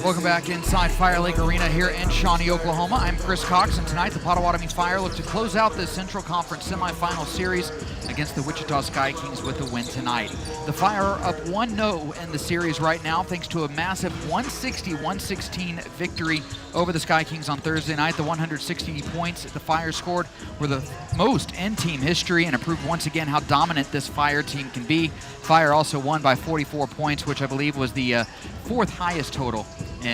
Welcome back inside Fire Lake Arena here in Shawnee, Oklahoma. I'm Chris Cox, and tonight the Potawatomi Fire look to close out this Central Conference semifinal series against the Wichita Sky Kings with a win tonight. The Fire are up 1-0 in the series right now thanks to a massive 160-116 victory over the Sky Kings on Thursday night. The 160 points the Fire scored were the most in team history and it proved once again how dominant this Fire team can be. Fire also won by 44 points, which I believe was the fourth highest total,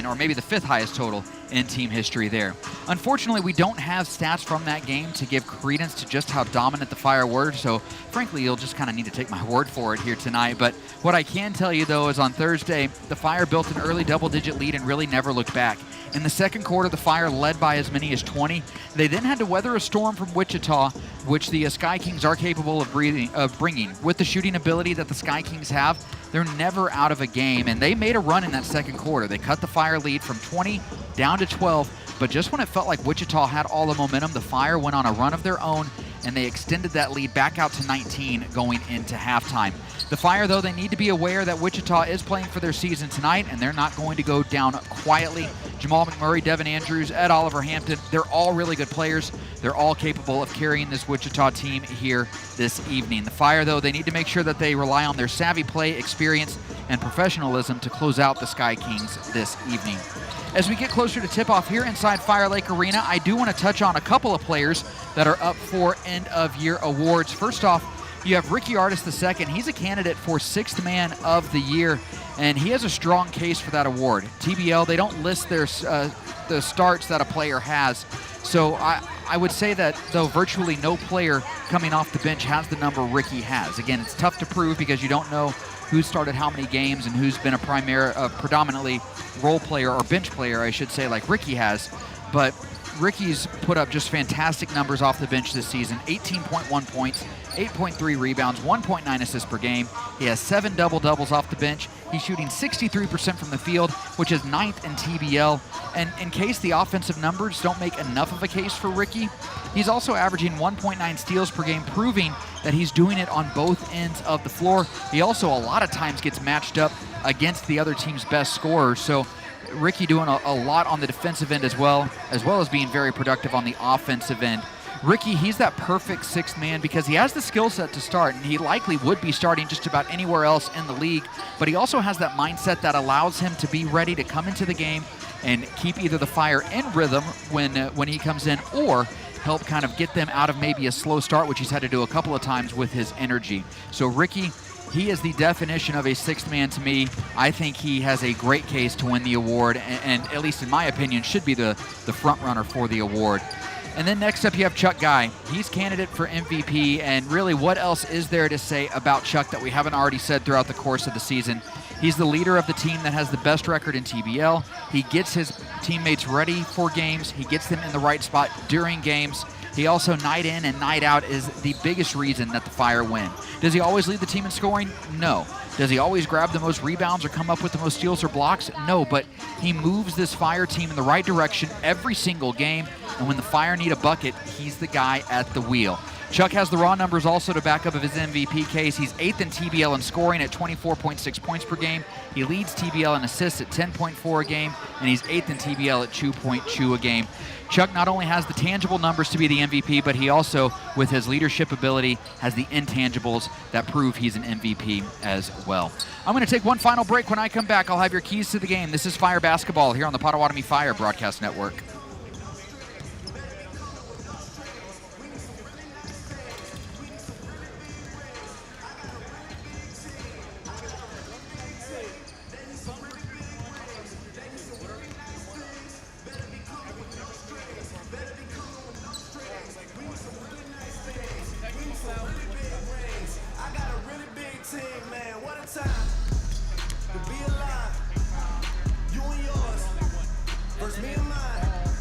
or maybe the fifth highest total in team history there. Unfortunately, we don't have stats from that game to give credence to just how dominant the Fire were, so frankly, you'll just kind of need to take my word for it here tonight. But what I can tell you, though, is on Thursday, the Fire built an early double-digit lead and really never looked back. In the second quarter, the Fire led by as many as 20. They then had to weather a storm from Wichita, which the Sky Kings are capable of bringing. With the shooting ability that the Sky Kings have, they're never out of a game, and they made a run in that second quarter. They cut the Fire lead from 20 down to 12, but just when it felt like Wichita had all the momentum, the Fire went on a run of their own, and they extended that lead back out to 19 going into halftime. The Fire, though, they need to be aware that Wichita is playing for their season tonight, and they're not going to go down quietly. Jamal McMurray, Devin Andrews, Ed Oliver Hampton, they're all really good players. They're all capable of carrying this Wichita team here this evening. The Fire, though, they need to make sure that they rely on their savvy play, experience, and professionalism to close out the Sky Kings this evening. As we get closer to tip-off here inside Fire Lake Arena, I do want to touch on a couple of players that are up for end-of-year awards. First off, you have Ricky Artis II. He's a candidate for Sixth Man of the Year, and he has a strong case for that award. TBL, they don't list their the starts that a player has, so I would say that, though, virtually no player coming off the bench has the number Ricky has. Again, it's tough to prove because you don't know who started how many games and who's been a predominantly role player or bench player, I should say, like Ricky has. But Ricky's put up just fantastic numbers off the bench this season. 18.1 points, 8.3 rebounds, 1.9 assists per game. He has 7 double-doubles off the bench. He's shooting 63% from the field, which is 9th in TBL. And in case the offensive numbers don't make enough of a case for Ricky, he's also averaging 1.9 steals per game, proving that he's doing it on both ends of the floor. He also a lot of times gets matched up against the other team's best scorers. So Ricky doing a lot on the defensive end as well as being very productive on the offensive end. Ricky, he's that perfect sixth man because he has the skill set to start, and he likely would be starting just about anywhere else in the league, but he also has that mindset that allows him to be ready to come into the game and keep either the Fire in rhythm when he comes in, or help kind of get them out of maybe a slow start, which he's had to do a couple of times with his energy. So Ricky, he is the definition of a sixth man to me. I think he has a great case to win the award, and at least in my opinion, should be the front runner for the award. And then next up you have Chuck Guy. He's candidate for MVP, and really what else is there to say about Chuck that we haven't already said throughout the course of the season? He's the leader of the team that has the best record in TBL. He gets his teammates ready for games. He gets them in the right spot during games. He also, night in and night out, is the biggest reason that the Fire win. Does he always lead the team in scoring? No. Does he always grab the most rebounds or come up with the most steals or blocks? No, but he moves this Fire team in the right direction every single game, and when the Fire need a bucket, he's the guy at the wheel. Chuck has the raw numbers also to back up of his MVP case. He's 8th in TBL in scoring at 24.6 points per game. He leads TBL in assists at 10.4 a game, and he's 8th in TBL at 2.2 a game. Chuck not only has the tangible numbers to be the MVP, but he also, with his leadership ability, has the intangibles that prove he's an MVP as well. I'm going to take one final break. When I come back, I'll have your keys to the game. This is Fire Basketball here on the Potawatomi Fire Broadcast Network. To be alive, you and yours, versus me and mine.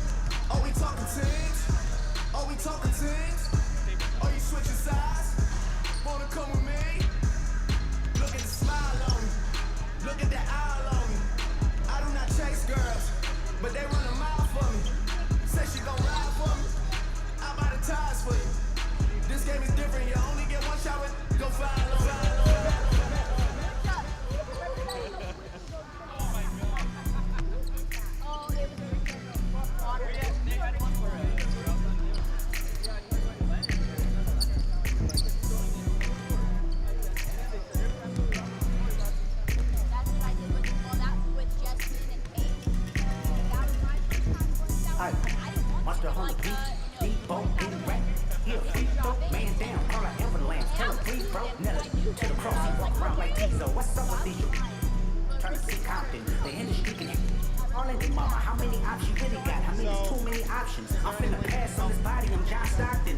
monster on the beat. Deep boat, getting rap. He a free throw, man down, all I ever land. Tell him free, bro. Nelly, to the cross, he walk around like Tizo. What's up with these? Trying to see Compton, the industry can all in the mama. How many options you really got? I mean, it's too many options. I'm finna pass on this body, I'm John Stockton.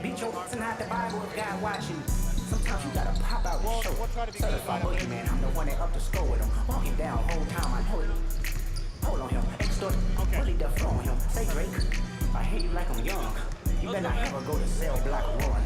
Beat your ass and hide the Bible if God watching. Sometimes you gotta pop out and show. Certified boogeyman, I'm the one that up the score with him. Walking down whole time, I know it. Hold on him, extort, really the flow on him. Say Drake, I hate you like I'm young. You better not ever go to cell block one.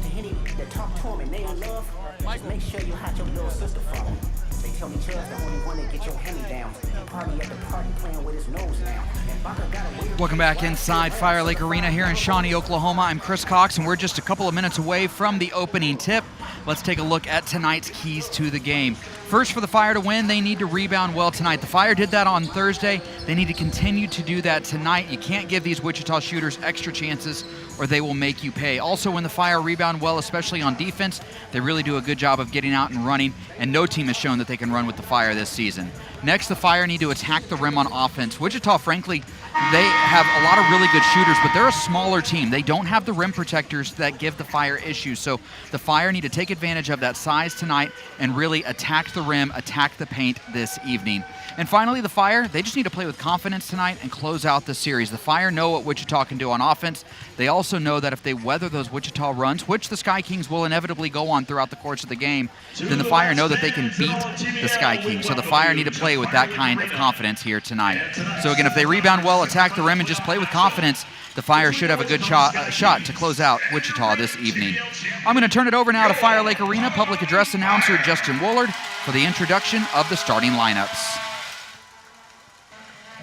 To any that talk to him and they in love, just make sure you hide your little sister from him. They tell me Chud's the only one that get your hand-me-downs. Party at the party playing with his nose now. And Baca got a weird. Welcome back inside Fire Lake Arena here in Shawnee, Oklahoma. I'm Chris Cox, and we're just a couple of minutes away from the opening tip. Let's take a look at tonight's keys to the game. First, for the Fire to win, they need to rebound well tonight. The Fire did that on Thursday. They need to continue to do that tonight. You can't give these Wichita shooters extra chances or they will make you pay. Also, when the Fire rebound well, especially on defense, they really do a good job of getting out and running, and no team has shown that they can run with the Fire this season. Next, the Fire need to attack the rim on offense. Wichita, frankly, they have a lot of really good shooters, but they're a smaller team. They don't have the rim protectors that give the Fire issues. So the Fire need to take advantage of that size tonight and really attack the rim, attack the paint this evening. And finally, the Fire, they just need to play with confidence tonight and close out the series. The Fire know what Wichita can do on offense. They also know that if they weather those Wichita runs, which the Sky Kings will inevitably go on throughout the course of the game, then the Fire know that they can beat the Sky Kings. So the Fire need to play with that kind of confidence here tonight. So again, if they rebound well, attack the rim, and just play with confidence, the Fire should have a good shot to close out Wichita this evening. I'm going to turn it over now to Fire Lake Arena public address announcer Justin Woolard for the introduction of the starting lineups.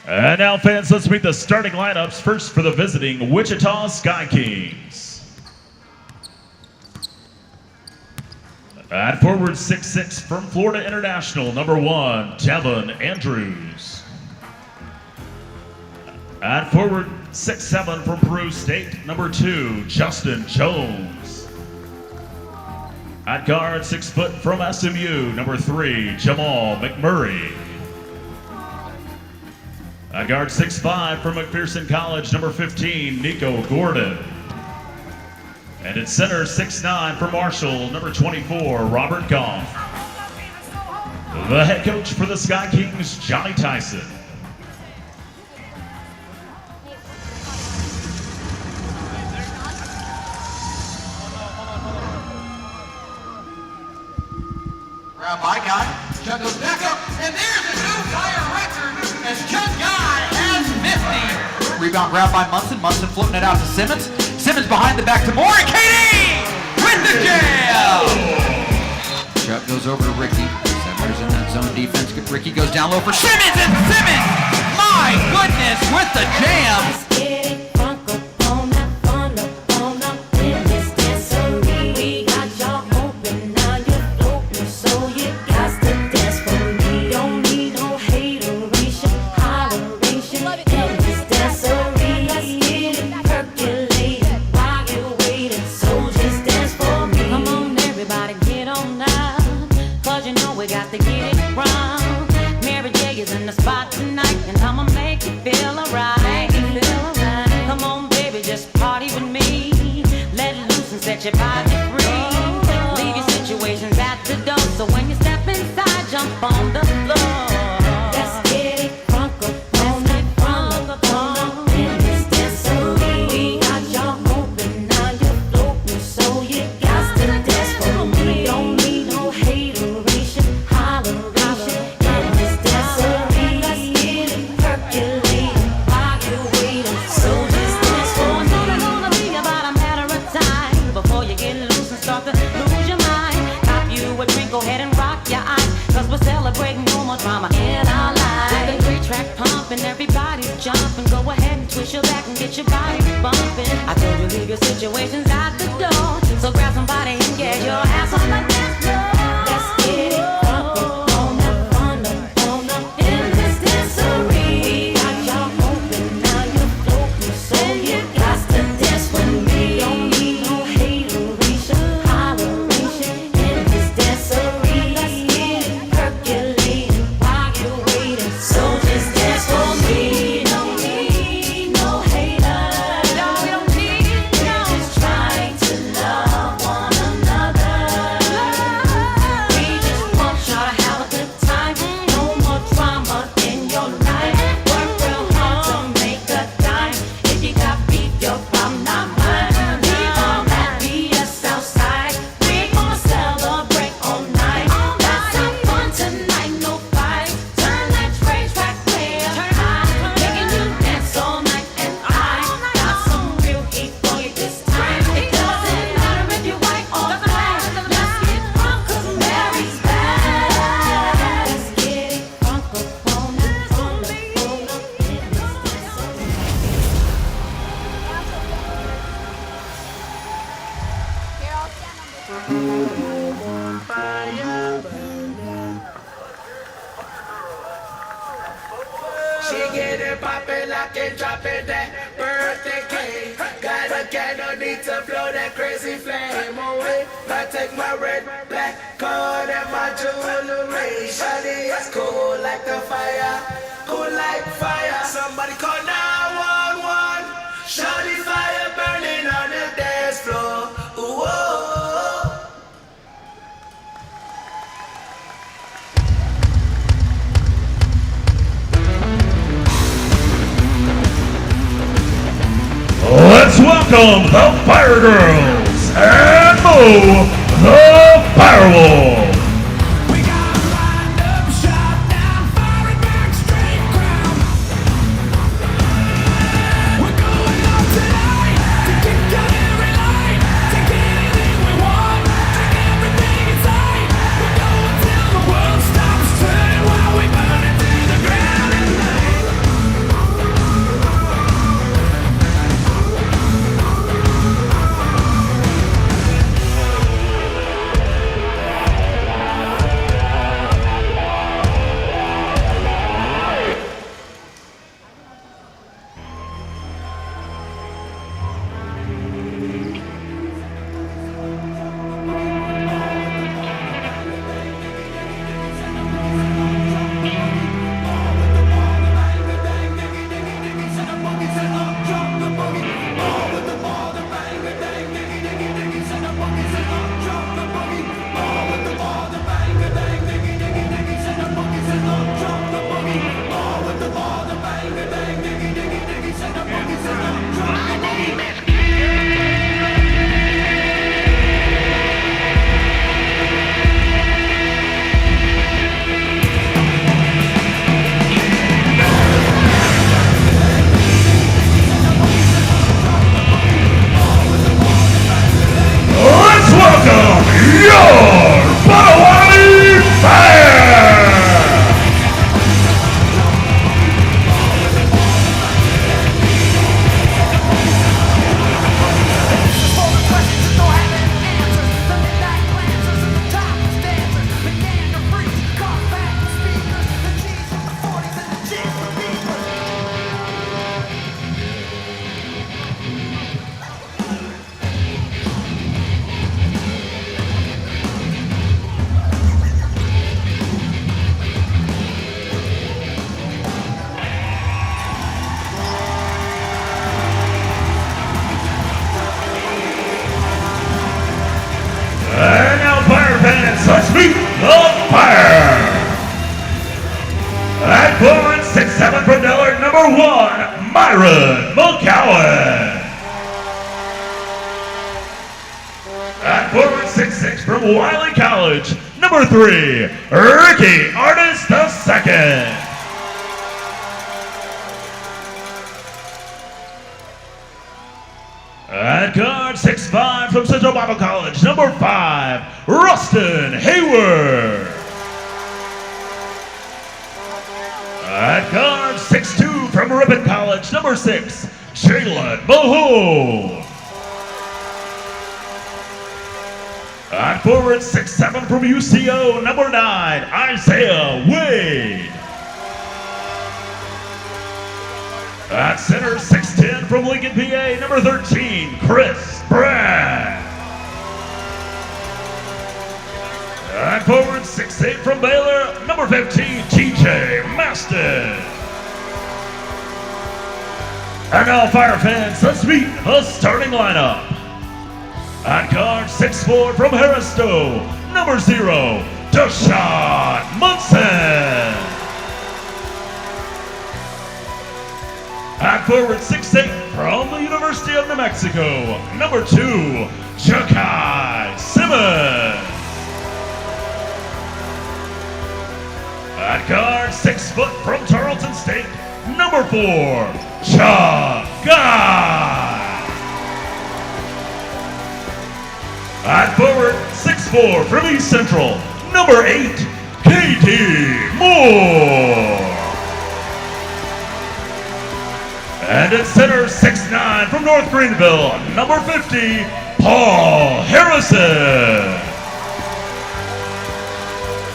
And now, fans, let's meet the starting lineups. First, for the visiting Wichita Sky Kings. At forward 6'6" from Florida International, number 1, Devin Andrews. At forward 6'7" from Peru State, number 2, Justin Jones. At guard 6 foot from SMU, number 3, Jamal McMurray. At guard 6'5" from McPherson College, number 15, Nico Gordon. And at center 6'9" from Marshall, number 24, Robert Goff. The head coach for the Sky Kings, Johnny Tyson. Grab by Guy, Chud goes back up, and there's a new Fire record as Chud Guy has 50. Rebound grab by Munson, Munson floating it out to Simmons. Simmons behind the back to Moore, and Katie with the jam! Chud goes over to Ricky. Settlers in that zone defense. Ricky goes down low for Simmons, and Simmons, my goodness, with the jam! Set your body free. Leave your situations at the door. So when you step inside, jump on the floor. Let's get it crunk up on it, crunk up on it. In this dancery, we got y'all open, now you're floating, so you got to dance for me. Don't need no hateration, holleration. In this dancery, let's get it percolating while you're waiting. So just dance for me. Gonna be about a matter of time before you get loose and start to lose your mind. Pop you a drink, go ahead and rock your eyes, cause we're celebrating no more drama in our lives. With a great track pumping, everybody's jumping. Go ahead and twist your back and get your body bumping. I told you leave your situations at the door, so grab somebody and get your ass on the dance floor. Let's get it crunk up on up. In this dancery, got y'all open, now you're floating, so you got to dance with me. Don't need no hateration, holleration. In this dancery, let's get it percolating while you're waiting. So just dance for me. Don't need poppin', lockin', droppin' that birthday cake. Got a candle, need to blow that crazy flame away. I take my red, black card and my jewelry. Shawty is cool like the fire, cool like fire. Somebody call 911. Shawty fire burning on the dance floor. Ooh, oh. Let's welcome the Fire Girls and Mo, the Firewolf. We got lined up, shot down, firing back straight crowd. We're going up tonight to kick down every light, take anything we want, take everything in sight. We're going till the world stops turning while we burn it to the ground at night. Let's welcome your Potawatomi Fire. And now, Fire fans, let's meet the Fire. At forward 6'7" from Dillard, number 1, Myron McCowan. At forward 6'6" from Wiley College, number 3, Ricky Artist II. At guard 6'5" from Central Bible College, number 5, Rustin Hayward. At guard 6'2" from Ripon College, number 6, Jalen Mahone. At forward 6'7" from UCO, number 9, Isaiah Wade. At center 6'10" from Lincoln, PA, number 13, Chris Brad. At forward 6'8" from Baylor, number 15, TJ Maston. And now, Fire fans, let's meet the starting lineup. At guard 6'4" from Harristow, number 0, Deshaun Munson. At forward 6'8" from the University of New Mexico, number 2, Jakai Simmons. At guard 6 foot from Tarleton State, number 4, Jakai. At forward 6'4" from East Central, number 8, Katie Moore. And at center 6'9" from North Greenville, number 50, Paul Harrison.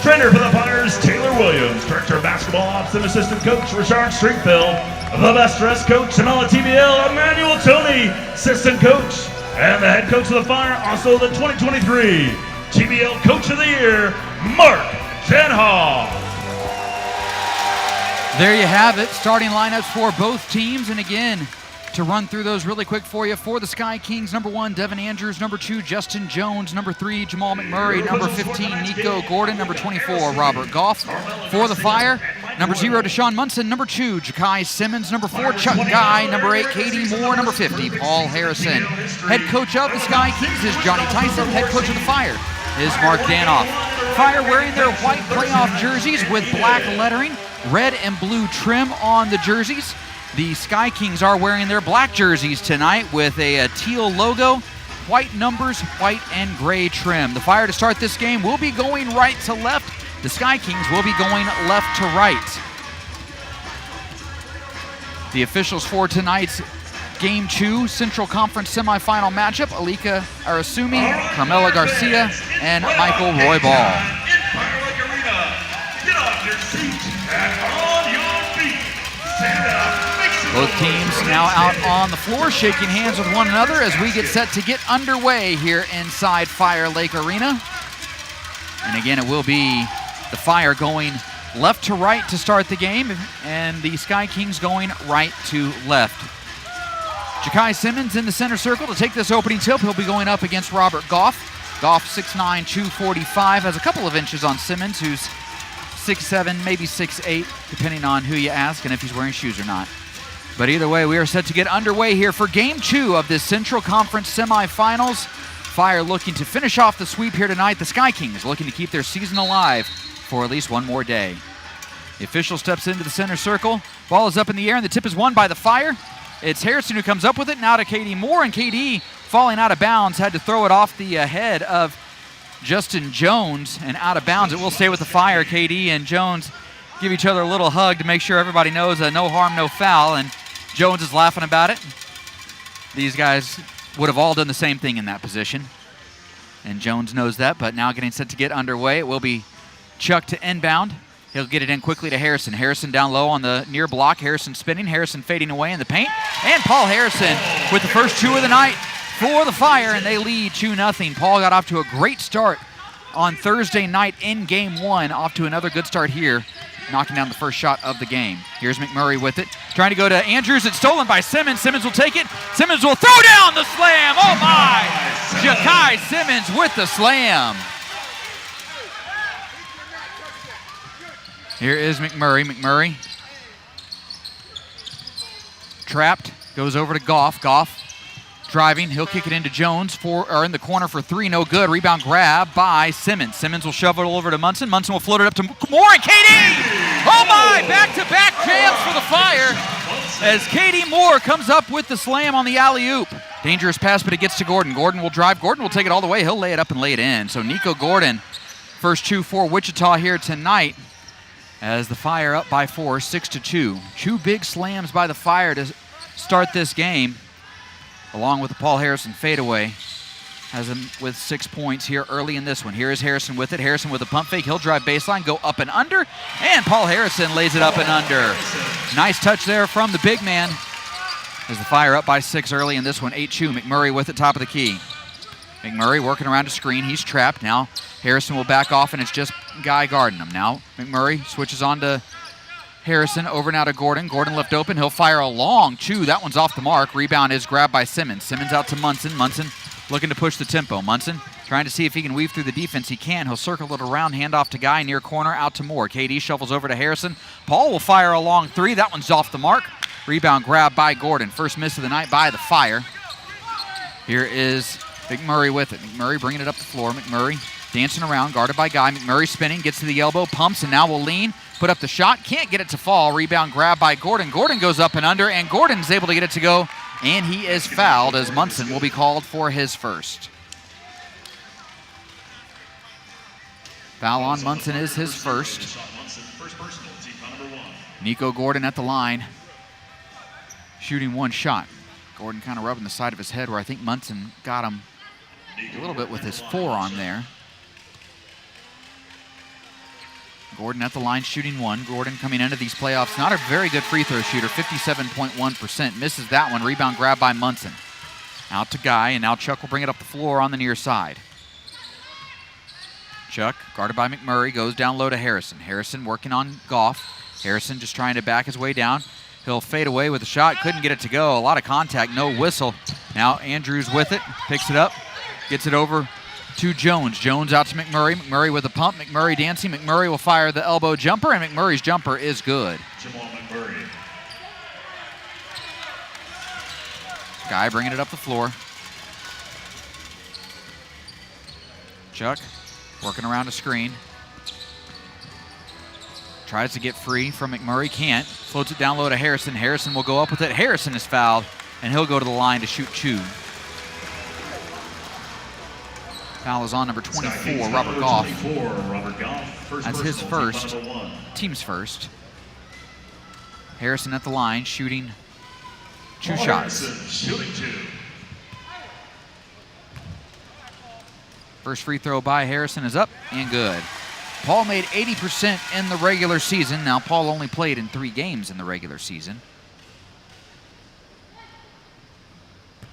Trainer for the Fires, Taylor Williams. Director of Basketball Ops and Assistant Coach, Richard Stringfield. the best dressed coach in all of TBL, Emmanuel Tony, assistant coach, and the head coach of the Fire, also the 2023 TBL Coach of the Year, Mark Janhall. There you have it, starting lineups for both teams. And again, to run through those really quick for you, for the Sky Kings, number 1, Devin Andrews, number 2, Justin Jones, number 3, Jamal McMurray, number 15, Nico Gordon, number 24, Robert Goff. For the Fire, number 0, Deshaun Munson, number 2, Ja'Kai Simmons, number 4, Chuck Guy, number 8, Katie Moore, number 50, Paul Harrison. Head coach of the Sky Kings is Johnny Tyson. Head coach of the Fire is Mark Danoff. Fire wearing their white playoff jerseys with black lettering, red and blue trim on the jerseys. The Sky Kings are wearing their black jerseys tonight with a teal logo, white numbers, white and gray trim. The Fire to start this game will be going right to left. The Sky Kings will be going left to right. The officials for tonight's Game 2 Central Conference semifinal matchup, Alika Arasumi, Carmela Garcia, and Michael Roybal. Get off your seat and on your feet. Stand up. Both teams now out on the floor shaking hands with one another as we get set to get underway here inside Fire Lake Arena. And again, it will be the Fire going left to right to start the game, and the Sky Kings going right to left. Ja'Kai Simmons in the center circle to take this opening tip. He'll be going up against Robert Goff. Goff 6'9", 245, has a couple of inches on Simmons, who's 6'7", maybe 6'8", depending on who you ask and if he's wearing shoes or not. But either way, we are set to get underway here for Game 2 of this Central Conference semifinals. Fire looking to finish off the sweep here tonight. The Sky Kings looking to keep their season alive for at least one more day. The official steps into the center circle. Ball is up in the air, and the tip is won by the Fire. It's Harrison who comes up with it, now to Katie Moore, and KD, falling out of bounds, had to throw it off the head of Justin Jones and out of bounds. It will stay with the Fire. KD and Jones give each other a little hug to make sure everybody knows no harm, no foul, and Jones is laughing about it. These guys would have all done the same thing in that position, and Jones knows that, but now getting set to get underway. It will be Chuck to inbound. He'll get it in quickly to Harrison. Harrison down low on the near block. Harrison spinning. Harrison fading away in the paint. And Paul Harrison with the first 2 of the night for the Fire, and they lead 2-0. Paul got off to a great start on Thursday night in Game 1. Off to another good start here, knocking down the first shot of the game. Here's McMurray with it. Trying to go to Andrews. It's stolen by Simmons. Simmons will take it. Simmons will throw down the slam. Oh, my! Ja'Kai Simmons with the slam. Here is McMurray. McMurray trapped, goes over to Goff. Goff driving, he'll kick it into Jones, in the corner for 3, no good. Rebound grab by Simmons. Simmons will shove it over to Munson. Munson will float it up to Moore, and KD! Oh my, back-to-back jams for the Fire as Katie Moore comes up with the slam on the alley-oop. Dangerous pass, but it gets to Gordon. Gordon will drive. Gordon will take it all the way. He'll lay it up and lay it in. So Nico Gordon, first 2 for Wichita here tonight, as the Fire up by 4, 6-2. 2 big slams by the Fire to start this game, along with the Paul Harrison fadeaway. Has him with 6 points here early in this one. Here is Harrison with it. Harrison with a pump fake. He'll drive baseline, go up and under, and Paul Harrison lays it up and under. Nice touch there from the big man, as the Fire up by 6 early in this one, 8-2. McMurray with it, top of the key. McMurray working around a screen. He's trapped. Now Harrison will back off, and it's just Guy guarding him. Now McMurray switches on to Harrison, over now to Gordon. Gordon left open. He'll fire a long 2. That one's off the mark. Rebound is grabbed by Simmons. Simmons out to Munson. Munson looking to push the tempo. Munson trying to see if he can weave through the defense. He can. He'll circle it around, hand off to Guy, near corner, out to Moore. KD shuffles over to Harrison. Paul will fire a long 3. That one's off the mark. Rebound grab by Gordon. First miss of the night by the Fire. Here is McMurray with it. McMurray bringing it up the floor. McMurray dancing around, guarded by Guy. McMurray spinning, gets to the elbow, pumps, and now will lean. Put up the shot, can't get it to fall. Rebound grab by Gordon. Gordon goes up and under, and Gordon's able to get it to go, and he is fouled as Munson will be called for his first. Foul on Munson is his first. Nico Gordon at the line, shooting 1 shot. Gordon kind of rubbing the side of his head where I think Munson got him a little bit with his forearm there. Gordon at the line shooting one. Gordon coming into these playoffs, not a very good free throw shooter, 57.1%. Misses that one. Rebound grab by Munson. Out to Guy, and now Chuck will bring it up the floor on the near side. Chuck, guarded by McMurray, goes down low to Harrison. Harrison working on Goff. Harrison just trying to back his way down. He'll fade away with a shot. Couldn't get it to go. A lot of contact, no whistle. Now Andrews with it, picks it up, gets it over to Jones. Jones out to McMurray. McMurray with a pump. McMurray dancing. McMurray will fire the elbow jumper, and McMurray's jumper is good. Jamal McMurray. Guy bringing it up the floor. Chuck working around a screen. Tries to get free from McMurray, can't. Floats it down low to Harrison. Harrison will go up with it. Harrison is fouled, and he'll go to the line to shoot two. Foul is on number 24, Robert Goff. That's his first, team's first. Harrison at the line, shooting two shots. First free throw by Harrison is up and good. Paul made 80% in the regular season. Now, Paul only played in 3 games in the regular season.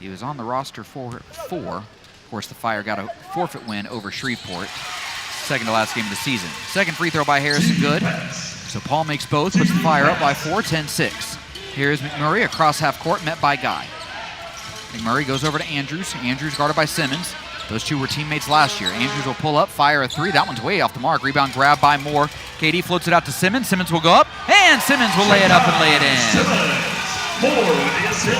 He was on the roster for 4. Of course, the Fire got a forfeit win over Shreveport. Second to last game of the season. Second free throw by Harrison, good. So Paul makes both, puts the Fire up by 4, 10-6. Here's McMurray across half court, met by Guy. McMurray goes over to Andrews. Andrews guarded by Simmons. Those two were teammates last year. Andrews will pull up, fire a 3. That one's way off the mark. Rebound grab by Moore. KD floats it out to Simmons. Simmons will go up, and Simmons will lay it up and lay it in.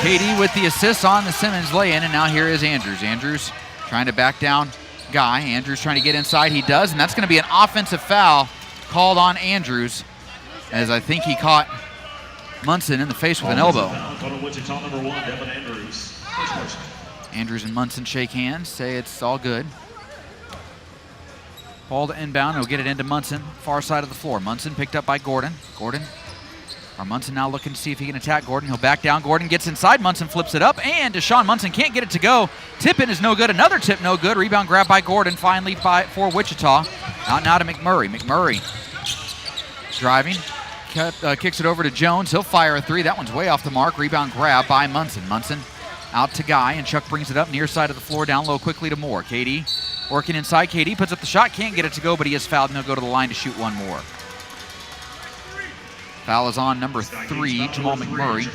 KD with the assist on the Simmons lay-in, and now here is Andrews. Andrews trying to back down Guy. Andrews trying to get inside. He does, and that's going to be an offensive foul called on Andrews, as I think he caught Munson in the face with an elbow. Wichita number 1, Devin Andrews. First person. Andrews and Munson shake hands, say it's all good. Ball to inbound, he'll get it into Munson, far side of the floor. Munson picked up by Gordon. Munson now looking to see if he can attack Gordon. He'll back down. Gordon gets inside. Munson flips it up, and Deshaun Munson can't get it to go. Tip in is no good. Another tip no good. Rebound grab by Gordon. Finally for Wichita. Out now to McMurray. McMurray driving. Kicks it over to Jones. He'll fire a 3. That one's way off the mark. Rebound grab by Munson. Munson out to Guy, and Chuck brings it up near side of the floor, down low quickly to Moore. KD working inside. KD puts up the shot. Can't get it to go, but he is fouled, and he'll go to the line to shoot one more. Foul is on number 3, Jamal McMurray.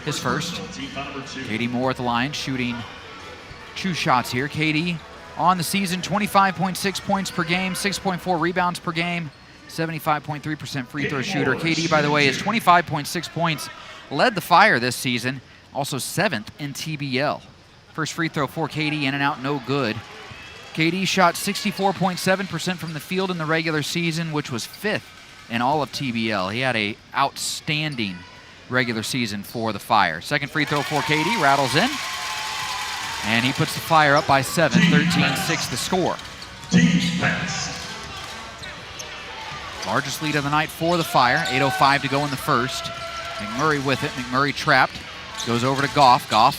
His first. KD Moore at the line, shooting 2 shots here. KD on the season, 25.6 points per game, 6.4 rebounds per game, 75.3% free throw shooter. KD, by the way, is 25.6 points. Led the Fire this season, also 7th in TBL. First free throw for KD, in and out, no good. KD shot 64.7% from the field in the regular season, which was 5th in all of TBL. He had an outstanding regular season for the Fire. Second free throw for KD, rattles in, and he puts the Fire up by 7, 13-6 the score. Largest lead of the night for the Fire, 8:05 to go in the first. McMurray with it, McMurray trapped, goes over to Goff. Goff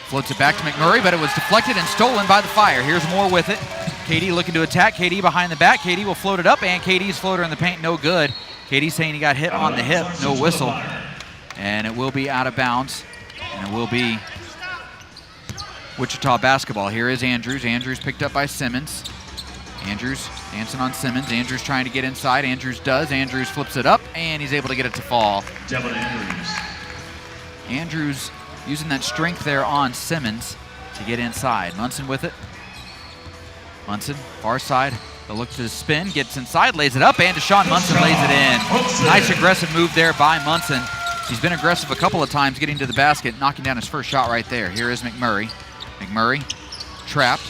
floats it back to McMurray, but it was deflected and stolen by the Fire. Here's Moore with it. KD looking to attack. KD behind the back. KD will float it up, and KD's floater in the paint, no good. KD saying he got hit on the hip, no whistle. And it will be out of bounds, and it will be Wichita basketball. Here is Andrews. Andrews picked up by Simmons. Andrews dancing on Simmons. Andrews trying to get inside. Andrews does. Andrews flips it up, and he's able to get it to fall. Devin Andrews. Andrews using that strength there on Simmons to get inside. Munson with it. Munson, far side. They'll look to spin, gets inside, lays it up, and Deshaun Munson lays it in. Nice aggressive move there by Munson. He's been aggressive a couple of times getting to the basket, knocking down his first shot right there. Here is McMurray. McMurray trapped.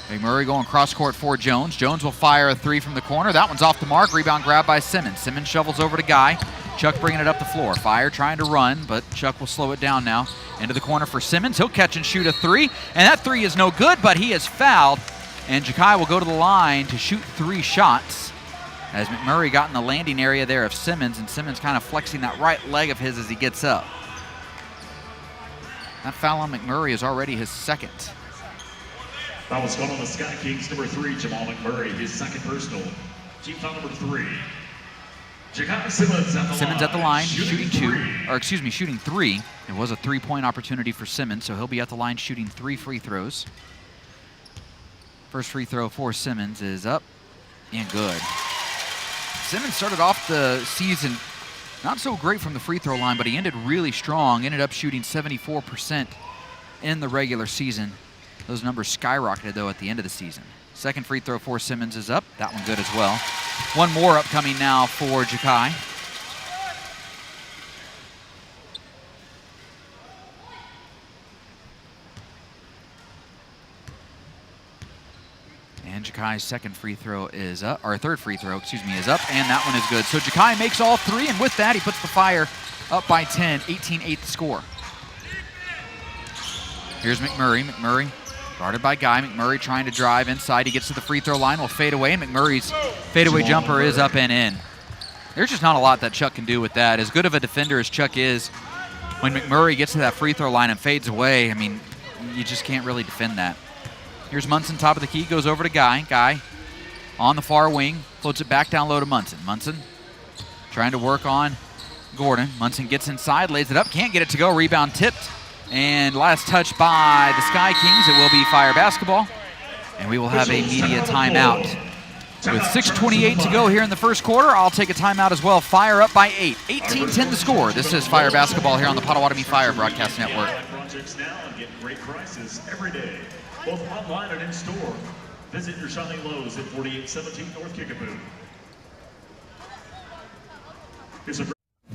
McMurray going cross court for Jones. Jones will fire a 3 from the corner. That one's off the mark. Rebound grab by Simmons. Simmons shovels over to Guy. Chuck bringing it up the floor. Fire trying to run, but Chuck will slow it down now. Into the corner for Simmons. He'll catch and shoot a 3, and that 3 is no good, but he is fouled. And Jakai will go to the line to shoot 3 shots as McMurray got in the landing area there of Simmons, and Simmons kind of flexing that right leg of his as he gets up. That foul on McMurray is already his second. That was called on the Sky Kings, number 3, Jamal McMurray, his second personal. Team foul number 3. Jakai Simmons at the line, shooting 3. It was a 3-point opportunity for Simmons, so he'll be at the line shooting 3 free throws. First free throw for Simmons is up and good. Simmons started off the season not so great from the free throw line, but he ended really strong, ended up shooting 74% in the regular season. Those numbers skyrocketed, though, at the end of the season. Second free throw for Simmons is up. That one good as well. One more upcoming now for Jakai. And Jakai's second free throw is up, or third free throw, excuse me, is up, and that one is good. So Jakai makes all 3, and with that, he puts the Fire up by 10, 18-8 score. Here's McMurray. McMurray guarded by Guy. McMurray trying to drive inside. He gets to the free throw line, will fade away, and McMurray's fadeaway jumper is up and in. There's just not a lot that Chuck can do with that. As good of a defender as Chuck is, when McMurray gets to that free throw line and fades away, I mean, you just can't really defend that. Here's Munson, top of the key, goes over to Guy. Guy on the far wing, floats it back down low to Munson. Munson trying to work on Gordon. Munson gets inside, lays it up, can't get it to go, rebound tipped. And last touch by the Sky Kings. It will be Fire basketball. And we will have a media timeout. With 6:28 to go here in the first quarter, I'll take a timeout as well. Fire up by 8. 18-10 the score. This is Fire basketball here on the Potawatomi Fire Broadcast Network. Projects now and get great prices every day, both online and in store. Visit your Shawnee Lowe's at 4817 North Kickapoo. Here's a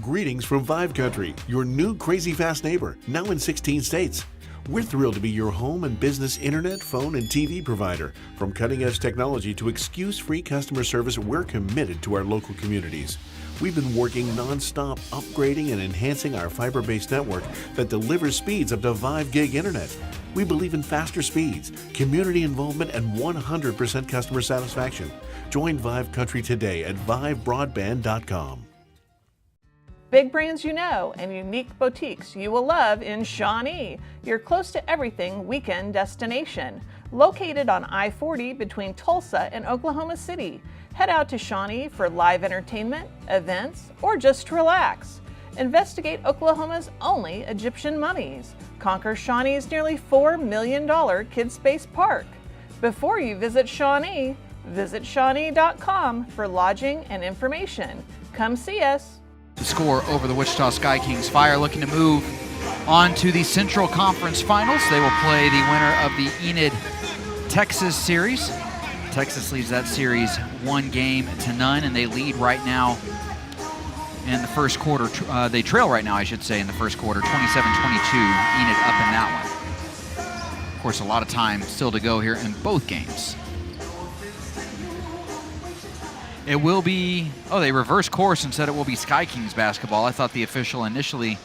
Greetings from Vive Country, your new crazy fast neighbor, now in 16 states. We're thrilled to be your home and business internet, phone, and TV provider. From cutting-edge technology to excuse-free customer service, we're committed to our local communities. We've been working non-stop upgrading and enhancing our fiber-based network that delivers speeds up to 5 gig internet. We believe in faster speeds, community involvement, and 100% customer satisfaction. Join Vive Country today at vivebroadband.com. Big brands you know and unique boutiques you will love in Shawnee, your close to everything weekend destination. Located on I-40 between Tulsa and Oklahoma City. Head out to Shawnee for live entertainment, events, or just relax. Investigate Oklahoma's only Egyptian mummies. Conquer Shawnee's nearly $4 million kids space park. Before you visit Shawnee, visit Shawnee.com for lodging and information. Come see us. The score over the Wichita Sky Kings. Fire looking to move on to the Central Conference Finals. They will play the winner of the Enid Texas series. Texas leads that series 1-0, and they lead right now in the first quarter. They trail right now, I should say, in the first quarter, 27-22. Enid up in that one. Of course, a lot of time still to go here in both games. It will be, they reversed course and said it will be Sky Kings basketball. I thought the official initially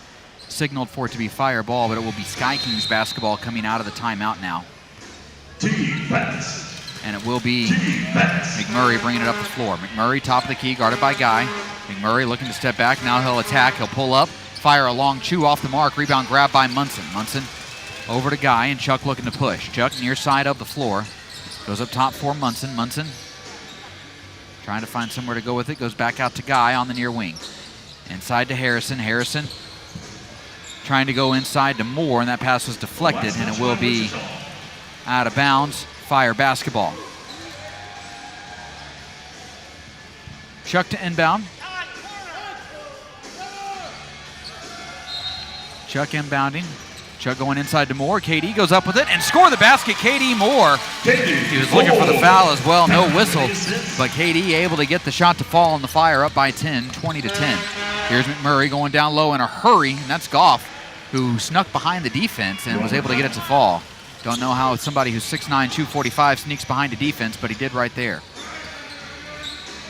signaled for it to be Fire ball, but it will be Sky Kings basketball coming out of the timeout now. Defense. And it will be McMurray bringing it up the floor. McMurray, top of the key, guarded by Guy. McMurray looking to step back. Now he'll attack. He'll pull up. Fire a long chew off the mark. Rebound grab by Munson. Munson over to Guy, and Chuck looking to push. Chuck near side of the floor. Goes up top for Munson. Munson trying to find somewhere to go with it. Goes back out to Guy on the near wing. Inside to Harrison. Harrison trying to go inside to Moore, and that pass was deflected, and it will be out of bounds. Fire basketball. Chuck to inbound. Chuck inbounding. Chuck going inside to Moore. KD goes up with it and score the basket. KD Moore. He was looking for the foul as well. No whistle. But KD able to get the shot to fall on the Fire up by 10, 20-10. Here's McMurray going down low in a hurry. And that's Goff, who snuck behind the defense and was able to get it to fall. Don't know how somebody who's 6'9", 245 sneaks behind a defense, but he did right there.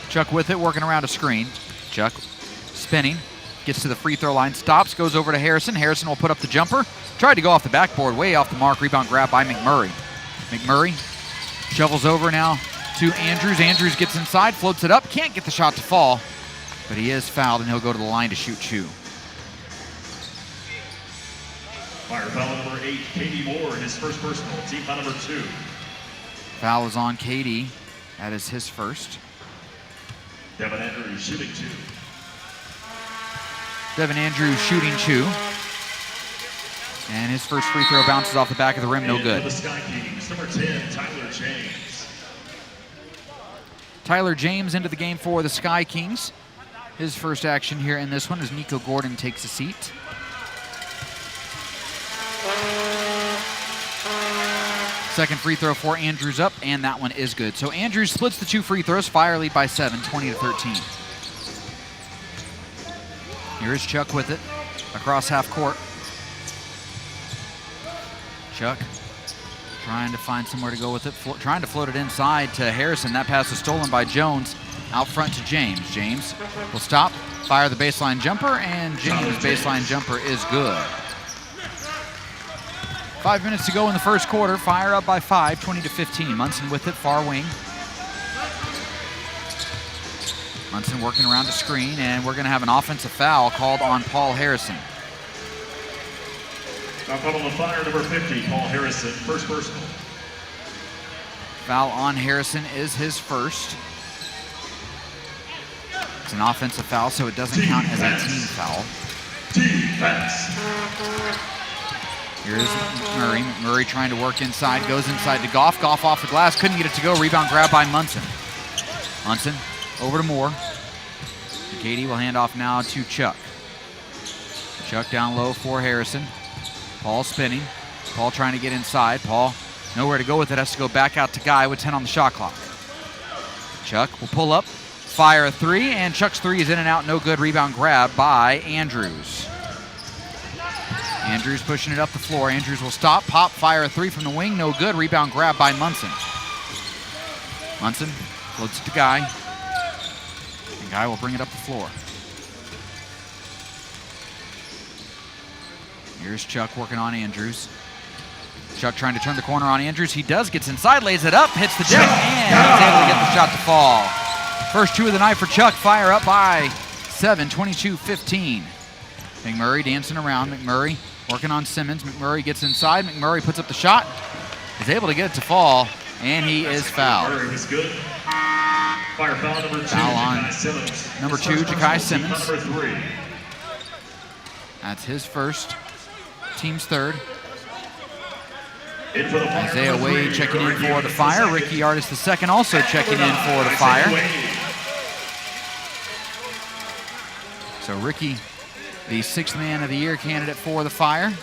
Chuck with it, working around a screen. Chuck spinning, gets to the free throw line, stops, goes over to Harrison. Harrison will put up the jumper. Tried to go off the backboard, way off the mark. Rebound grab by McMurray. McMurray shovels over now to Andrews. Andrews gets inside, floats it up, can't get the shot to fall, but he is fouled, and he'll go to the line to shoot two. Fire foul number 8, KD Moore, his first personal. Team foul number 2. Foul is on KD. That is his first. Devin Andrews shooting 2. Devin Andrews shooting 2. And his first free throw bounces off the back of the rim, no good. For the Sky Kings, number 10, Tyler James. Tyler James into the game for the Sky Kings. His first action here in this one as Nico Gordon takes a seat. Second free throw for Andrews up, and that one is good. So Andrews splits the 2 free throws. Fire lead by 7, 20-13. Here's Chuck with it across half court. Chuck trying to find somewhere to go with it, trying to float it inside to Harrison. That pass is stolen by Jones. Out front to James. James will stop, fire the baseline jumper, and James' baseline jumper is good. 5 minutes to go in the first quarter. Fire up by 5, 20-15. Munson with it, far wing. Munson working around the screen, and we're going to have an offensive foul called on Paul Harrison. Now called on the Fire, number 50, Paul Harrison, first personal. Foul on Harrison is his first. It's an offensive foul, so it doesn't count as a team foul. Defense. Here's McMurray. McMurray trying to work inside, goes inside to Goff. Goff off the glass, couldn't get it to go. Rebound grab by Munson. Munson over to Moore. Katie will hand off now to Chuck. Chuck down low for Harrison. Paul spinning. Paul trying to get inside. Paul nowhere to go with it, has to go back out to Guy with 10 on the shot clock. Chuck will pull up, fire a 3, and Chuck's 3 is in and out, no good. Rebound grab by Andrews. Andrews pushing it up the floor. Andrews will stop, pop, fire a 3 from the wing, no good. Rebound grab by Munson. Munson floats it to Guy. And Guy will bring it up the floor. Here's Chuck working on Andrews. Chuck trying to turn the corner on Andrews. He does, gets inside, lays it up, hits the deck, and he's able to get the shot to fall. First 2 of the night for Chuck. Fire up by 7, 22-15. McMurray dancing around. McMurray working on Simmons. McMurray gets inside. McMurray puts up the shot. He's able to get it to fall, and he is fouled. McMurray was good. Fire foul number 2, Foul on Ja'Kai Simmons. number 2, First Ja'Kai personal, Simmons. Number 3. That's his first, team's third. In for the Fire, Isaiah number Wade 3, checking in Ricky for the Artis Fire. II. Ricky Artis II also checking in for the Isaiah Fire. Wade. So Ricky, the 6th man of the year candidate for the Fire,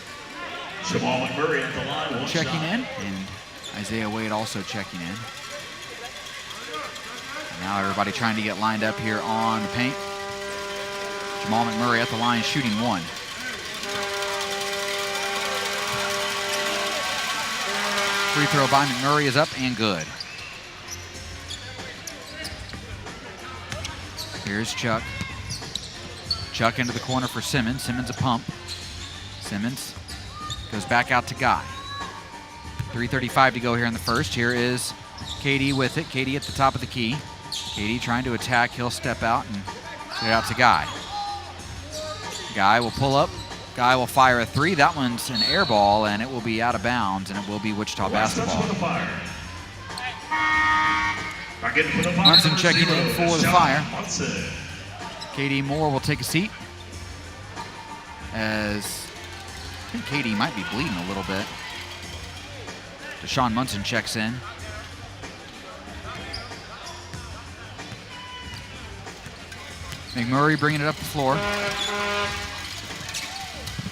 Jamal McMurray at the line, one checking shot. in, and Isaiah Wade also checking in. And now everybody trying to get lined up here on the paint. Jamal McMurray at the line shooting 1. Free throw by McMurray is up and good. Here's Chuck. Chuck into the corner for Simmons. Simmons a pump. Simmons goes back out to Guy. 3:35 to go here in the first. Here is KD with it. KD at the top of the key. KD trying to attack. He'll step out and get it out to Guy. Guy will pull up. Guy will fire a 3. That one's an air ball, and it will be out of bounds, and it will be Wichita basketball. Munson checking in for the Fire. KD Moore will take a seat, as I think KD might be bleeding a little bit. Deshaun Munson checks in. McMurray bringing it up the floor.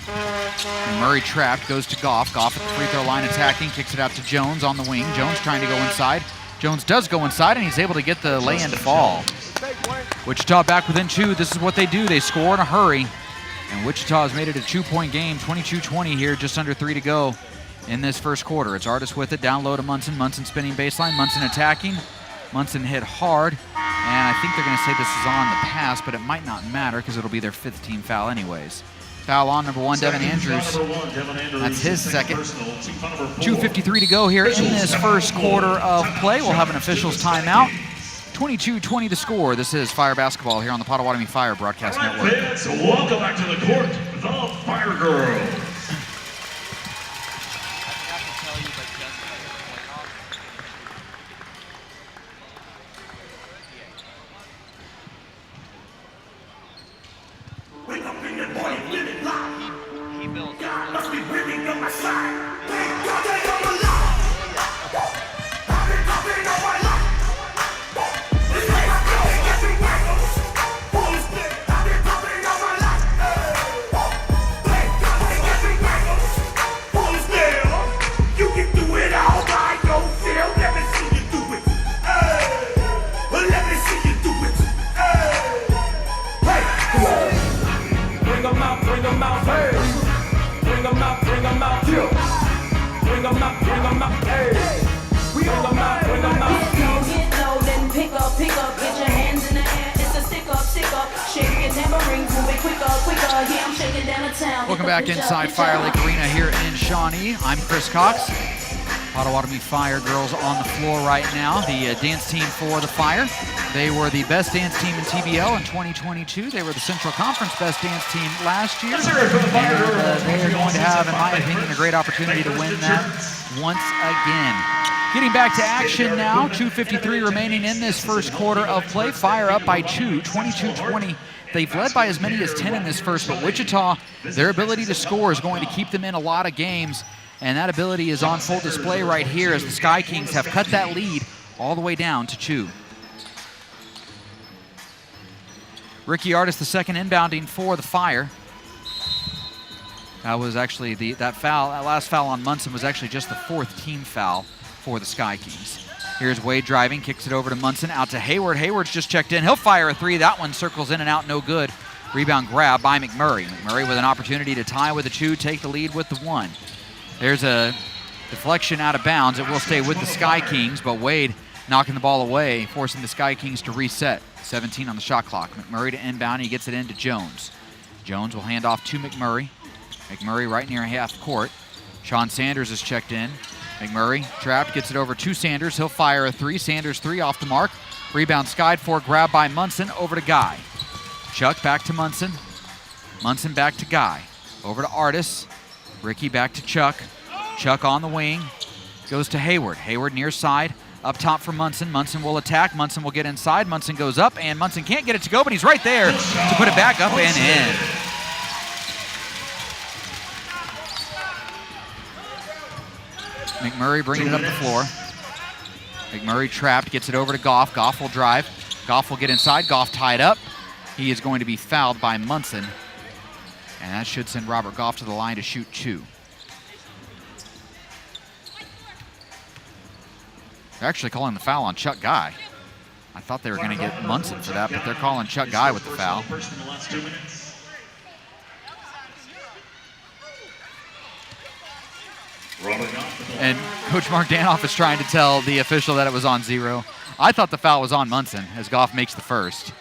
McMurray trapped, goes to Goff. Goff at the free throw line attacking, kicks it out to Jones on the wing. Jones trying to go inside. Jones does go inside, and he's able to get the lay-in to fall. Wichita back within 2. This is what they do. They score in a hurry. And Wichita has made it a 2-point game, 22-20 here, just under 3 to go in this first quarter. It's Artis with it, down low to Munson. Munson spinning baseline, Munson attacking. Munson hit hard, and I think they're going to say this is on the pass, but it might not matter because it'll be their 5th team foul anyways. Foul on number 1, Devin Andrews. That's his second. 2:53 to go here in this first quarter of play. We'll have an officials timeout. 22-20 to score. This is Fire Basketball here on the Potawatomi Fire Broadcast Network. Fans, welcome back to the court, the Fire Girls. Must be winning on my side. Thank God they on my life. I've been popping on my life. This way I go and get me wangles. Who's there? I've been popping on my life. Thank God they get me wangles. Who's there? You can do it all by yourself. Let me see you do it. Let me see you do it. Hey, come on. Bring them out, hey. Bring them out, yeah. Bring them out, hey. Bring them out. Get low, then pick up, get your hands in the air. It's a stick up, shake your tambourines, move it quicker. Yeah, I'm shaking down the town. Welcome back inside Fire Lake Arena here in Shawnee. I'm Chris Cox. Potawatomi Fire girls on the floor right now. The dance team for the Fire. They were the best dance team in TBL in 2022. They were the Central Conference best dance team last year. And they are going to have, in my opinion, a great opportunity to win that once again. Getting back to action now. 2:53 remaining in this first quarter of play. Fire up by 2, 22-20. They've led by as many as 10 in this first, but Wichita, their ability to score is going to keep them in a lot of games. And that ability is on full display right here as the Sky Kings have cut that lead all the way down to 2. Ricky Artis, the second inbounding for the Fire. That was actually that last foul on Munson was actually just the 4th team foul for the Sky Kings. Here's Wade driving, kicks it over to Munson, out to Hayward. Hayward's just checked in. He'll fire a 3. That one circles in and out, no good. Rebound grab by McMurray. McMurray with an opportunity to tie with a 2, take the lead with the 1. There's a deflection out of bounds. It will stay with the Sky Kings, but Wade knocking the ball away, forcing the Sky Kings to reset. 17 on the shot clock. McMurray to inbound. He gets it into Jones. Jones will hand off to McMurray. McMurray right near half court. Sean Sanders is checked in. McMurray trapped, gets it over to Sanders. He'll fire a 3. Sanders 3 off the mark. Rebound skied for, grab by Munson, over to Guy. Chuck back to Munson. Munson back to Guy. Over to Artis. Ricky back to Chuck. Chuck on the wing. Goes to Hayward. Hayward near side. Up top for Munson. Munson will attack. Munson will get inside. Munson goes up, and Munson can't get it to go, but he's right there to put it back up and in. McMurray bringing it up the floor. McMurray trapped, gets it over to Goff. Goff will drive. Goff will get inside. Goff tied up. He is going to be fouled by Munson. And that should send Robert Goff to the line to shoot 2. They're actually calling the foul on Chuck Guy. I thought they were going to get Munson for that, but they're calling Chuck Guy with the foul. And Coach Mark Danoff is trying to tell the official that it was on 0. I thought the foul was on Munson as Goff makes the first.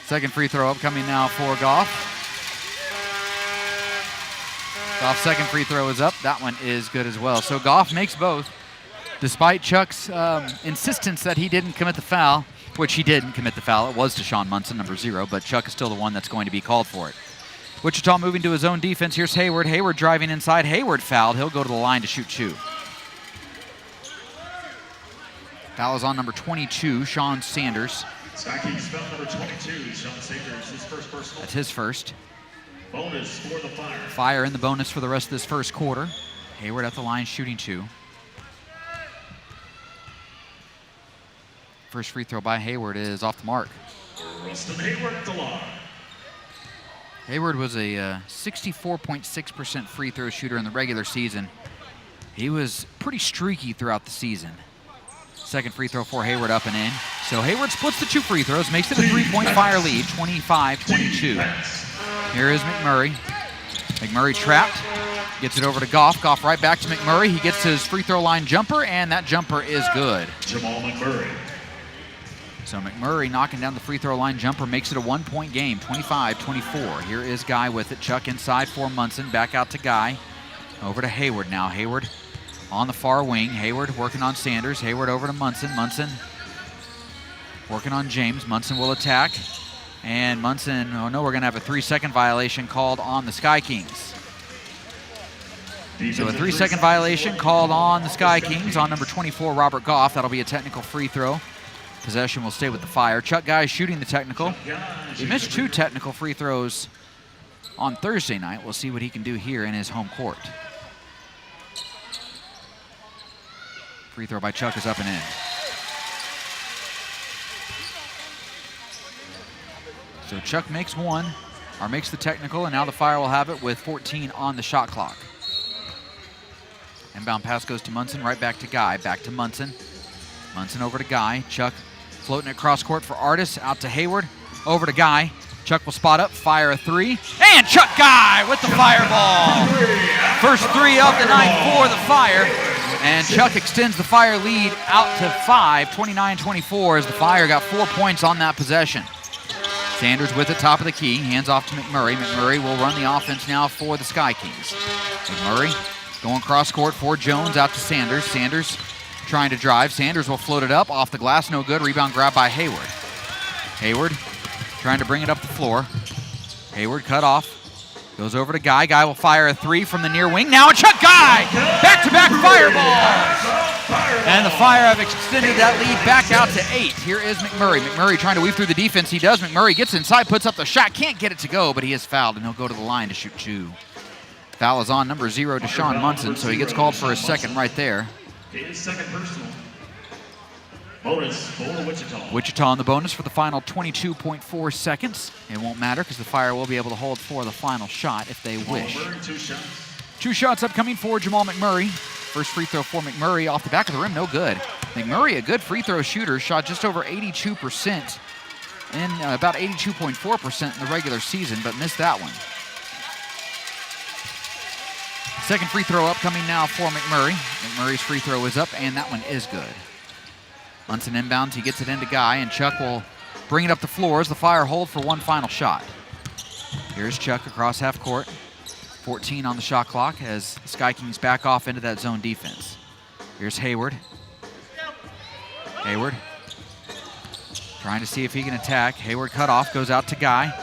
Second free throw upcoming now for Goff. Goff's second free throw is up. That one is good as well. So Goff makes both, despite Chuck's insistence that he didn't commit the foul, which he didn't commit the foul. It was to Sean Munson, number 0, but Chuck is still the one that's going to be called for it. Wichita moving to his own defense. Here's Hayward. Hayward driving inside. Hayward fouled. He'll go to the line to shoot 2. Foul is on number 22, Sean Sanders. Sky Kings foul number 22, Sean Sanders, his first personal. That's his first. Bonus for the Fire. Fire in the bonus for the rest of this first quarter. Hayward at the line shooting 2. First free throw by Hayward is off the mark. Rustin Hayward at the line. Hayward was a 64.6% free throw shooter in the regular season. He was pretty streaky throughout the season. Second free throw for Hayward up and in. So Hayward splits the 2 free throws, makes it a 3-point Fire lead, 25-22. Here is McMurray. McMurray trapped, gets it over to Goff. Goff right back to McMurray. He gets his free throw line jumper, and that jumper is good. Jamal McMurray. So McMurray knocking down the free throw line jumper makes it a 1-point game, 25-24. Here is Guy with it. Chuck inside for Munson. Back out to Guy. Over to Hayward now. Hayward on the far wing. Hayward working on Sanders. Hayward over to Munson. Munson working on James. Munson will attack. And Munson, oh no, we're going to have a 3-second violation called on the Sky Kings. So a 3-second violation called on the Sky Kings on number 24, Robert Goff. That'll be a technical free throw Possession will stay with the Fire. Chuck Guy shooting the technical. He missed 2 technical free throws on Thursday night. We'll see what he can do here in his home court. Free throw by Chuck is up and in. So Chuck makes 1, or makes the technical, and now the Fire will have it with 14 on the shot clock. Inbound pass goes to Munson, right back to Guy, back to Munson. Munson over to Guy. Chuck floating it cross court for Artis, out to Hayward, over to Guy. Chuck will spot up, fire a 3, and Chuck Guy with the fireball. First 3 of the night for the Fire, and Chuck extends the Fire lead out to 5, 29-24, as the Fire got 4 points on that possession. Sanders with the top of the key, hands off to McMurray. McMurray will run the offense now for the Sky Kings. McMurray going cross court for Jones, out to Sanders. Sanders trying to drive. Sanders will float it up, off the glass, no good. Rebound grab by Hayward. Hayward trying to bring it up the floor. Hayward cut off, goes over to Guy. Guy will fire a 3 from the near wing. Now Chuck Guy, back-to-back fireballs. And the Fire have extended that lead back out to 8. Here is McMurray. McMurray trying to weave through the defense. He does. McMurray gets inside, puts up the shot. Can't get it to go, but he is fouled, and he'll go to the line to shoot 2. Foul is on number 0, Deshaun Munson, so he gets called for a second right there. His second personal. Bonus for Wichita. Wichita on the bonus for the final 22.4 seconds. It won't matter because the Fire will be able to hold for the final shot if they wish. 2 shots. 2 shots upcoming for Jamal McMurray. First free throw for McMurray off the back of the rim, no good. McMurray, a good free throw shooter, shot just over 82% in about 82.4% in the regular season, but missed that one. Second free throw upcoming now for McMurray. McMurray's free throw is up, and that one is good. Munson inbounds, he gets it into Guy, and Chuck will bring it up the floor as the Fire hold for one final shot. Here's Chuck across half court. 14 on the shot clock as the Sky Kings back off into that zone defense. Here's Hayward. Hayward trying to see if he can attack. Hayward cut off, goes out to Guy.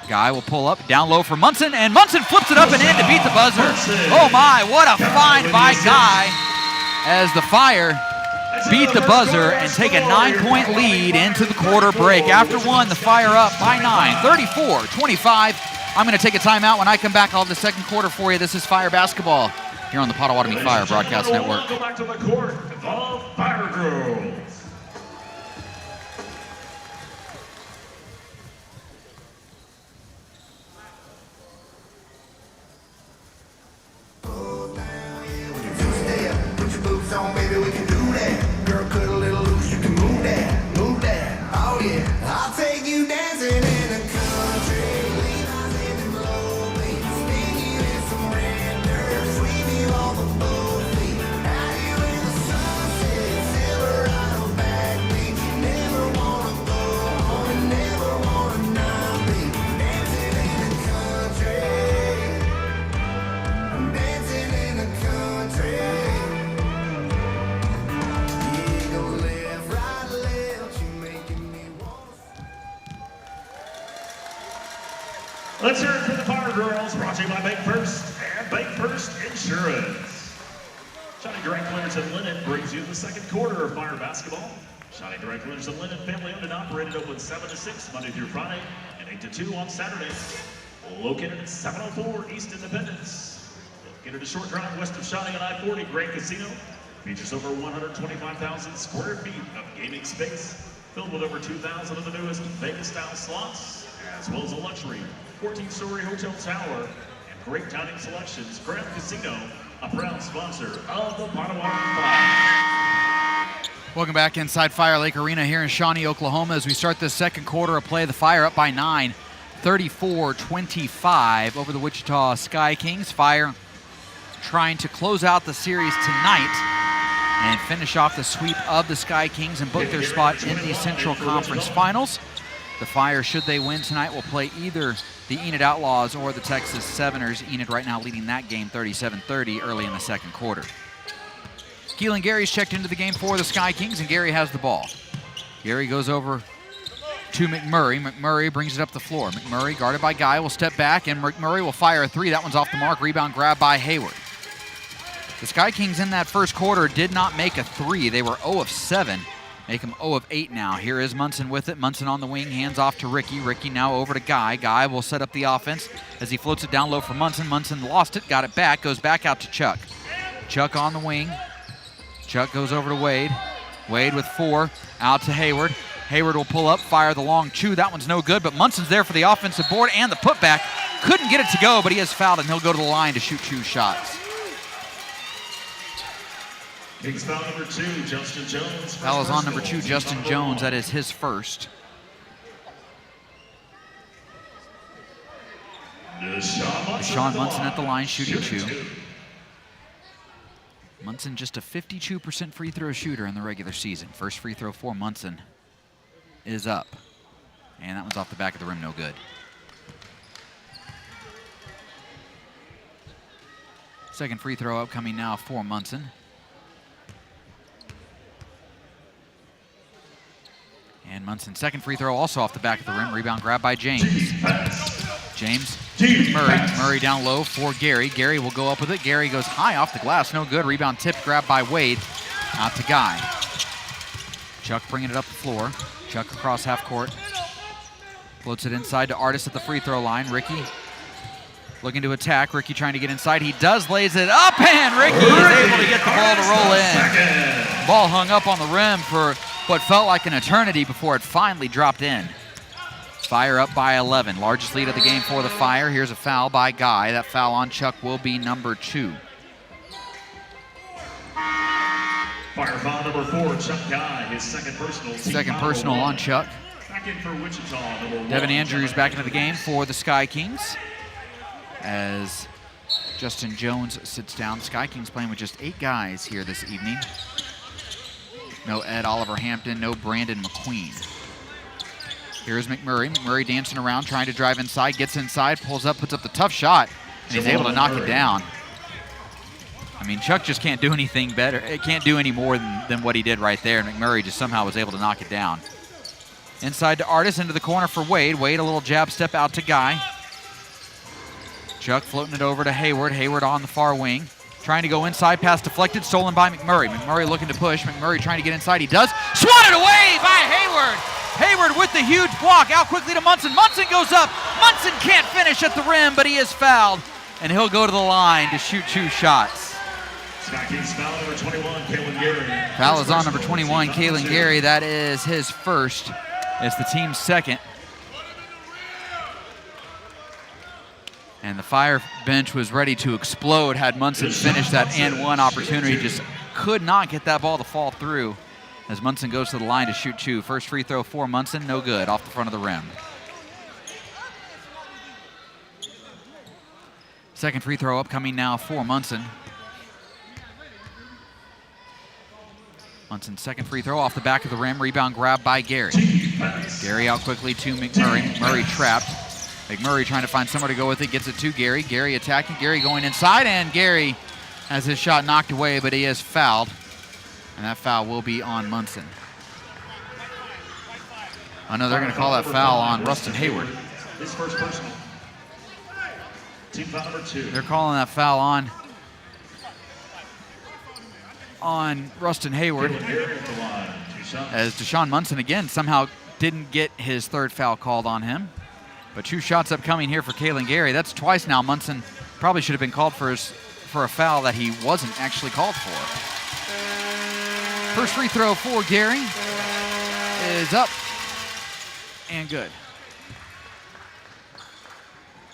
Guy will pull up, down low for Munson, and Munson flips it up and in to beat the buzzer. Oh my, what a find by Guy as the Fire beat the buzzer and take a 9-point lead into the quarter break. After 1, the Fire up by 9, 34-25. I'm going to take a timeout. When I come back, I'll have the second quarter for you. This is Fire basketball here on the Potawatomi Fire Broadcast Network. Go back to the court, the Fire Girls. Put your boots on, baby, we can do that. Girl, cut a little loose, you can move that, move that. Oh yeah, I'll take you dancing in the country. Lean on in and blow me. Spin you in some red dirt. Sweep you off of both feet. Have you in the sunset, Silverado backbeat. You never wanna go home and never wanna not be. Dancing in the country. I'm dancing in the country. Let's hear it for the Fire Girls, brought to you by Bank First and Bank First Insurance. Shiny Dry Cleaners and Linen brings you the second quarter of Fire basketball. Shiny Dry Cleaners and Linen, family owned and operated, open 7 to 6 Monday through Friday and 8 to 2 on Saturday. Located at 704 East Independence. Located a short drive west of Shiny on I-40, Grand Casino. Features over 125,000 square feet of gaming space, filled with over 2,000 of the newest Vegas-style slots, as well as a luxury 14-story hotel tower and great dining selections. Grand Casino, a proud sponsor of the Potawatomi Fire. Welcome back inside Fire Lake Arena here in Shawnee, Oklahoma, as we start this second quarter of play. The Fire up by 9, 34-25 over the Wichita Sky Kings. Fire trying to close out the series tonight and finish off the sweep of the Sky Kings and book their spot in the Central Conference Finals. The Fire, should they win tonight, will play either the Enid Outlaws or the Texas Severners. Enid right now leading that game 37-30 early in the second quarter. Keelan Gary's checked into the game for the Sky Kings, and Gary has the ball. Gary goes over to McMurray. McMurray brings it up the floor. McMurray, guarded by Guy, will step back, and McMurray will fire a 3. That one's off the mark. Rebound grab by Hayward. The Sky Kings in that first quarter did not make a 3. They were 0 of 7 Make him 0 of 8 now. Here is Munson with it. Munson on the wing, hands off to Ricky. Ricky now over to Guy. Guy will set up the offense as he floats it down low for Munson. Munson lost it, got it back, goes back out to Chuck. Chuck on the wing. Chuck goes over to Wade. Wade with 4, out to Hayward. Hayward will pull up, fire the long chew. That one's no good, but Munson's there for the offensive board and the putback. Couldn't get it to go, but he has fouled, and he'll go to the line to shoot 2 shots. Kings foul number 2, Justin Jones. Foul is on number 2, Justin Jones. That is his first. Deshaun Munson at the line, shooting 2. Munson just a 52% free throw shooter in the regular season. First free throw for Munson is up. And that one's off the back of the rim, no good. Second free throw upcoming now for Munson. And Munson's second free throw also off the back of the rim. Rebound grab by James. James, Murray. Murray down low for Gary. Gary will go up with it. Gary goes high off the glass, no good. Rebound tipped, grabbed by Wade. Out to Guy. Chuck bringing it up the floor. Chuck across half court. Floats it inside to Artis at the free throw line. Ricky looking to attack. Ricky trying to get inside. He does, lays it up, and Ricky is able to get the ball to roll in. Ball hung up on the rim for what felt like an eternity before it finally dropped in. Fire up by 11. Largest lead of the game for the Fire. Here's a foul by Guy. That foul on Chuck will be number 2. Fire foul number 4, Chuck Guy, his second personal. Second personal on Chuck. Back in for Wichita, number 1. Devin Andrews back into the game for the Sky Kings as Justin Jones sits down. Sky Kings playing with just 8 guys here this evening. No Ed Oliver Hampton, no Brandon McQueen. Here's McMurray. McMurray dancing around, trying to drive inside, gets inside, pulls up, puts up the tough shot, and he's able to knock it down. I mean, Chuck just can't do anything better. It can't do any more than what he did right there, and McMurray just somehow was able to knock it down. Inside to Artis, into the corner for Wade. Wade, a little jab step out to Guy. Chuck floating it over to Hayward. Hayward on the far wing. Trying to go inside, pass deflected, stolen by McMurray. McMurray looking to push. McMurray trying to get inside. He does. Swatted away by Hayward. Hayward with the huge block. Out quickly to Munson. Munson goes up. Munson can't finish at the rim, but he is fouled. And he'll go to the line to shoot 2 shots. Sky Kings foul number 21, Kalen Gary. Foul is on number 21, Kalen Gary. That is his first. It's the team's second. And the Fire bench was ready to explode had Munson finished that and one opportunity. Just could not get that ball to fall through as Munson goes to the line to shoot 2. First free throw for Munson, no good, off the front of the rim. Second free throw upcoming now for Munson. Munson's second free throw off the back of the rim. Rebound grab by Gary. Gary out quickly to McMurray. McMurray trapped. McMurray trying to find somewhere to go with it. Gets it to Gary. Gary attacking. Gary going inside, and Gary has his shot knocked away, but he is fouled. And that foul will be on Munson. Oh no, they're going to call that foul on Rustin Hayward. His first personal. Team foul number 2. They're calling that foul on Rustin Hayward, as Deshaun Munson again somehow didn't get his third foul called on him. But 2 shots upcoming here for Kalen Gary. That's twice now. Munson probably should have been called for a foul that he wasn't actually called for. First free throw for Gary is up and good.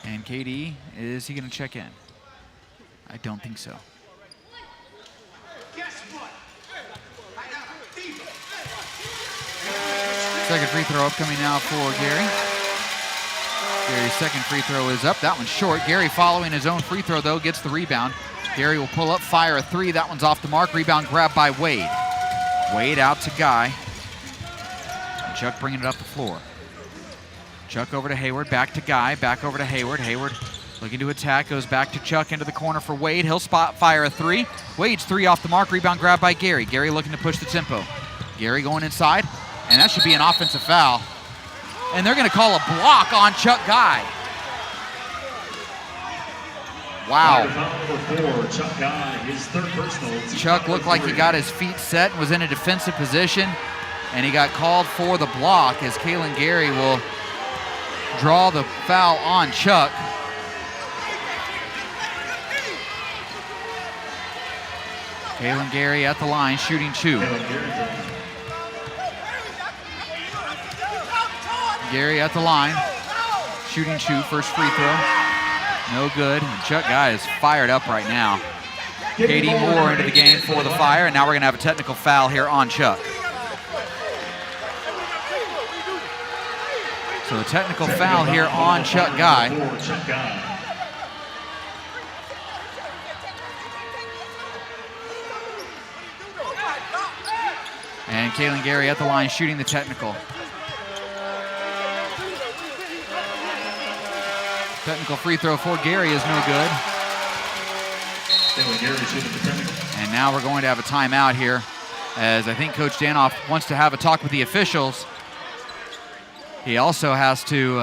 And KD, is he going to check in? I don't think so. Second free throw upcoming now for Gary. Gary's second free throw is up. That one's short. Gary following his own free throw, though, gets the rebound. Gary will pull up, fire a 3. That one's off the mark. Rebound grabbed by Wade. Wade out to Guy. And Chuck bringing it up the floor. Chuck over to Hayward, back to Guy, back over to Hayward. Hayward looking to attack, goes back to Chuck into the corner for Wade. He'll spot fire a 3. Wade's 3 off the mark. Rebound grabbed by Gary. Gary looking to push the tempo. Gary going inside, and that should be an offensive foul. And they're going to call a block on Chuck Guy. Wow. Chuck Guy, his third personal. Chuck looked like he got his feet set and was in a defensive position. and he got called for the block as Kaylin Gary will draw the foul on Chuck. Kaylin Gary at the line, shooting 2. Gary at the line, shooting 2, first free throw. No good. And Chuck Guy is fired up right now. Katie Moore into the game for the Fire, and now we're going to have a technical foul here on Chuck. So a technical foul here on Chuck Guy. And Kaylin Gary at the line shooting the technical. Technical free throw for Gary is no good. And now we're going to have a timeout here, as I think Coach Danoff wants to have a talk with the officials. He also has to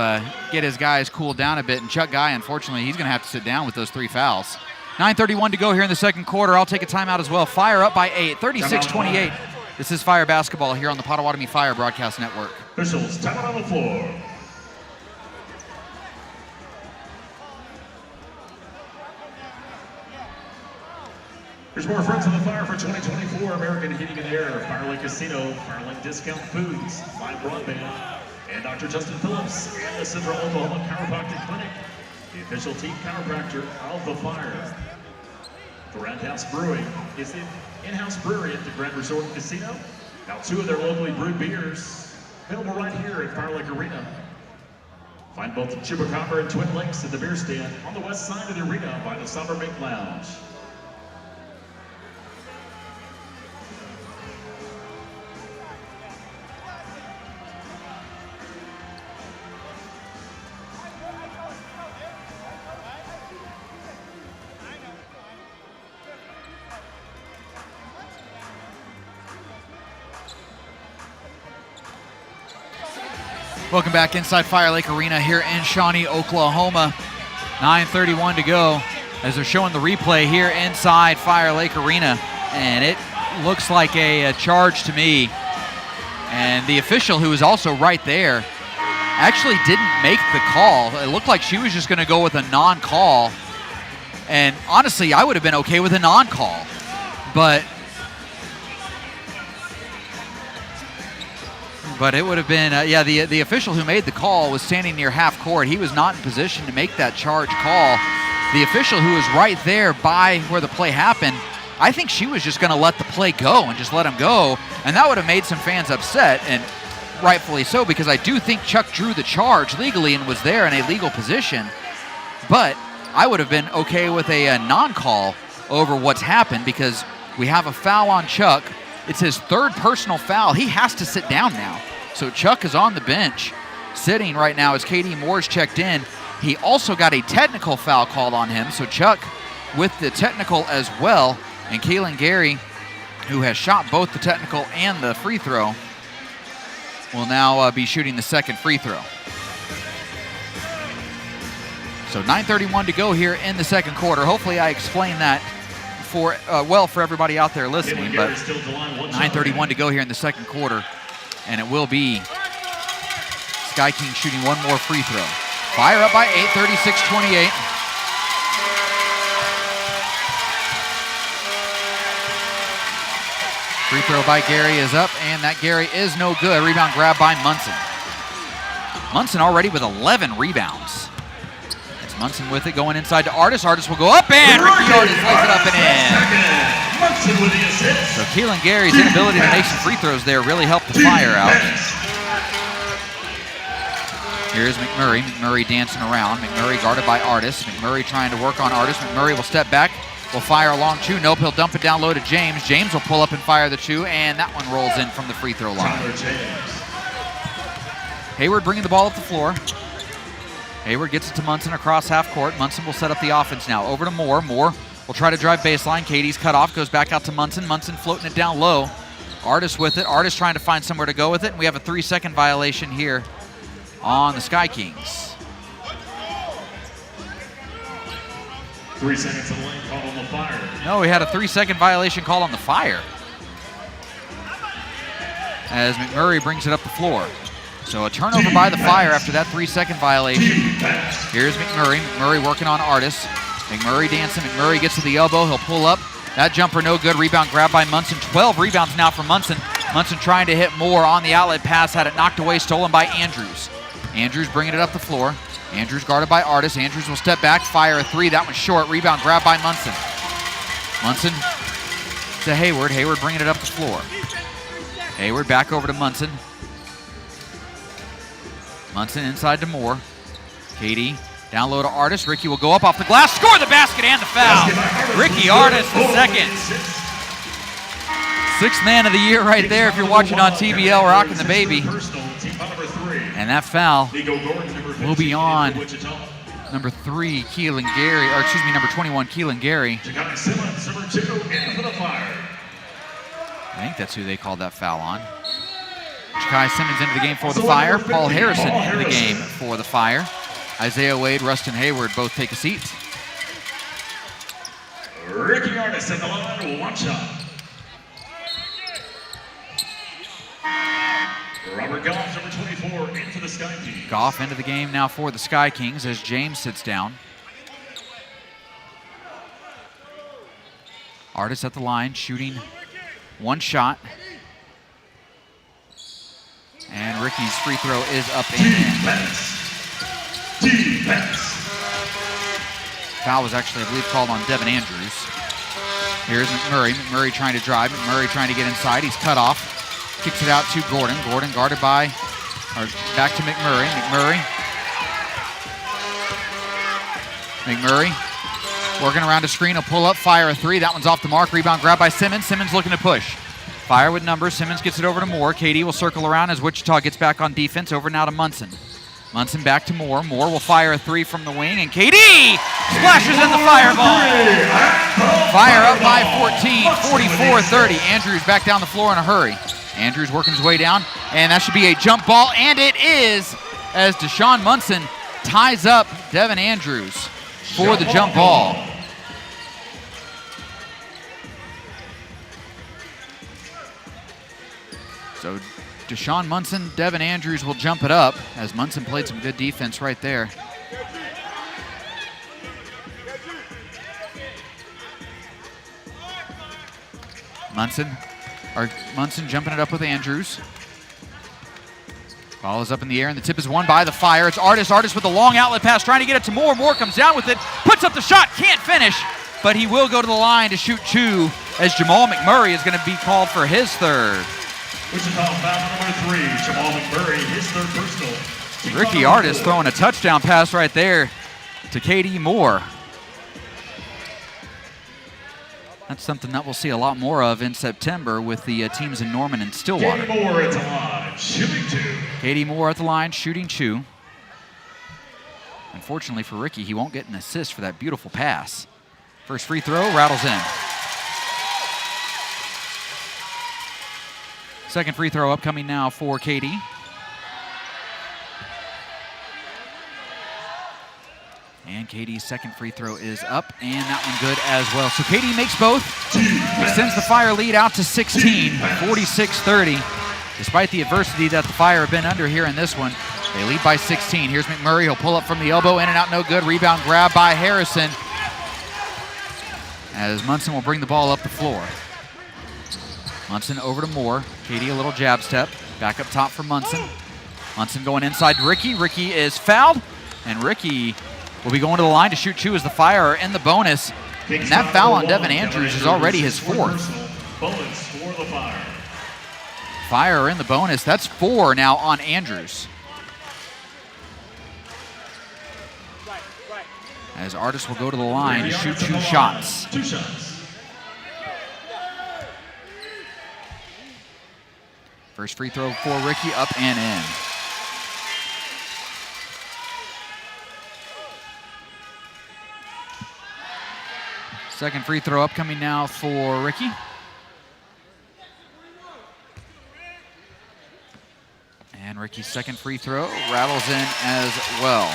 get his guys cooled down a bit, and Chuck Guy, unfortunately, he's going to have to sit down with those 3 fouls. 9:31 to go here in the second quarter. I'll take a timeout as well. Fire up by 8, 36-28. This is Fire basketball here on the Potawatomi Fire Broadcast Network. Officials, timeout on the floor. There's more Friends of the Fire for 2024. American Heating and Air, Fire Lake Casino, Fire Lake Discount Foods, Live Broadband, and Dr. Justin Phillips, and the Central Oklahoma Chiropractic Clinic, the official team chiropractor of the Fire. The Roundhouse Brewing is the in-house brewery at the Grand Resort and Casino. Now 2 of their locally brewed beers available right here at Fire Lake Arena. Find both the Chupacabra and Twin Lakes at the beer stand on the west side of the arena by the Summer Mink Lounge. Welcome back inside Fire Lake Arena here in Shawnee, Oklahoma. 9:31 to go as they're showing the replay here inside Fire Lake Arena. And it looks like a charge to me. And the official, who was also right there, actually didn't make the call. It looked like she was just going to go with a non-call. And honestly, I would have been okay with a non-call. But it would have been, the official who made the call was standing near half court. He was not in position to make that charge call. The official who was right there by where the play happened, I think she was just going to let the play go and just let him go. And that would have made some fans upset, and rightfully so, because I do think Chuck drew the charge legally and was there in a legal position. But I would have been okay with a non-call over what's happened, because we have a foul on Chuck. It's his 3rd personal foul. He has to sit down now. So Chuck is on the bench, sitting right now as Katie Moore's checked in. He also got a technical foul called on him. So Chuck with the technical as well. And Kaylin Gary, who has shot both the technical and the free throw, will now be shooting the 2nd free throw. So 9:31 to go here in the second quarter. Hopefully I explained that for everybody out there listening, but 9:31 to go here in the second quarter, and it will be Sky King shooting one more free throw. Fire up by 8, 36-28. Free throw by Gary is up, and that Gary is no good. Rebound grab by Munson. Munson already with 11 rebounds. Munson with it, going inside to Artis. Artis will go up, and Ricky Artis lays it up and in. Munson with the assist. So Keelan Gary's inability to make some free throws there really helped the Fire out. Here's McMurray. McMurray dancing around. McMurray guarded by Artis. McMurray trying to work on Artis. McMurray will step back, will fire a long 2. Nope, he'll dump it down low to James. James will pull up and fire the 2, and that one rolls in from the free throw line. Hayward bringing the ball up the floor. Hayward gets it to Munson across half court. Munson will set up the offense now. Over to Moore. Moore will try to drive baseline. Katie's cut off. Goes back out to Munson. Munson floating it down low. Artis with it. Artis trying to find somewhere to go with it. And we have a 3-second violation here on the Sky Kings. 3 seconds of lane called on the Fire. No, we had a 3-second violation called on the Fire. as McMurray brings it up the floor. So a turnover by the Fire after that 3-second violation. Here's McMurray. McMurray working on Artis. McMurray dancing. McMurray gets to the elbow. He'll pull up. That jumper no good. Rebound grabbed by Munson. 12 rebounds now for Munson. Munson trying to hit more on the outlet pass. Had it knocked away, stolen by Andrews. Andrews bringing it up the floor. Andrews guarded by Artis. Andrews will step back, fire a three. That one's short. Rebound grabbed by Munson. Munson to Hayward. Hayward bringing it up the floor. Hayward back over to Munson. Munson inside to Moore. KD down low to Artis. Ricky will go up off the glass, score the basket and the foul. Ricky Artis, the second. Sixth man of the year right there if you're watching on TBL, rocking the baby. And that foul will be on number 3, Keelan Gary, or excuse me, number 21, Keelan Gary. I think that's who they called that foul on. Ja'Kai Simmons into the game for the Fire. Paul Harrison into the game for the Fire. Isaiah Wade, Rustin Hayward both take a seat. Ricky Artis at the line, one shot. Robert Goff, number 24, in for the Sky Kings. Goff into the game now for the Sky Kings as James sits down. Artis at the line, shooting one shot. And Ricky's free throw is up and in. Defense. Foul was actually, I believe, called on Devin Andrews. Here's McMurray. McMurray trying to drive. McMurray trying to get inside. He's cut off. Kicks it out to Gordon. Gordon guarded by, or back to McMurray. McMurray working around a screen. He'll pull up, fire a three. That one's off the mark. Rebound grabbed by Simmons. Simmons looking to push. Fire with numbers. Simmons gets it over to Moore. KD will circle around as Wichita gets back on defense. Over now to Munson. Munson back to Moore. Moore will fire a three from the wing, and KD splashes in the fireball. Fire up by 14, 44-30. Andrews back down the floor in a hurry. Andrews working his way down, and that should be a jump ball, and it is, as Deshaun Munson ties up Devin Andrews for the jump ball. So Deshaun Munson, Devin Andrews will jump it up as Munson played some good defense right there. Munson jumping it up with Andrews. Ball is up in the air and the tip is won by the Fire. It's Artis. Artis with the long outlet pass trying to get it to Moore. Moore comes down with it, puts up the shot, can't finish, but he will go to the line to shoot two as Jamal McMurray is going to be called for his third. Wichita foul number 3, Jamal McMurray, his third personal. Ricky Artis throwing a touchdown pass right there to KD Moore. That's something that we'll see a lot more of in September with the teams in Norman and Stillwater. KD Moore at the line, shooting two. KD Moore at the line, shooting two. Unfortunately for Ricky, he won't get an assist for that beautiful pass. First free throw, rattles in. Second free throw upcoming now for KD. And KD's second free throw is up, and that one good as well. So KD makes both, extends the Fire lead out to 16, 46-30. Despite the adversity that the Fire have been under here in this one, they lead by 16. Here's McMurray, he'll pull up from the elbow, in and out, no good. Rebound grab by Harrison, as Munson will bring the ball up the floor. Munson over to Moore. KD a little jab step, back up top for Munson. Munson going inside to Ricky. Ricky is fouled, and Ricky will be going to the line to shoot two as the Fire are in the bonus. And that foul on Devin Andrews is already his fourth. Bonus for the Fire. Fire are in the bonus. That's 4 now on Andrews. As Artis will go to the line to shoot two shots. Two shots. First free throw for Ricky, up and in. Second free throw upcoming now for Ricky. And Ricky's second free throw rattles in as well.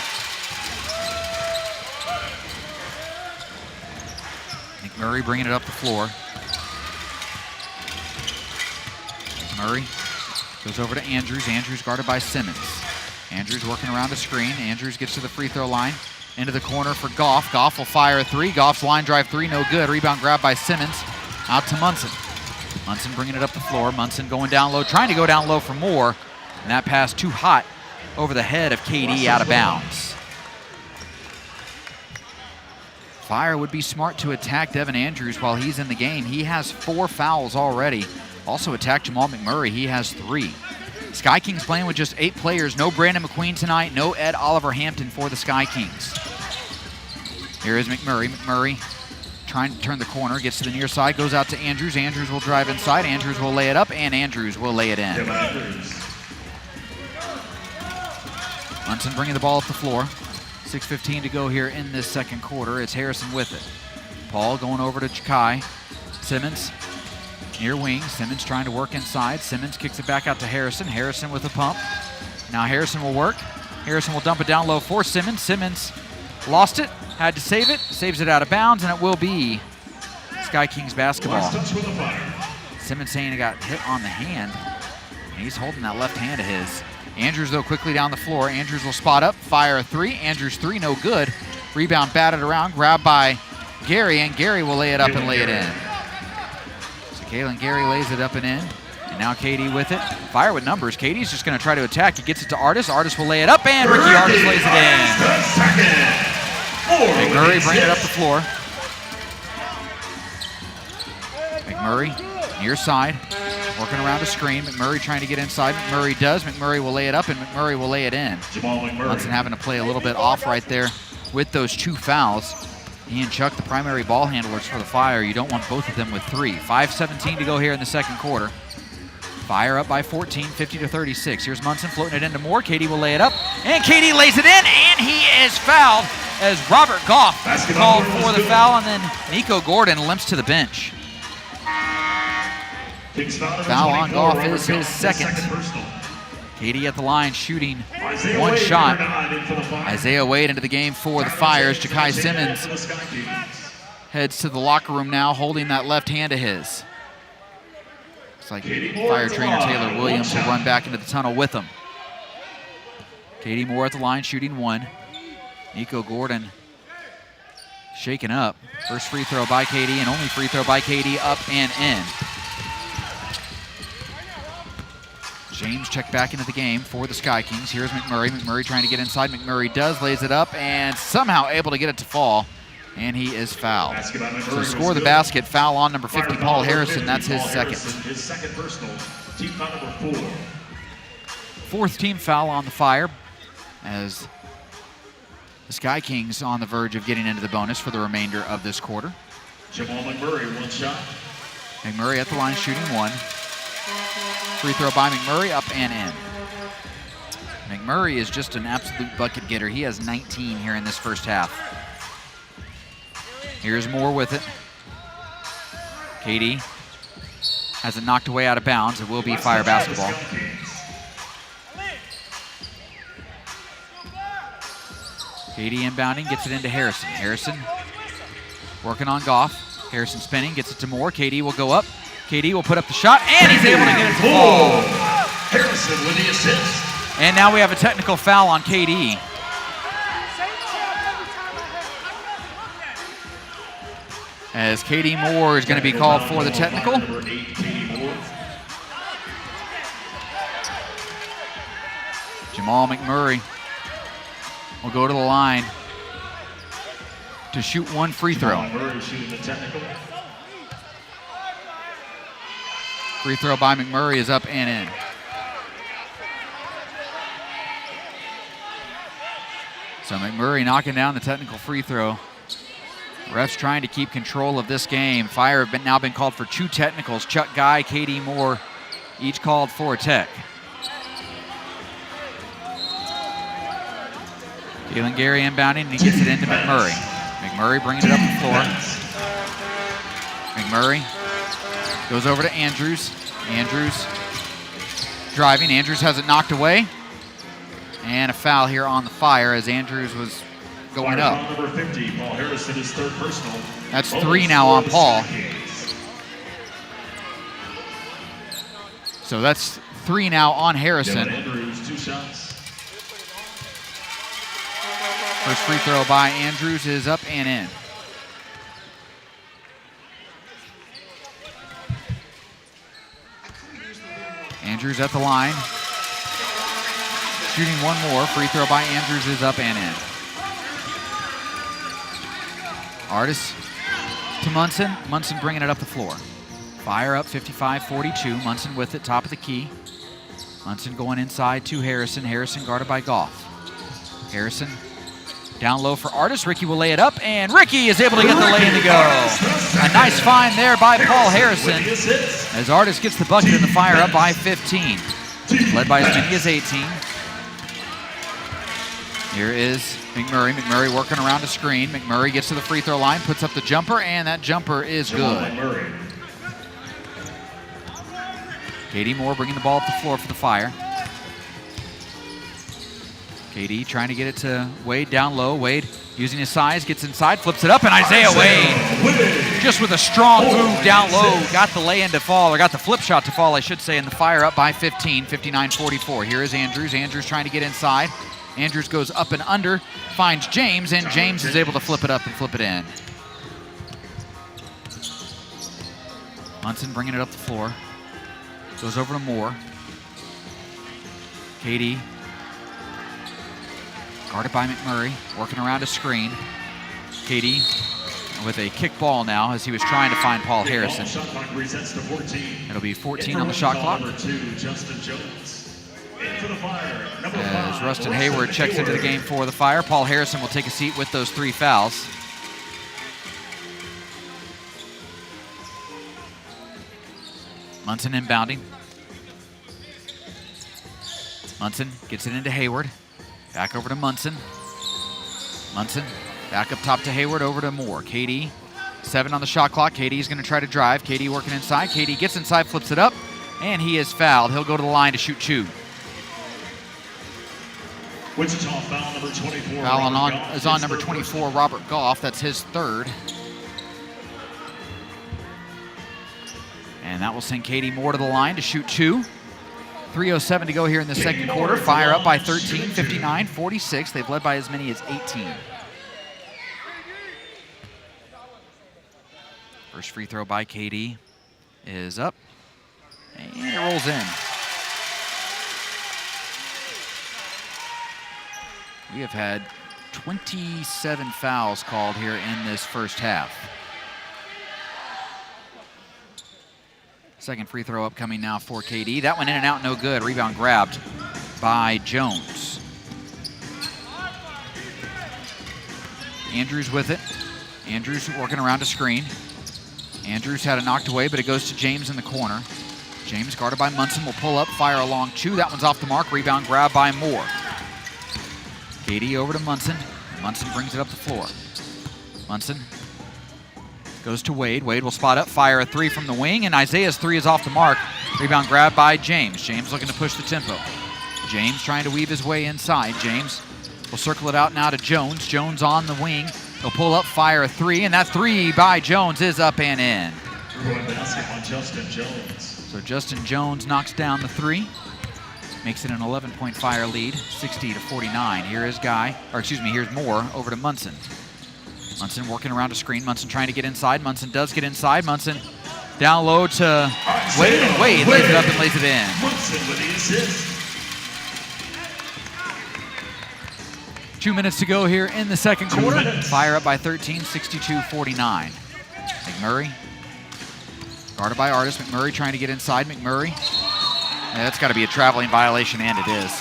McMurray bringing it up the floor. Murray Goes over to Andrews. Andrews guarded by Simmons. Andrews working around the screen. Andrews gets to the free throw line. Into the corner for Goff. Goff will fire a three. Goff's line drive three, no good. Rebound grab by Simmons. Out to Munson. Munson bringing it up the floor. Munson going down low, trying to go down low for more. And that pass too hot over the head of KD, out of bounds. Fire would be smart to attack Devin Andrews while he's in the game. He has 4 fouls already. Also attack Jamal McMurray. He has 3. Sky Kings playing with just 8 players. No Brandon McQueen tonight. No Ed Oliver Hampton for the Sky Kings. Here is McMurray. McMurray trying to turn the corner. Gets to the near side. Goes out to Andrews. Andrews will drive inside. Andrews will lay it up. And Andrews will lay it in. Munson bringing the ball up the floor. 6:15 to go here in this second quarter. It's Harrison with it. Paul going over to Chakai. Simmons near wing. Simmons trying to work inside. Simmons kicks it back out to Harrison. Harrison with a pump. Now Harrison will work. Harrison will dump it down low for Simmons. Simmons lost it. Had to save it. Saves it out of bounds, and it will be Sky Kings basketball. Simmons saying he got hit on the hand. And he's holding that left hand of his. Andrews, though, quickly down the floor. Andrews will spot up, fire a three. Andrews three, no good. Rebound batted around, grabbed by Gary, and Gary will lay it up and lay it in. So Kalen Gary lays it up and in. And now KD with it. Fire with numbers. KD's just going to try to attack. He gets it to Artis. Artis will lay it up, and Ricky Artis lays it in. McMurray bringing it up the floor. McMurray, near side. Working around a screen. McMurray trying to get inside. McMurray does. McMurray will lay it up, and McMurray will lay it in. Munson having to play a little bit off right there with those 2 fouls. He and Chuck, the primary ball handlers for the Fire. You don't want both of them with 3. 5:17 to go here in the second quarter. Fire up by 14, 50-36. Here's Munson floating it into Moore. KD will lay it up, and KD lays it in, and he is fouled as Robert Goff called for the foul, and then Nico Gordon limps to the bench. Foul on Goff is his second. KD at the line shooting 1 shot. Isaiah Wade into the game for the Fires. Ja'Kai Simmons heads to the locker room now, holding that left hand of his. Looks like Fire trainer Taylor Williams will run back into the tunnel with him. KD Moore at the line shooting 1. Nico Gordon shaken up. First free throw by KD, and only free throw by KD, up and in. James checked back into the game for the Sky Kings. Here's McMurray. McMurray trying to get inside. McMurray does, lays it up, and somehow able to get it to fall. And he is fouled. So score the basket. Foul on number 50, Paul Harrison. That's his second. His second personal. Team foul number 4. 4th team foul on the Fire, as the Sky Kings on the verge of getting into the bonus for the remainder of this quarter. Jamal McMurray, 1 shot. McMurray at the line shooting 1. Free throw by McMurray, up and in. McMurray is just an absolute bucket getter. He has 19 here in this first half. Here's Moore with it. KD has it knocked away out of bounds. It will be Fire basketball. KD inbounding, gets it into Harrison. Harrison working on Goff. Harrison spinning, gets it to Moore. KD will go up. KD will put up the shot, and he's able to get it to fall. Harrison with the assist. And now we have a technical foul on KD. As KD Moore is going to be called for the technical. Jamal McMurray will go to the line to shoot 1 free throw. McMurray shooting the technical. Free throw by McMurray is up and in. So McMurray knocking down the technical free throw. Refs trying to keep control of this game. Fire have now been called for 2 technicals. Chuck Guy, KD Moore, each called for a tech. Kalen Gary inbounding, and he gets it into McMurray. McMurray bringing it up the floor. McMurray goes over to Andrews. Andrews driving. Andrews has it knocked away. And a foul here on the Fire as Andrews was going up. Number 50, Paul Harrison, his 3rd personal. That's 3 now on Paul. So that's 3 now on Harrison. Andrews, 2 shots. First free throw by Andrews is up and in. Andrews at the line. Shooting one more. Free throw by Andrews is up and in. Artis to Munson. Munson bringing it up the floor. Fire up 55-42. Munson with it, top of the key. Munson going inside to Harrison. Harrison guarded by Goff. Harrison down low for Artis. Ricky will lay it up, and Ricky is able to get the lay-in to go. A nice find there by Paul Harrison as Artis gets the bucket and the Fire up by 15. Led by as many as 18. Here is McMurray. McMurray working around a screen. McMurray gets to the free throw line, puts up the jumper, and that jumper is good. Katie Moore bringing the ball up the floor for the Fire. KD trying to get it to Wade down low. Wade using his size, gets inside, flips it up, and Isaiah Wade just with a strong move down low, got the lay-in to fall, or got the flip shot to fall, I should say, and the Fire up by 15, 59-44. Here is Andrews. Andrews trying to get inside. Andrews goes up and under, finds James, and James is able to flip it up and flip it in. Munson bringing it up the floor. Goes over to Moore. KD guarded by McMurray, working around a screen. KD with a kick ball now as he was trying to find Paul Harrison. It'll be 14 on the shot clock. As Rustin Hayward checks into the game for the Fire, Paul Harrison will take a seat with those 3 fouls. Munson inbounding. Munson gets it into Hayward. Back over to Munson. Munson back up top to Hayward, over to Moore. KD, 7 on the shot clock. KD's going to try to drive. KD working inside. KD gets inside, flips it up, and he is fouled. He'll go to the line to shoot 2. Wichita foul number 24. Foul is on number 24, Robert Goff. That's his 3rd. And that will send Katie Moore to the line to shoot 2. 3:07 to go here in the second quarter. Fire up by 13, 59-46. They've led by as many as 18. First free throw by KD is up, and it rolls in. We have had 27 fouls called here in this first half. Second free throw upcoming now for KD. That went in and out, no good. Rebound grabbed by Jones. Andrews with it. Andrews working around a screen. Andrews had it knocked away, but it goes to James in the corner. James guarded by Munson will pull up, fire along 2. That one's off the mark. Rebound grab by Moore. KD over to Munson. Munson brings it up the floor. Munson goes to Wade. Wade will spot up, fire a 3 from the wing, and Isaiah's 3 is off the mark. Rebound grab by James. James looking to push the tempo. James trying to weave his way inside. James will circle it out now to Jones. Jones on the wing. He'll pull up, fire a 3, and that 3 by Jones is up and in. Justin Jones. So Justin Jones knocks down the 3. Makes it an 11-point Fire lead, 60-49. Here is here's Moore over to Munson. Munson working around a screen. Munson trying to get inside. Munson does get inside. Munson down low to Wade, and Wade lays it up and lays it in. Munson with the assist. 2 minutes to go here in the second quarter. Fire up by 13, 62-49. McMurray, guarded by Artis. McMurray trying to get inside. McMurray. Yeah, that's got to be a traveling violation, and it is.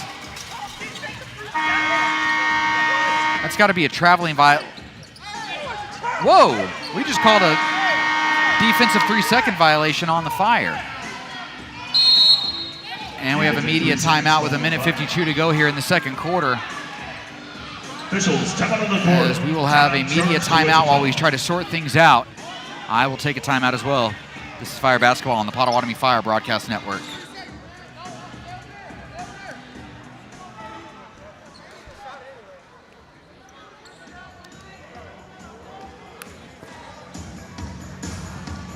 That's got to be a traveling violation. Whoa, we just called a defensive 3-second violation on the Fire. And we have a media timeout with 1:52 to go here in the second quarter. Officials, timeout on the court. As we will have a media timeout while we try to sort things out. I will take a timeout as well. This is Fire Basketball on the Potawatomi Fire Broadcast Network.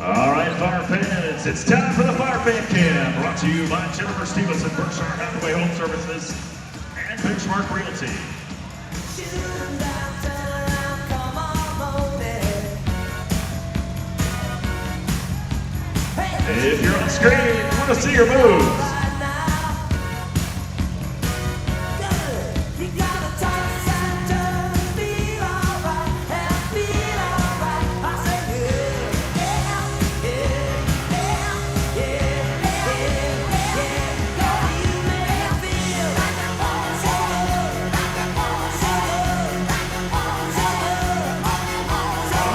All right, Fire fans, Boys, it's time for the Fire Fan Cam, brought to you by Jennifer Stevenson, Berkshire Hathaway Home Services, and Benchmark Realty. If you're on screen, we want to see your moves.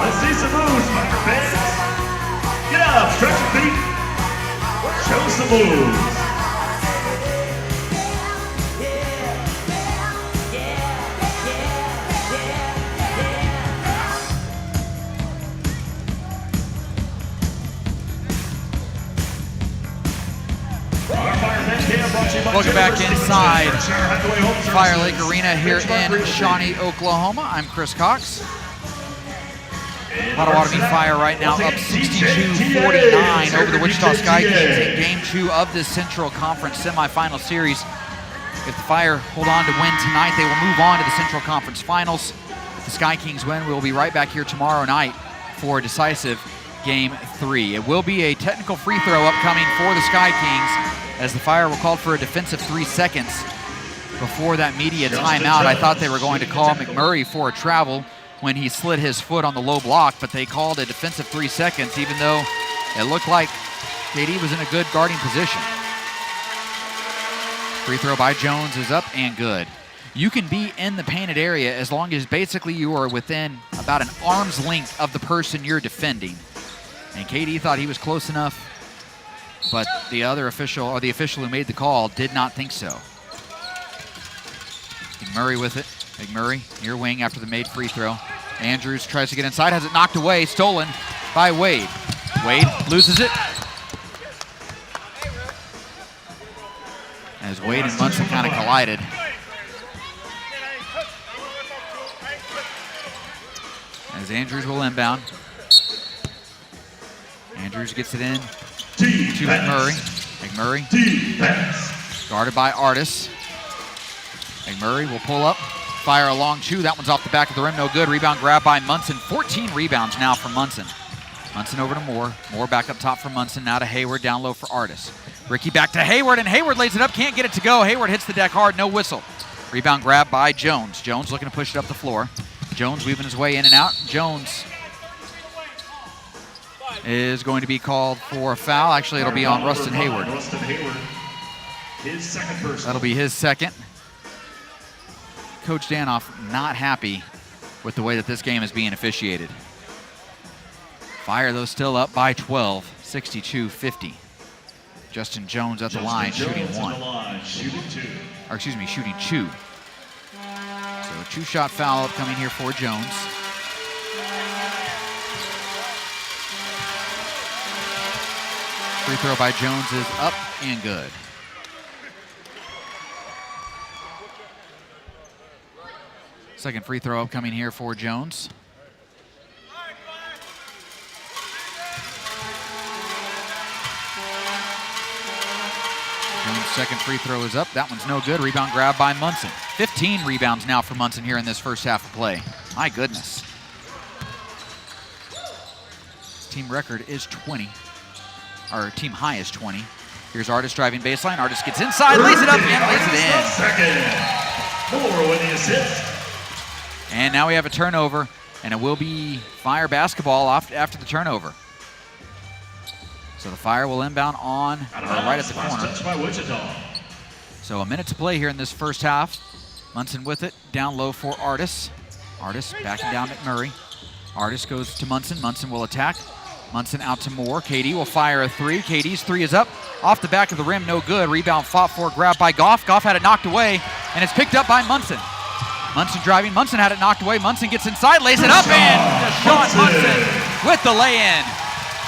Let's see some moves, Fire fans. Get up, stretch your feet. Show some moves. Welcome back inside Fire Lake Arena here in Shawnee, Oklahoma. I'm Chris Cox. Potawatomi Fire right now up 62-49 over the Wichita Sky Kings in Game 2 of this Central Conference semifinal series. If the Fire hold on to win tonight, they will move on to the Central Conference Finals. If the Sky Kings win, we will be right back here tomorrow night for a decisive Game 3. It will be a technical free throw upcoming for the Sky Kings, as the Fire will call for a defensive 3 seconds before that media timeout. I thought they were going to call McMurray for a travel when he slid his foot on the low block, but they called a defensive 3 seconds, even though it looked like KD was in a good guarding position. Free throw by Jones is up and good. You can be in the painted area as long as basically you are within about an arm's length of the person you're defending. And KD thought he was close enough, but the other official, or the official who made the call, did not think so. McMurray with it. McMurray, near wing after the made free throw. Andrews tries to get inside, has it knocked away, stolen by Wade. Wade loses it. As Wade and Munson kind of collided. As Andrews will inbound. Andrews gets it in to McMurray. McMurray guarded by Artis. McMurray will pull up, fire a long 2. That one's off the back of the rim, no good. Rebound grab by Munson. 14 rebounds now for Munson. Munson over to Moore. Moore back up top for Munson. Now to Hayward, down low for Artis. Ricky back to Hayward, and Hayward lays it up. Can't get it to go. Hayward hits the deck hard, no whistle. Rebound grab by Jones. Jones looking to push it up the floor. Jones weaving his way in and out. Jones is going to be called for a foul. Actually, it'll be on Rustin Hayward. His second personal. That'll be his second. Coach Danoff not happy with the way that this game is being officiated. Fire, though, still up by 12, 62-50. Justin Jones at the line, shooting 1. Shooting 2. Or excuse me, shooting 2. So a 2-shot foul upcoming here for Jones. Free throw by Jones is up and good. Second free throw upcoming here for Jones. Jones' second free throw is up. That one's no good. Rebound grab by Munson. 15 rebounds now for Munson here in this first half of play. My goodness. Team record is 20. Our team high is 20. Here's Artis driving baseline. Artis gets inside, lays it up, and lays it in. Second. Moore with the assist. And now we have a turnover, and it will be Fire basketball after the turnover. So the Fire will inbound on right at the corner. Touch by Wichita. So a minute to play here in this first half. Munson with it, down low for Artis. Artis backing down McMurray. Artis goes to Munson. Munson will attack. Munson out to Moore. KD will fire a 3. KD's 3 is up. Off the back of the rim, no good. Rebound fought for, grabbed by Goff. Goff had it knocked away, and it's picked up by Munson. Munson driving. Munson had it knocked away. Munson gets inside, lays it up, and Deshaun Munson with the lay-in.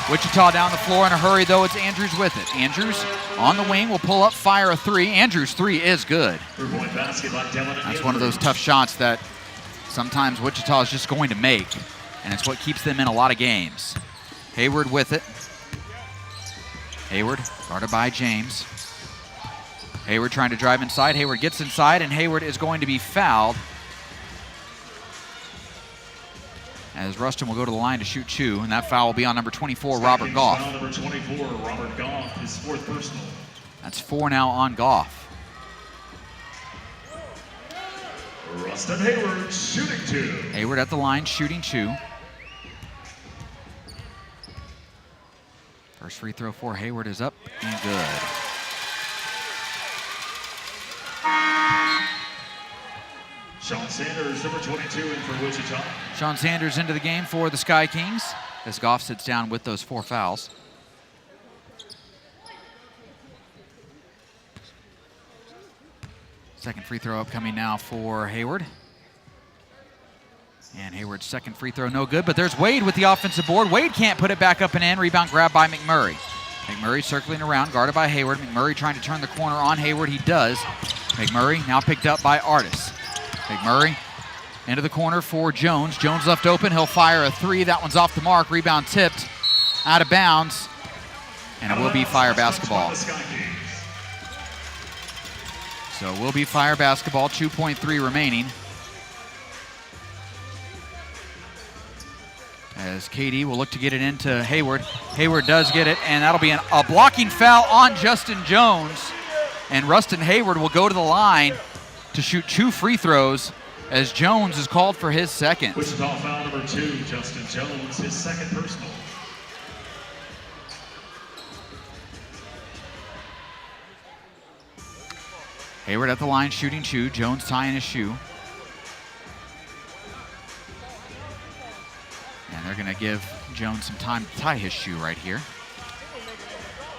Wichita down the floor in a hurry, though. It's Andrews with it. Andrews on the wing will pull up, fire a 3. Andrews' 3 is good. That's one of those tough shots that sometimes Wichita is just going to make, and it's what keeps them in a lot of games. Hayward with it. Hayward guarded by James. Hayward trying to drive inside. Hayward gets inside, and Hayward is going to be fouled, as Rustin will go to the line to shoot 2, and that foul will be on number 24, Robert Goff. Foul number 24, Robert Goff, his 4th personal. That's 4 now on Goff. Rustin Hayward shooting 2. Hayward at the line shooting 2. First free throw for Hayward is up and good. Sean Sanders, number 22, in for Wichita. Sean Sanders into the game for the Sky Kings as Goff sits down with those 4 fouls. Second free throw upcoming now for Hayward. And Hayward's second free throw no good, but there's Wade with the offensive board. Wade can't put it back up and in. Rebound grabbed by McMurray. McMurray circling around, guarded by Hayward. McMurray trying to turn the corner on Hayward. He does. McMurray now picked up by Artis. McMurray into the corner for Jones. Jones left open. He'll fire a 3. That one's off the mark. Rebound tipped out of bounds. And it will be Fire basketball. So it will be Fire basketball. 2.3 remaining. As KD will look to get it into Hayward. Hayward does get it, and that'll be a blocking foul on Justin Jones. And Rustin Hayward will go to the line to shoot 2 free throws as Jones is called for his second. Wichita foul number 2, Justin Jones, his 2nd personal. Hayward at the line shooting 2. Jones tying his shoe. And they're going to give Jones some time to tie his shoe right here.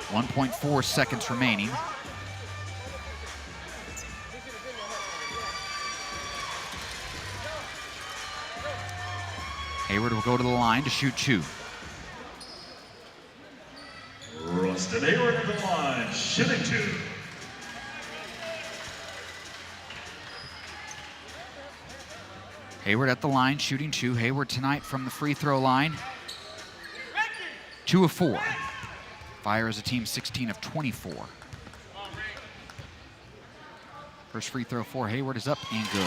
1.4 seconds remaining. Hayward will go to the line to shoot 2. Rustin Hayward at the line, shooting 2. Hayward at the line shooting 2. Hayward tonight from the free throw line, 2 of 4. Fire as a team 16 of 24. First free throw for Hayward is up and good.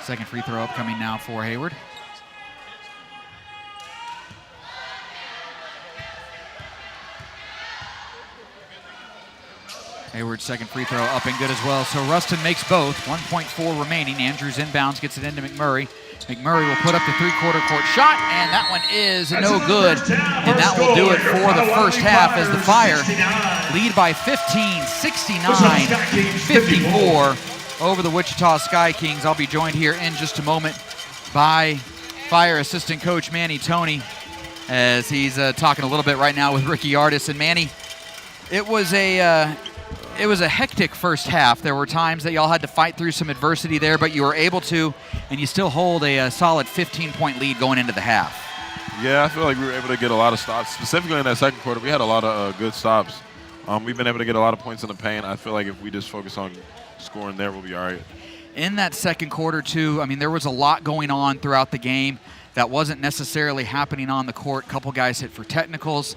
Second free throw upcoming now for Hayward. Hayward's second free throw up and good as well. So Rustin makes both. 1.4 remaining. Andrews inbounds, gets it into McMurray. McMurray will put up the 3/4 court shot, and that one is no good. And that will do it for the first half as the Fire lead by 15, 69-54 over the Wichita Sky Kings. I'll be joined here in just a moment by Fire assistant coach Manny Toney as he's talking a little bit right now with Ricky Artis. And Manny, it was a hectic first half. There were times that y'all had to fight through some adversity there, but you were able to, and you still hold a solid 15-point lead going into the half. Yeah, I feel like we were able to get a lot of stops. Specifically in that second quarter, we had a lot of good stops. We've been able to get a lot of points in the paint. I feel like if we just focus on scoring there, we'll be all right. In that second quarter, too, I mean, there was a lot going on throughout the game that wasn't necessarily happening on the court. A couple guys hit for technicals.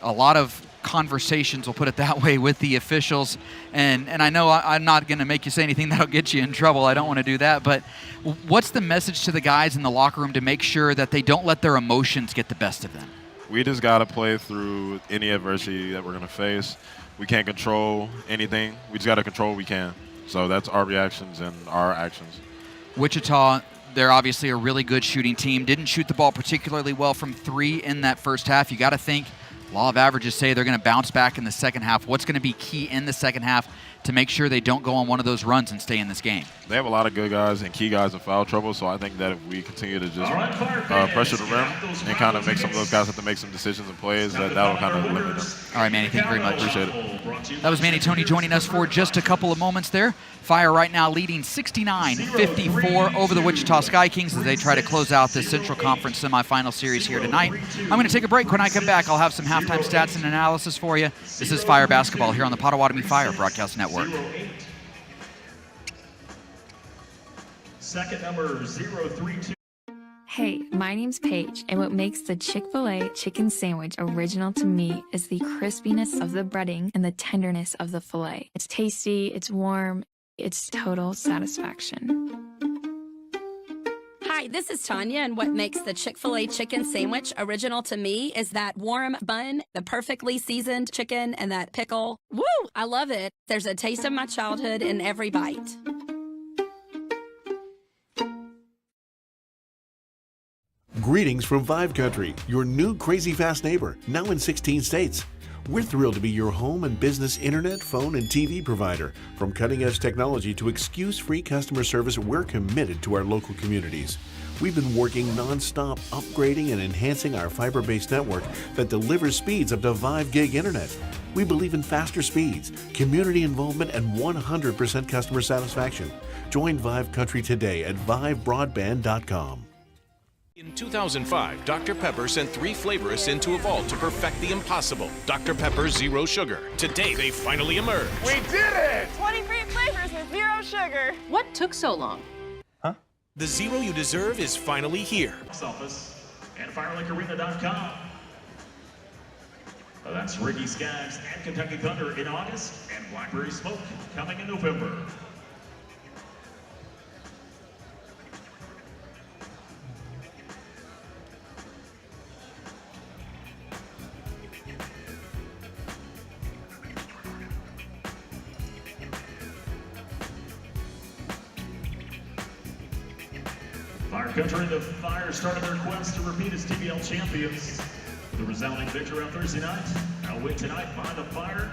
A lot of conversations, we'll put it that way, with the officials. And I know I'm not going to make you say anything that'll get you in trouble. I don't want to do that. But what's the message to the guys in the locker room to make sure that they don't let their emotions get the best of them? We just got to play through any adversity that we're going to face. We can't control anything. We just got to control what we can. So that's our reactions and our actions. Wichita, they're obviously a really good shooting team. Didn't shoot the ball particularly well from 3 in that first half. You got to think law of averages say they're going to bounce back in the second half. What's going to be key in the second half to make sure they don't go on one of those runs and stay in this game? They have a lot of good guys and key guys in foul trouble, so I think that if we continue to just pressure the rim and kind of make some of those guys have to make some decisions and plays, that'll kind of limit them. All right, Manny, thank you very much. Appreciate it. That was Manny Toney joining us for just a couple of moments there. Fire right now leading 69-54 over the Wichita Sky Kings as they try to close out this Central Conference semifinal series here tonight. I'm going to take a break. When I come back, I'll have some halftime stats and analysis for you. This is Fire Basketball here on the Potawatomi Fire Broadcast Network. Second number 032. Hey, my name's Paige, and what makes the Chick-fil-A chicken sandwich original to me is the crispiness of the breading and the tenderness of the filet. It's tasty, it's warm, it's total satisfaction. Hi, this is Tanya, and what makes the Chick-fil-A chicken sandwich original to me is that warm bun, the perfectly seasoned chicken, and that pickle. Woo! I love it. There's a taste of my childhood in every bite. Greetings from Vive Country, your new crazy fast neighbor, now in 16 states. We're thrilled to be your home and business internet, phone, and TV provider. From cutting-edge technology to excuse-free customer service, we're committed to our local communities. We've been working non-stop upgrading and enhancing our fiber-based network that delivers speeds up to 5 gig internet. We believe in faster speeds, community involvement, and 100% customer satisfaction. Join Vive Country today at vivebroadband.com. In 2005, Dr. Pepper sent 3 flavorists into a vault to perfect the impossible. Dr. Pepper Zero Sugar. Today, they finally emerged. We did it! 23 flavors with 0 sugar. What took so long? The Zero you deserve is finally here. Office and FireLakeArena.com. That's Ricky Skaggs and Kentucky Thunder in August, and Blackberry Smoke coming in November. Fire Country, the Fire started their quest to repeat as TBL champions with a resounding victory on Thursday night. A win tonight by the Fire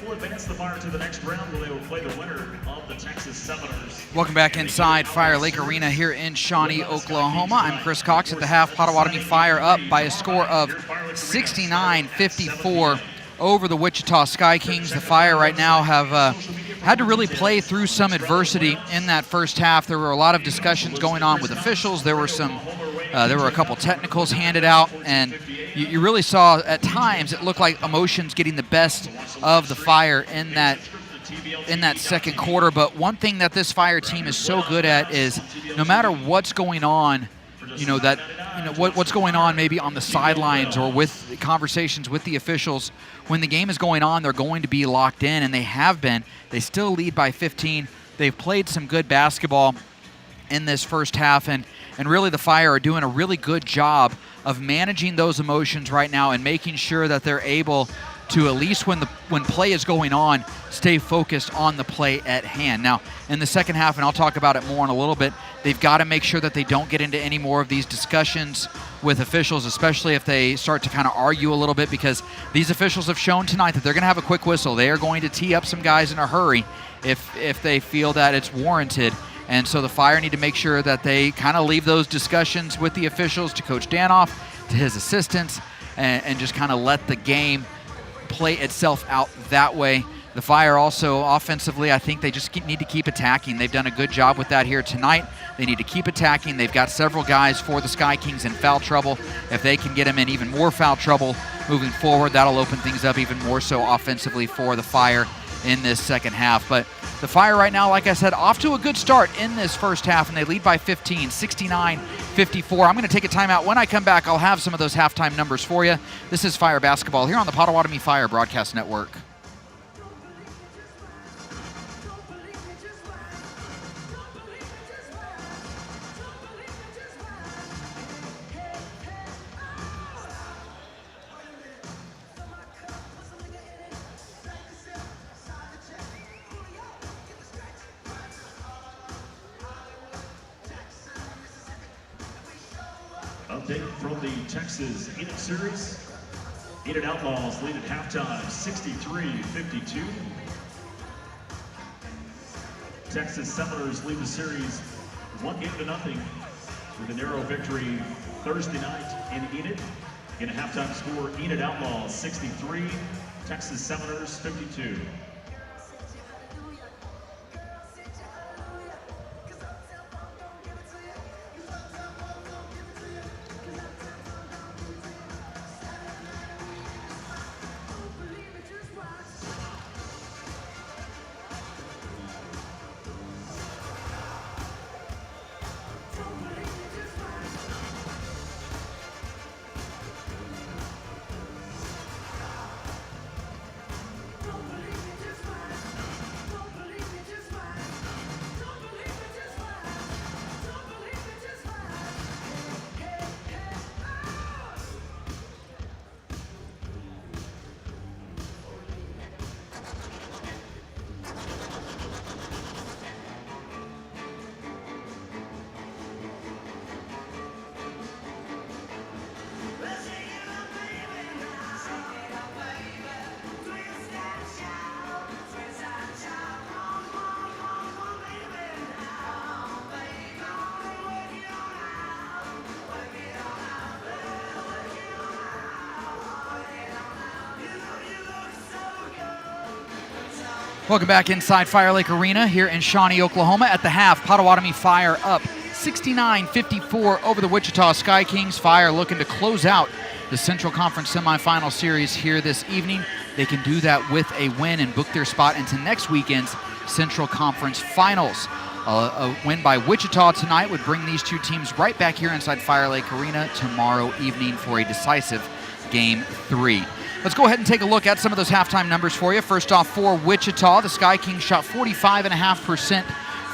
will advance the Fire to the next round where they will play the winner of the Texas Seminoles. Welcome back inside Fire Lake Arena here in Shawnee, Oklahoma. I'm Chris Cox. At the half, Potawatomi Fire up by a score of 69-54 over the Wichita Sky Kings. The Fire right now have had to really play through some adversity in that first half. There were a lot of discussions going on with officials. There were a couple technicals handed out, and you really saw at times it looked like emotions getting the best of the Fire in that second quarter. But one thing that this Fire team is so good at is no matter what's going on, what's going on maybe on the sidelines or with conversations with the officials, when the game is going on, they're going to be locked in, and they have been. They still lead by 15. They've played some good basketball in this first half, and really the Fire are doing a really good job of managing those emotions right now and making sure that they're able to, at least when play is going on, stay focused on the play at hand. Now, in the second half, and I'll talk about it more in a little bit, they've got to make sure that they don't get into any more of these discussions with officials, especially if they start to kind of argue a little bit, because these officials have shown tonight that they're going to have a quick whistle. They are going to tee up some guys in a hurry if they feel that it's warranted. And so the Fire need to make sure that they kind of leave those discussions with the officials to Coach Danoff, to his assistants, and just kind of let the game play itself out that way. The Fire also offensively, I think they just need to keep attacking. They've done a good job with that here tonight. They need to keep attacking. They've got several guys for the Sky Kings in foul trouble. If they can get them in even more foul trouble moving forward, that'll open things up even more so offensively for the Fire in this second half. But the Fire right now, like I said, off to a good start in this first half, and they lead by 15, 69-54. I'm going to take a timeout. When I come back, I'll have some of those halftime numbers for you. This is Fire Basketball here on the Potawatomi Fire Broadcast Network. Update from the Texas Enid Series. Enid Outlaws lead at halftime, 63-52. Texas Seminoles lead the series 1-0 with a narrow victory Thursday night in Enid. In a halftime score, Enid Outlaws 63, Texas Seminoles 52. Welcome back inside Fire Lake Arena here in Shawnee, Oklahoma. At the half, Potawatomi Fire up 69-54 over the Wichita Sky Kings. Fire looking to close out the Central Conference semifinal series here this evening. They can do that with a win and book their spot into next weekend's Central Conference Finals. A win by Wichita tonight would bring these two teams right back here inside Fire Lake Arena tomorrow evening for a decisive Game 3. Let's go ahead and take a look at some of those halftime numbers for you. First off, for Wichita, the Sky Kings shot 45.5%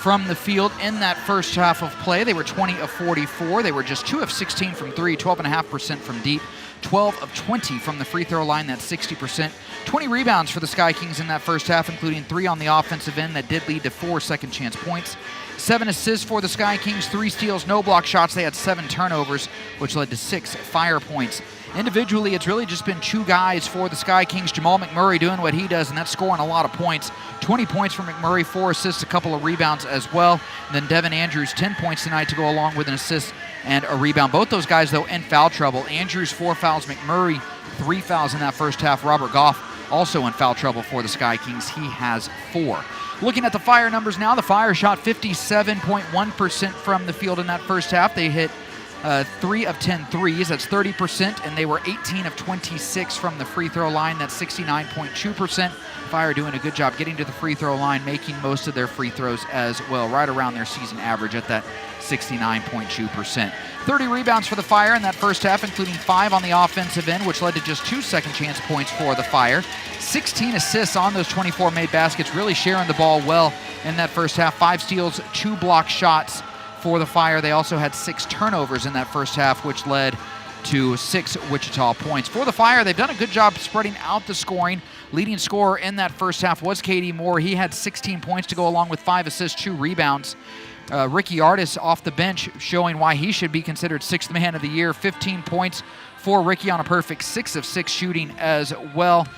from the field in that first half of play. They were 20 of 44. They were just 2 of 16 from 3, 12.5% from deep, 12 of 20 from the free throw line, that's 60%. 20 rebounds for the Sky Kings in that first half, including 3 on the offensive end that did lead to 4 second chance points. 7 assists for the Sky Kings, 3 steals, no block shots. They had 7 turnovers, which led to 6 fire points. Individually, it's really just been 2 guys for the Sky Kings. Jamal McMurray doing what he does, and that's scoring a lot of points. 20 points for McMurray, 4 assists, a couple of rebounds as well. And then Devin Andrews, 10 points tonight to go along with an assist and a rebound. Both those guys, though, in foul trouble. Andrews, 4 fouls. McMurray, 3 fouls in that first half. Robert Goff also in foul trouble for the Sky Kings. He has 4. Looking at the Fire numbers now, the Fire shot 57.1% from the field in that first half. They hit 3 of 10 threes, that's 30%, and they were 18 of 26 from the free throw line, that's 69.2%. Fire doing a good job getting to the free throw line, making most of their free throws as well, right around their season average at that 69.2%. 30 rebounds for the Fire in that first half, including 5 on the offensive end, which led to just 2 second chance points for the Fire. 16 assists on those 24 made baskets, really sharing the ball well in that first half. 5 steals, 2 block shots for the Fire. They also had 6 turnovers in that first half, which led to 6 Wichita points. For the Fire, they've done a good job spreading out the scoring. Leading scorer in that first half was Katie Moore. He had 16 points to go along with 5 assists, 2 rebounds. Ricky Artis off the bench, showing why he should be considered 6th man of the year. 15 points for Ricky on a perfect 6 of 6 shooting as well.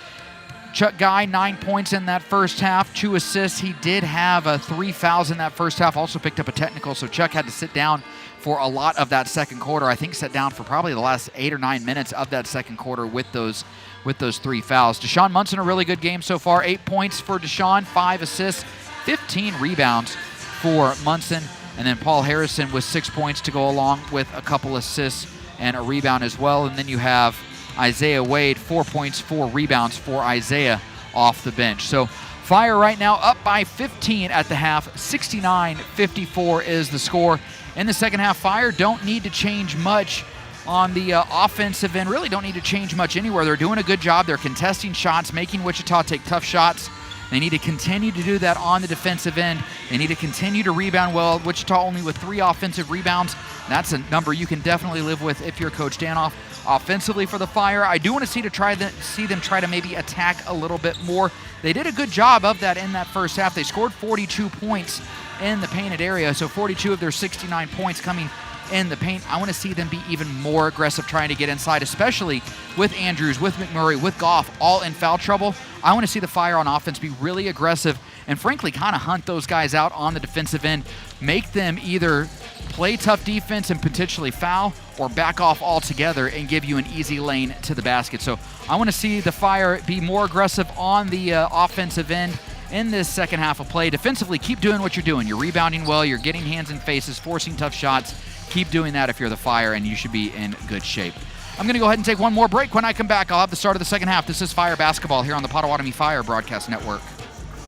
Chuck Guy, 9 points in that first half, 2 assists. He did have 3 fouls in that first half, also picked up a technical, so Chuck had to sit down for a lot of that second quarter. I think sat down for probably the last 8 or 9 minutes of that second quarter with those 3 fouls. Deshaun Munson, a really good game so far. 8 points for Deshaun, 5 assists, 15 rebounds for Munson. And then Paul Harrison with 6 points to go along with a couple assists and a rebound as well. And then you have Isaiah Wade, 4 points, 4 rebounds for Isaiah off the bench. So Fire right now up by 15 at the half. 69-54 is the score. In the second half, Fire don't need to change much on the offensive end. Really don't need to change much anywhere. They're doing a good job. They're contesting shots, making Wichita take tough shots. They need to continue to do that on the defensive end. They need to continue to rebound well. Wichita only with 3 offensive rebounds. That's a number you can definitely live with if you're Coach Danoff. Offensively for the Fire, I do want to see them try to maybe attack a little bit more. They did a good job of that in that first half. They scored 42 points in the painted area, so 42 of their 69 points coming in the paint. I want to see them be even more aggressive trying to get inside, especially with Andrews, with McMurray, with Goff, all in foul trouble. I want to see the Fire on offense be really aggressive and frankly kind of hunt those guys out on the defensive end, make them either play tough defense and potentially foul or back off altogether and give you an easy lane to the basket. So I want to see the Fire be more aggressive on the offensive end in this second half of play. Defensively, keep doing what you're doing. You're rebounding well, you're getting hands and faces, forcing tough shots. Keep doing that if you're the Fire, and you should be in good shape. I'm going to go ahead and take one more break. When I come back, I'll have the start of the second half. This is Fire Basketball here on the Potawatomi Fire Broadcast Network.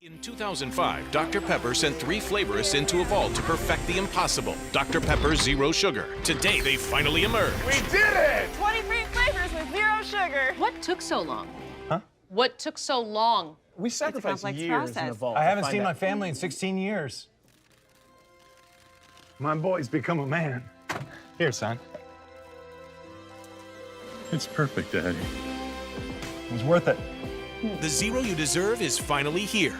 In 2005, Dr. Pepper sent 3 flavorists into a vault to perfect the impossible. Dr. Pepper Zero Sugar. Today, they finally emerged. We did it! 23 flavors with 0 sugar. What took so long? Huh? What took so long? We sacrificed years in the vault. I haven't seen my family in 16 years. My boy's become a man. Here, son. It's perfect, Daddy. It was worth it. The Zero you deserve is finally here.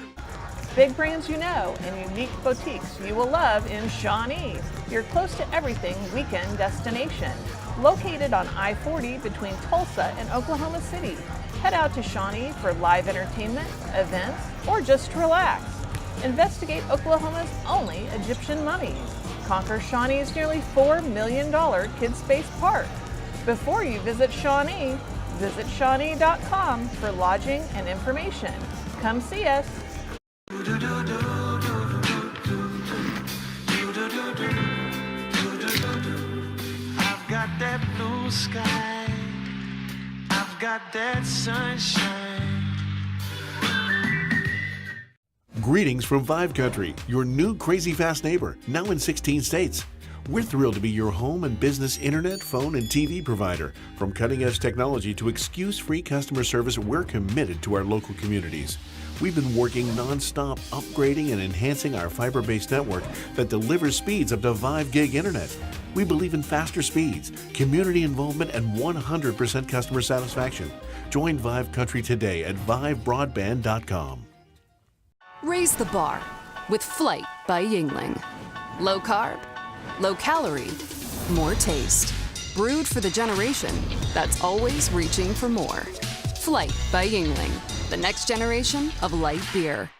Big brands you know and unique boutiques you will love in Shawnee, your close to everything weekend destination. Located on I-40 between Tulsa and Oklahoma City. Head out to Shawnee for live entertainment, events, or just relax. Investigate Oklahoma's only Egyptian mummies. Conquer Shawnee's nearly $4 million kids space park. Before you visit Shawnee, visit Shawnee.com for lodging and information. Come see us. I've got that blue sky. I've got that sunshine. Greetings from Vive Country, your new crazy fast neighbor, now in 16 states. We're thrilled to be your home and business internet, phone, and TV provider. From cutting-edge technology to excuse-free customer service, we're committed to our local communities. We've been working non-stop upgrading and enhancing our fiber-based network that delivers speeds up to 5 gig internet. We believe in faster speeds, community involvement, and 100% customer satisfaction. Join Vive Country today at vivebroadband.com. Raise the bar with Flight by Yingling. Low carb, low calorie, more taste. Brewed for the generation that's always reaching for more. Flight by Yingling, the next generation of light beer.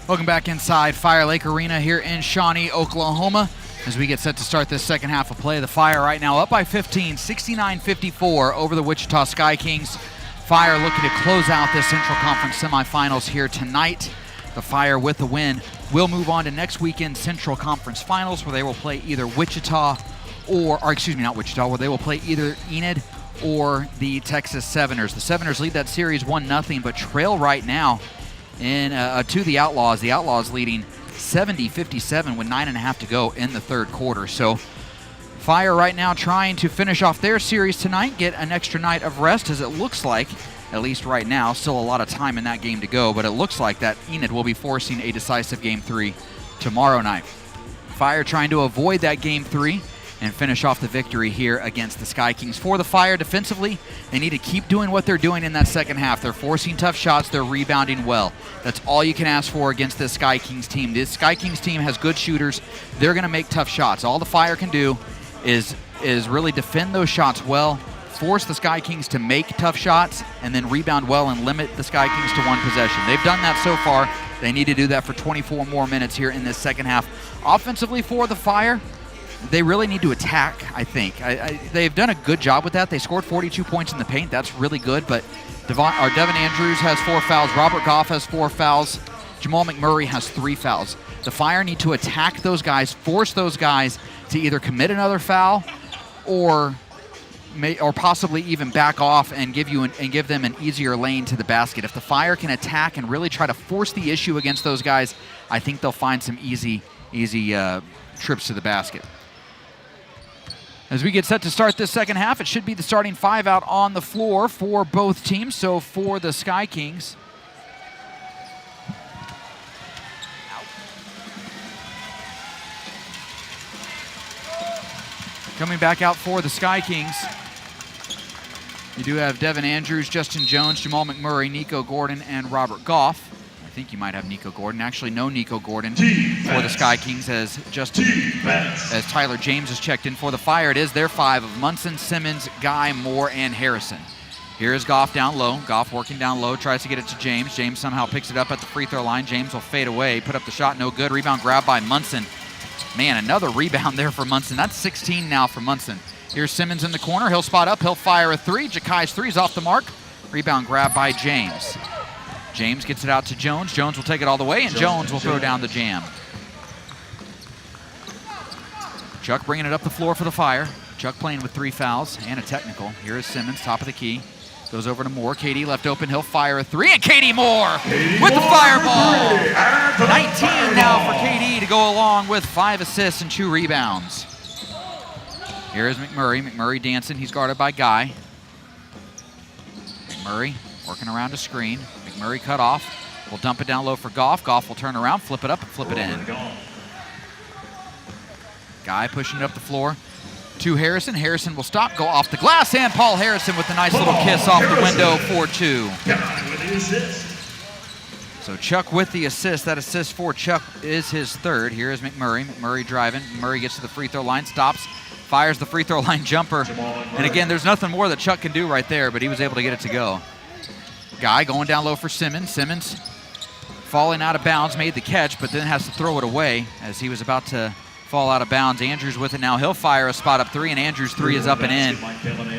Welcome back inside Fire Lake Arena here in Shawnee, Oklahoma. As we get set to start this second half of play, the Fire right now up by 15, 69-54 over the Wichita Sky Kings. Fire looking to close out this Central Conference semifinals here tonight. The Fire with the win will move on to next weekend's Central Conference Finals, where they will play either Wichita where they will play either Enid or the Texas Severners. The Severners lead that series 1-0, but trail right now to the Outlaws. The Outlaws leading 70-57 with 9.5 to go in the third quarter. So Fire right now trying to finish off their series tonight, get an extra night of rest, as it looks like, at least right now, still a lot of time in that game to go, but it looks like that Enid will be forcing a decisive Game 3 tomorrow night. Fire trying to avoid that Game 3 and finish off the victory here against the Sky Kings. For the Fire defensively, they need to keep doing what they're doing in that second half. They're forcing tough shots, they're rebounding well. That's all you can ask for against this Sky Kings team. This Sky Kings team has good shooters. They're going to make tough shots. All the Fire can do is really defend those shots well, force the Sky Kings to make tough shots, and then rebound well and limit the Sky Kings to one possession. They've done that so far. They need to do that for 24 more minutes here in this second half. Offensively for the Fire, they really need to attack, I think. They've done a good job with that. They scored 42 points in the paint. That's really good, but Devin Andrews has 4 fouls. Robert Goff has 4 fouls. Jamal McMurray has 3 fouls. The Fire need to attack those guys, force those guys to either commit another foul or possibly even back off and give them an easier lane to the basket. If the Fire can attack and really try to force the issue against those guys, I think they'll find some easy trips to the basket. As we get set to start this second half, it should be the starting 5 out on the floor for both teams. So for the Sky Kings, coming back out for the Sky Kings, you do have Devin Andrews, Justin Jones, Jamal McMurray, Nico Gordon, and Robert Goff. I think you might have Nico Gordon. Actually, no Nico Gordon for the Sky Kings, as Tyler James has checked in. For the Fire, it is their 5 of Munson, Simmons, Guy, Moore, and Harrison. Here is Goff down low. Goff working down low, tries to get it to James. James somehow picks it up at the free throw line. James will fade away, put up the shot, no good. Rebound grab by Munson. Man, another rebound there for Munson. That's 16 now for Munson. Here's Simmons in the corner. He'll spot up. He'll fire a 3. Jakai's 3's off the mark. Rebound grab by James. James gets it out to Jones. Jones will take it all the way, and Jones will throw down the jam. Chuck bringing it up the floor for the Fire. Chuck playing with 3 fouls and a technical. Here is Simmons, top of the key. Goes over to Moore. KD left open. He'll fire a 3, and KD Moore with the fireball. 19 now for KD to go along with 5 assists and 2 rebounds. Here is McMurray. McMurray dancing. He's guarded by Guy. McMurray working around a screen. McMurray cut off. Will dump it down low for Goff. Goff will turn around, flip it up, and flip it in. Guy pushing it up the floor to Harrison. Harrison will stop, go off the glass, and Paul Harrison with a nice little kiss off the window for 2. So Chuck with the assist. That assist for Chuck is his 3rd. Here is McMurray. McMurray driving. McMurray gets to the free throw line, stops, fires the free throw line jumper. And again, there's nothing more that Chuck can do right there, but he was able to get it to go. Guy going down low for Simmons. Simmons falling out of bounds, made the catch, but then has to throw it away as he was about to fall out of bounds. Andrews with it now. He'll fire a spot up three, and Andrews' three is up and in.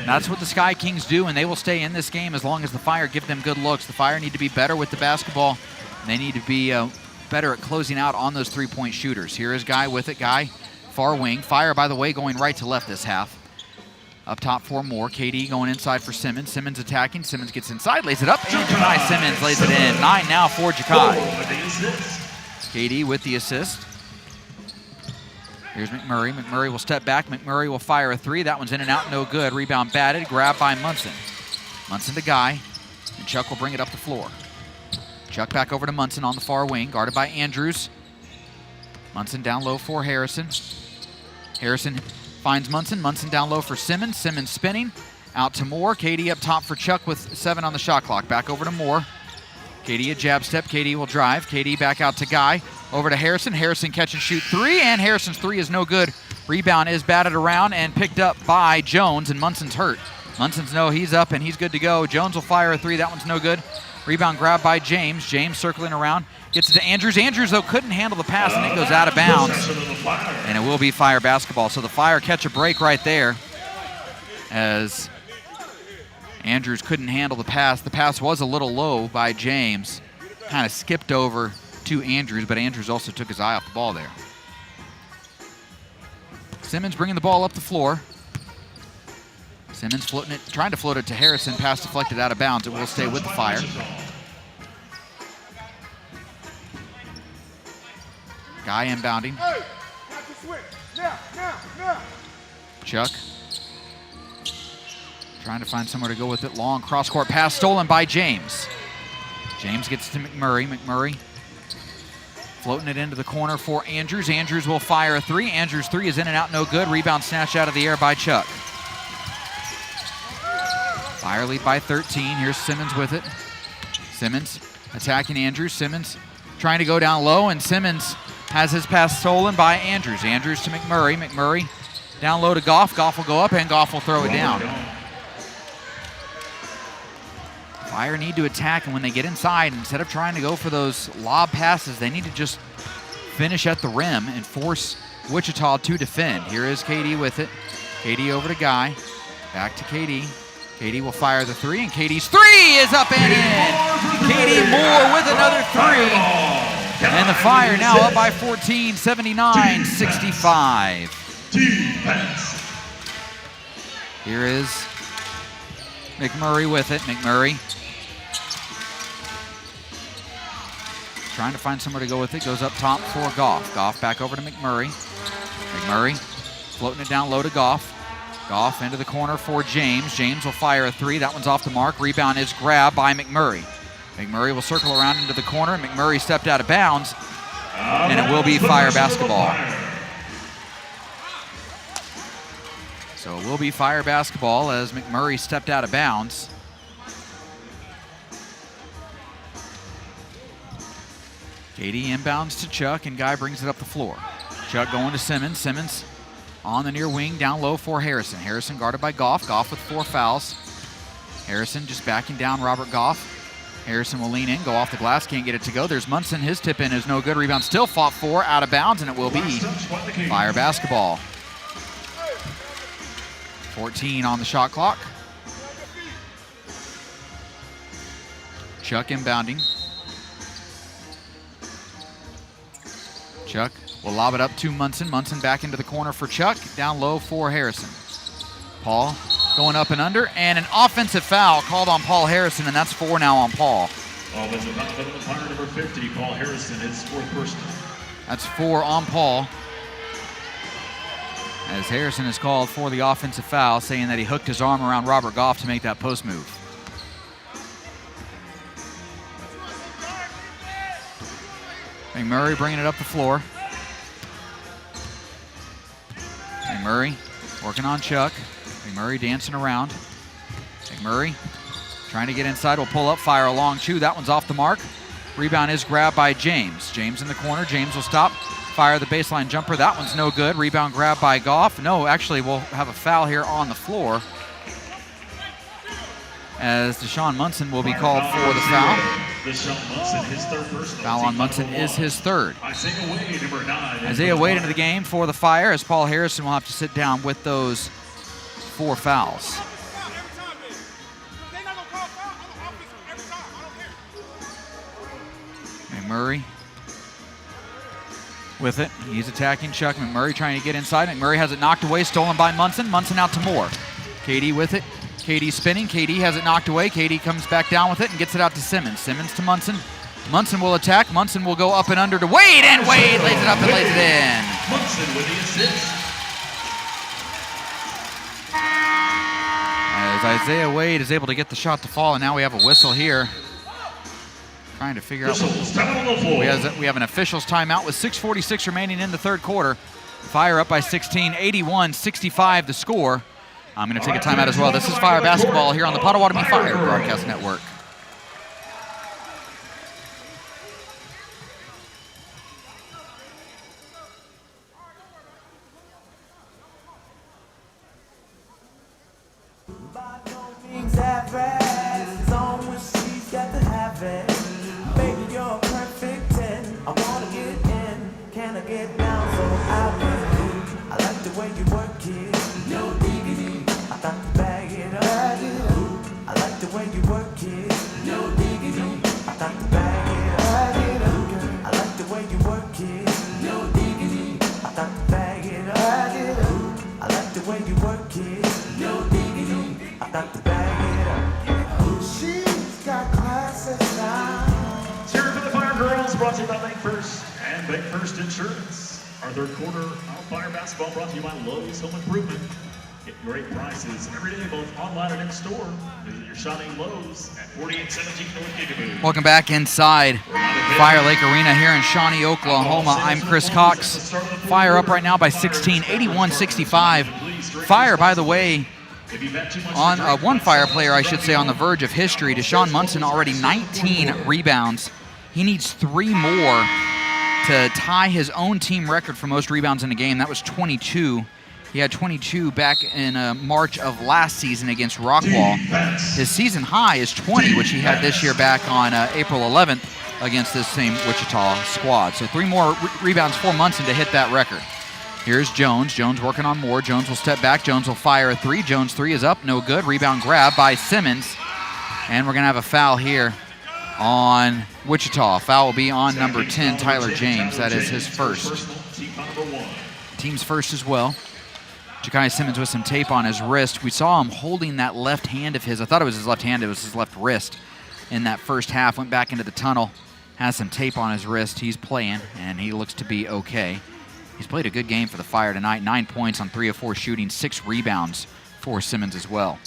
That's what the Sky Kings do, and they will stay in this game as long as the Fire give them good looks. The Fire need to be better with the basketball. They need to be better at closing out on those three-point shooters. Here is Guy with it. Guy, far wing. Fire, by the way, going right to left this half. Up top for more. KD going inside for Simmons. Simmons attacking. Simmons gets inside, lays it up, and Ja'Kai Simmons lays it in. 9 now for Ja'Kai. KD with the assist. Here's McMurray. McMurray will step back. McMurray will fire a three. That one's in and out, no good. Rebound batted, grabbed by Munson. Munson to Guy, and Chuck will bring it up the floor. Chuck back over to Munson on the far wing, guarded by Andrews. Munson down low for Harrison. Harrison finds Munson. Munson down low for Simmons. Simmons spinning. Out to Moore. KD up top for Chuck with 7 on the shot clock. Back over to Moore. KD a jab step. KD will drive. KD back out to Guy. Over to Harrison. Harrison catch and shoot three, and Harrison's three is no good. Rebound is batted around and picked up by Jones, and Munson's hurt. Munson's he's up and he's good to go. Jones will fire a three. That one's no good. Rebound grabbed by James. James circling around. Gets it to Andrews. Andrews, though, couldn't handle the pass, and it goes out of bounds. And it will be Fire basketball. So the Fire catch a break right there as Andrews couldn't handle the pass. The pass was a little low by James. Kind of skipped over to Andrews, but Andrews also took his eye off the ball there. Simmons bringing the ball up the floor. Simmons floating it, trying to float it to Harrison. Pass deflected out of bounds. It will stay with the Fire. Guy inbounding. Chuck trying to find somewhere to go with it. Long cross-court pass stolen by James. James gets to McMurray. McMurray floating it into the corner for Andrews. Andrews will fire a three. Andrews' three is in and out, no good. Rebound snatched out of the air by Chuck. Fire lead by 13. Here's Simmons with it. Simmons attacking Andrews. Simmons trying to go down low, and Simmons has his pass stolen by Andrews. Andrews to McMurray. McMurray down low to Goff. Goff will go up, and Goff will throw it down. Fire need to attack, and when they get inside, instead of trying to go for those lob passes, they need to just finish at the rim and force Wichita to defend. Here is KD with it. KD over to Guy. Back to KD. KD will fire the three, and KD's three is up and in. KD Moore with another three. And the Fire now up by 14, 79-65. Here is McMurray with it. McMurray trying to find somewhere to go with it. Goes up top for Goff. Goff back over to McMurray. McMurray floating it down low to Goff. Goff into the corner for James. James will fire a three. That one's off the mark. Rebound is grabbed by McMurray. McMurray will circle around into the corner. McMurray stepped out of bounds, and it will be Fire basketball. So it will be Fire basketball as McMurray stepped out of bounds. KD inbounds to Chuck, and Guy brings it up the floor. Chuck going to Simmons. Simmons on the near wing, down low for Harrison. Harrison guarded by Goff. Goff with 4 fouls. Harrison just backing down Robert Goff. Harrison will lean in, go off the glass, can't get it to go. There's Munson, his tip in is no good. Rebound still fought for, out of bounds, and it will be Fire basketball. 14 on the shot clock. Chuck inbounding. Chuck will lob it up to Munson. Munson back into the corner for Chuck. Down low for Harrison. Paul going up and under, and an offensive foul called on Paul Harrison, and that's 4 now on Paul. Offensive foul on the Fire, number 50, Paul Harrison, his 4th personal. That's 4 on Paul, as Harrison is called for the offensive foul, saying that he hooked his arm around Robert Goff to make that post move. McMurray bringing it up the floor. McMurray working on Chuck. McMurray dancing around. McMurray trying to get inside, will pull up, fire a long two. That one's off the mark. Rebound is grabbed by James. James in the corner. James will stop, fire the baseline jumper. That one's no good. Rebound grabbed by Goff. No, actually we'll have a foul here on the floor, as Deshaun Munson will be called for the foul. Foul on Munson is his third. Isaiah Wade into the game for the Fire, as Paul Harrison will have to sit down with those 4 fouls. McMurray with it. He's attacking Chuck. McMurray trying to get inside. McMurray has it knocked away, stolen by Munson. Munson out to Moore. KD with it. KD spinning. KD has it knocked away. KD comes back down with it and gets it out to Simmons. Simmons to Munson. Munson will attack. Munson will go up and under to Wade, and Wade lays it up and lays it in. Munson with the assist. As Isaiah Wade is able to get the shot to fall, and now we have a whistle here. Trying to figure out. We have an officials timeout with 6:46 remaining in the third quarter. Fire up by 16, 81-65 the score. I'm going to take a timeout as well. This is Fire basketball here on the Potawatomi Fire Broadcast Network. Baby, you're perfect 10. I wanna get in. Can I get down so I can? I like the way you work it. No diggity. I got to bag it up. I like the way you work it. No diggity. I got to bag it up. I like the way you work it. No diggity. I got to bag it up. I like the way you work it. No diggity. I got to bag it up. She's got classes now. Cheer for the Fire Girls, brought to you by Bank First and Bank First Insurance. Our third quarter of Fire basketball brought to you by Lowe's Home Improvement. Get great prices every day, both online and in store. Visit your Shawnee Lowe's at 4817 North Gigaboo. Welcome back inside Fire Lake Arena here in Shawnee, Oklahoma. I'm Chris Cox. Fire up right now by 16, 81-65. Fire, by the way, on one Fire player, I should say, on the verge of history. Deshaun Munson already 19 rebounds. He needs 3 more to tie his own team record for most rebounds in a game. That was 22. He had 22 back in March of last season against Rockwall. His season high is 20, which he had this year back on April 11th against this same Wichita squad. So 3 more rebounds for Munson to hit that record. Here's Jones. Jones working on Moore. Jones will step back. Jones will fire a 3. Jones' 3 is up. No good. Rebound grab by Simmons. And we're going to have a foul here on Wichita. Foul will be on number 10, Tyler James. That is his first. Team's first as well. Ja'Kai Simmons with some tape on his wrist. We saw him holding that left hand of his. I thought it was his left hand. It was his left wrist in that first half. Went back into the tunnel. Has some tape on his wrist. He's playing, and he looks to be okay. He's played a good game for the Fire tonight. 9 points on 3 of 4 shooting. 6 rebounds for Simmons as well.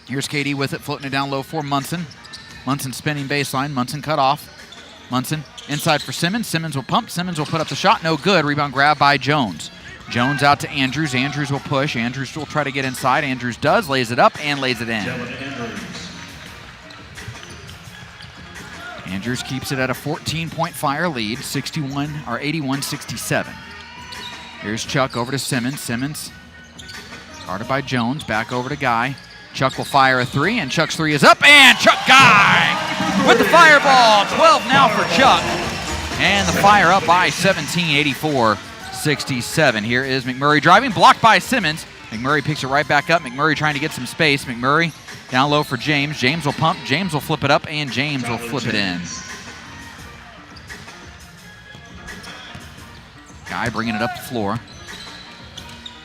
Here's KD with it, floating it down low for Munson. Munson spinning baseline. Munson cut off. Munson inside for Simmons. Simmons will pump. Simmons will put up the shot. No good. Rebound grab by Jones. Jones out to Andrews. Andrews will push. Andrews will try to get inside. Andrews does. Lays it up and lays it in. Andrews keeps it at a 14-point Fire lead. 81-67. Here's Chuck over to Simmons. Simmons guarded by Jones. Back over to Guy. Chuck will fire a 3, and Chuck's 3 is up, and Chuck Guy with the fireball. 12 now for Chuck. And the Fire up by 17, 84-67. Here is McMurray driving, blocked by Simmons. McMurray picks it right back up. McMurray trying to get some space. McMurray down low for James. James will pump. James will flip it up, and James will flip it in. Guy bringing it up the floor.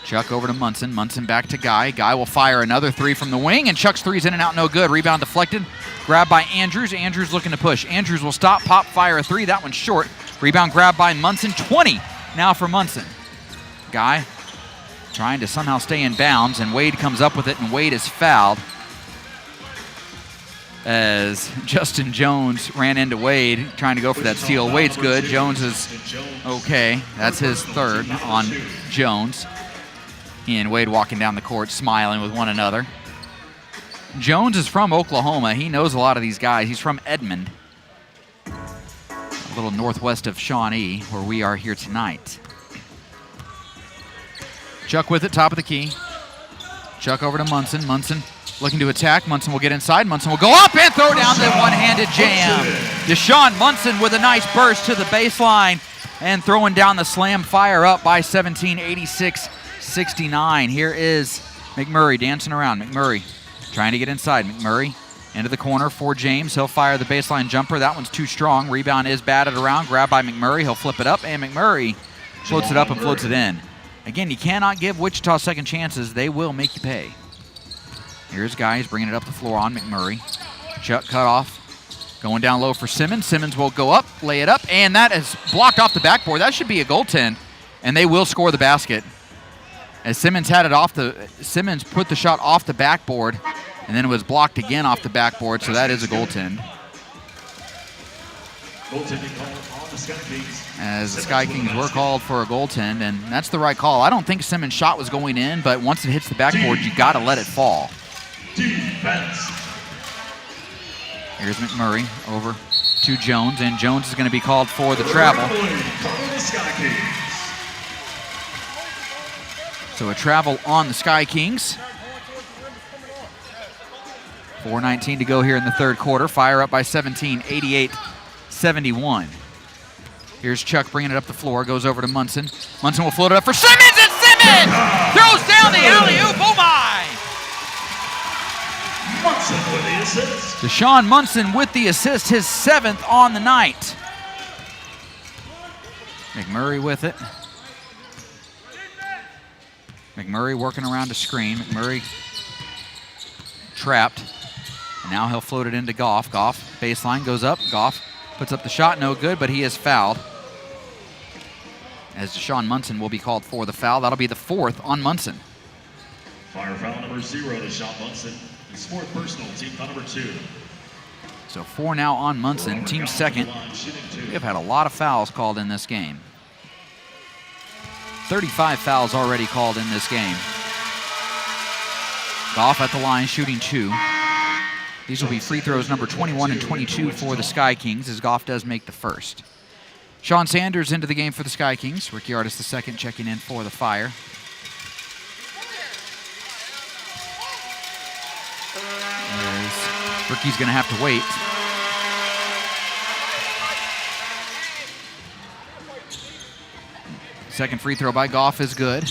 Chuck over to Munson. Munson back to Guy. Guy will fire another 3 from the wing, and Chuck's 3's in and out, no good. Rebound deflected. Grabbed by Andrews. Andrews looking to push. Andrews will stop, pop, fire a 3. That one's short. Rebound grabbed by Munson. 20 now for Munson. Guy trying to somehow stay in bounds, and Wade comes up with it, and Wade is fouled as Justin Jones ran into Wade trying to go for that steal. Wade's good. Jones is okay. That's his 3rd on Jones. He and Wade walking down the court smiling with one another. Jones is from Oklahoma. He knows a lot of these guys. He's from Edmond, a little northwest of Shawnee, where we are here tonight. Chuck with it, top of the key. Chuck over to Munson. Munson Looking to attack. Munson will get inside. Munson will go up and throw down the one-handed jam. Deshaun Munson with a nice burst to the baseline and throwing down the slam. Fire up by 17, 86-69. Here is McMurray dancing around. McMurray trying to get inside. McMurray into the corner for James. He'll fire the baseline jumper. That one's too strong. Rebound is batted around. Grab by McMurray. He'll flip it up, and McMurray floats it up and floats it in. Again, you cannot give Wichita second chances. They will make you pay. Here's Guy. Bringing it up the floor on McMurray. Chuck cut off. Going down low for Simmons. Simmons will go up, lay it up, and that is blocked off the backboard. That should be a goaltend, and they will score the basket. As Simmons had it Simmons put the shot off the backboard, and then it was blocked again off the backboard, so that is a goaltend. As the Sky Kings were called for a goaltend, and that's the right call. I don't think Simmons' shot was going in, but once it hits the backboard, you got to let it fall. Defense. Here's McMurray over to Jones, and Jones is going to be called for the travel. So a travel on the Sky Kings. 4:19 to go here in the third quarter. Fire up by 17, 88-71. Here's Chuck bringing it up the floor, goes over to Munson. Munson will float it up for Simmons, and Simmons throws down the alley-oop. Oh my! Munson with the assist. Deshaun Munson with the assist, his 7th on the night. McMurray with it. McMurray working around a screen. McMurray trapped. And now he'll float it into Goff. Goff, baseline, goes up. Goff puts up the shot, no good, but he is fouled. As Deshaun Munson will be called for the foul. That'll be the 4th on Munson. Fire foul number 0, Deshaun Munson. His 4th personal, team foul number 2. So 4 now on Munson, team 2nd. We have had a lot of fouls called in this game. 35 fouls already called in this game. Goff at the line, shooting 2. These will be free throws number 21 and 22 for the Sky Kings, as Goff does make the first. Sean Sanders into the game for the Sky Kings. Ricky Artis II checking in for the Fire. As Ricky's going to have to wait. Second free throw by Goff is good.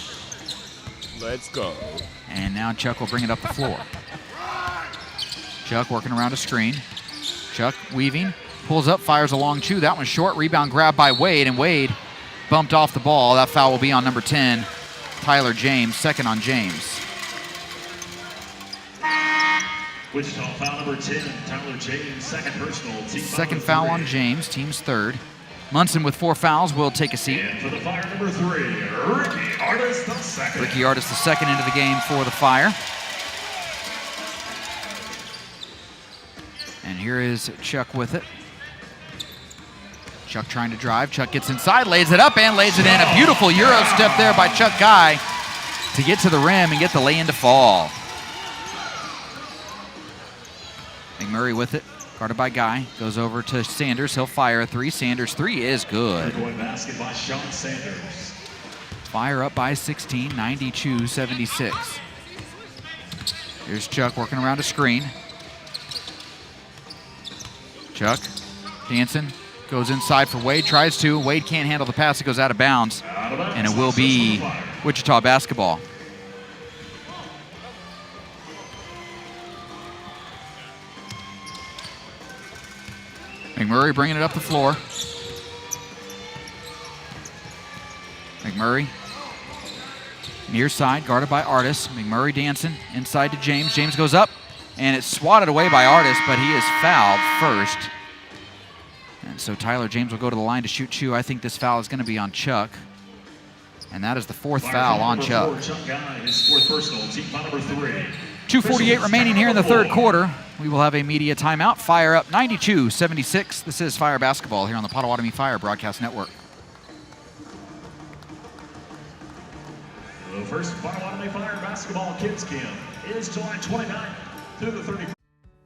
Let's go. And now Chuck will bring it up the floor. Chuck working around a screen. Chuck weaving, pulls up, fires a long 2. That one's short. Rebound grab by Wade, and Wade bumped off the ball. That foul will be on number 10, Tyler James, 2nd on James. Wichita foul number 10, Tyler James, 2nd personal. Team 2nd foul on James, team's 3rd. Munson with 4 fouls will take a seat. And for the Fire number 3, Ricky Artis II. Ricky Artis II into the game for the Fire. And here is Chuck with it. Chuck trying to drive. Chuck gets inside, lays it up, and lays it in. A beautiful Euro step there by Chuck Guy to get to the rim and get the lay-in to fall. McMurray with it, guarded by Guy. Goes over to Sanders. He'll fire a 3. Sanders' 3 is good. Basket by Sean Sanders. Fire up by 16, 92-76. Here's Chuck working around a screen. Chuck dancing, goes inside for Wade, tries to. Wade can't handle the pass, it goes out of bounds. And it will be Wichita basketball. McMurray bringing it up the floor. McMurray near side, guarded by Artis. McMurray dancing inside to James. James goes up, and it's swatted away by Artis, but he is fouled first. And so Tyler James will go to the line to shoot 2. I think this foul is going to be on Chuck. And that is the 4th foul on Chuck. Chuck Guy, his 4th personal, team foul number 3. 2:48 remaining here in the third quarter. We will have a media timeout. Fire up 92-76. This is Fire Basketball here on the Potawatomi Fire Broadcast Network. The first Potawatomi Fire Basketball Kids Camp is July 29th through the 31st.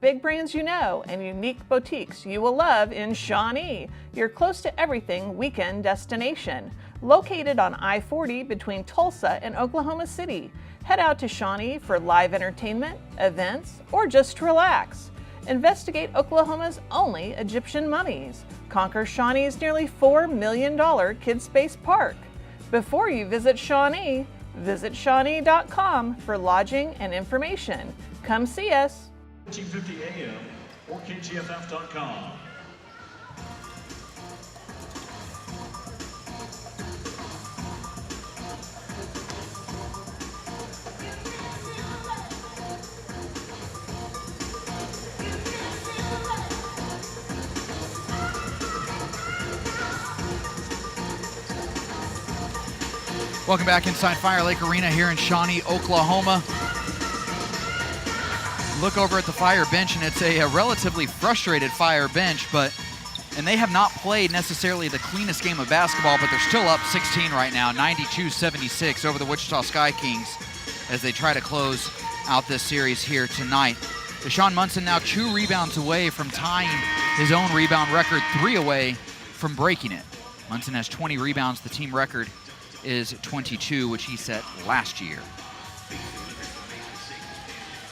Big brands you know and unique boutiques you will love in Shawnee, your close to everything weekend destination. Located on I-40 between Tulsa and Oklahoma City. Head out to Shawnee for live entertainment, events, or just to relax. Investigate Oklahoma's only Egyptian mummies. Conquer Shawnee's nearly $4 million kid space park. Before you visit Shawnee, visit Shawnee.com for lodging and information. Come see us. 1450 AM or KGFF.com. Welcome back inside Fire Lake Arena here in Shawnee, Oklahoma. Look over at the Fire bench, and it's a relatively frustrated Fire bench, and they have not played necessarily the cleanest game of basketball, but they're still up 16 right now, 92-76 over the Wichita Sky Kings as they try to close out this series here tonight. Deshaun Munson now 2 rebounds away from tying his own rebound record, 3 away from breaking it. Munson has 20 rebounds. The team record is 22, which he set last year.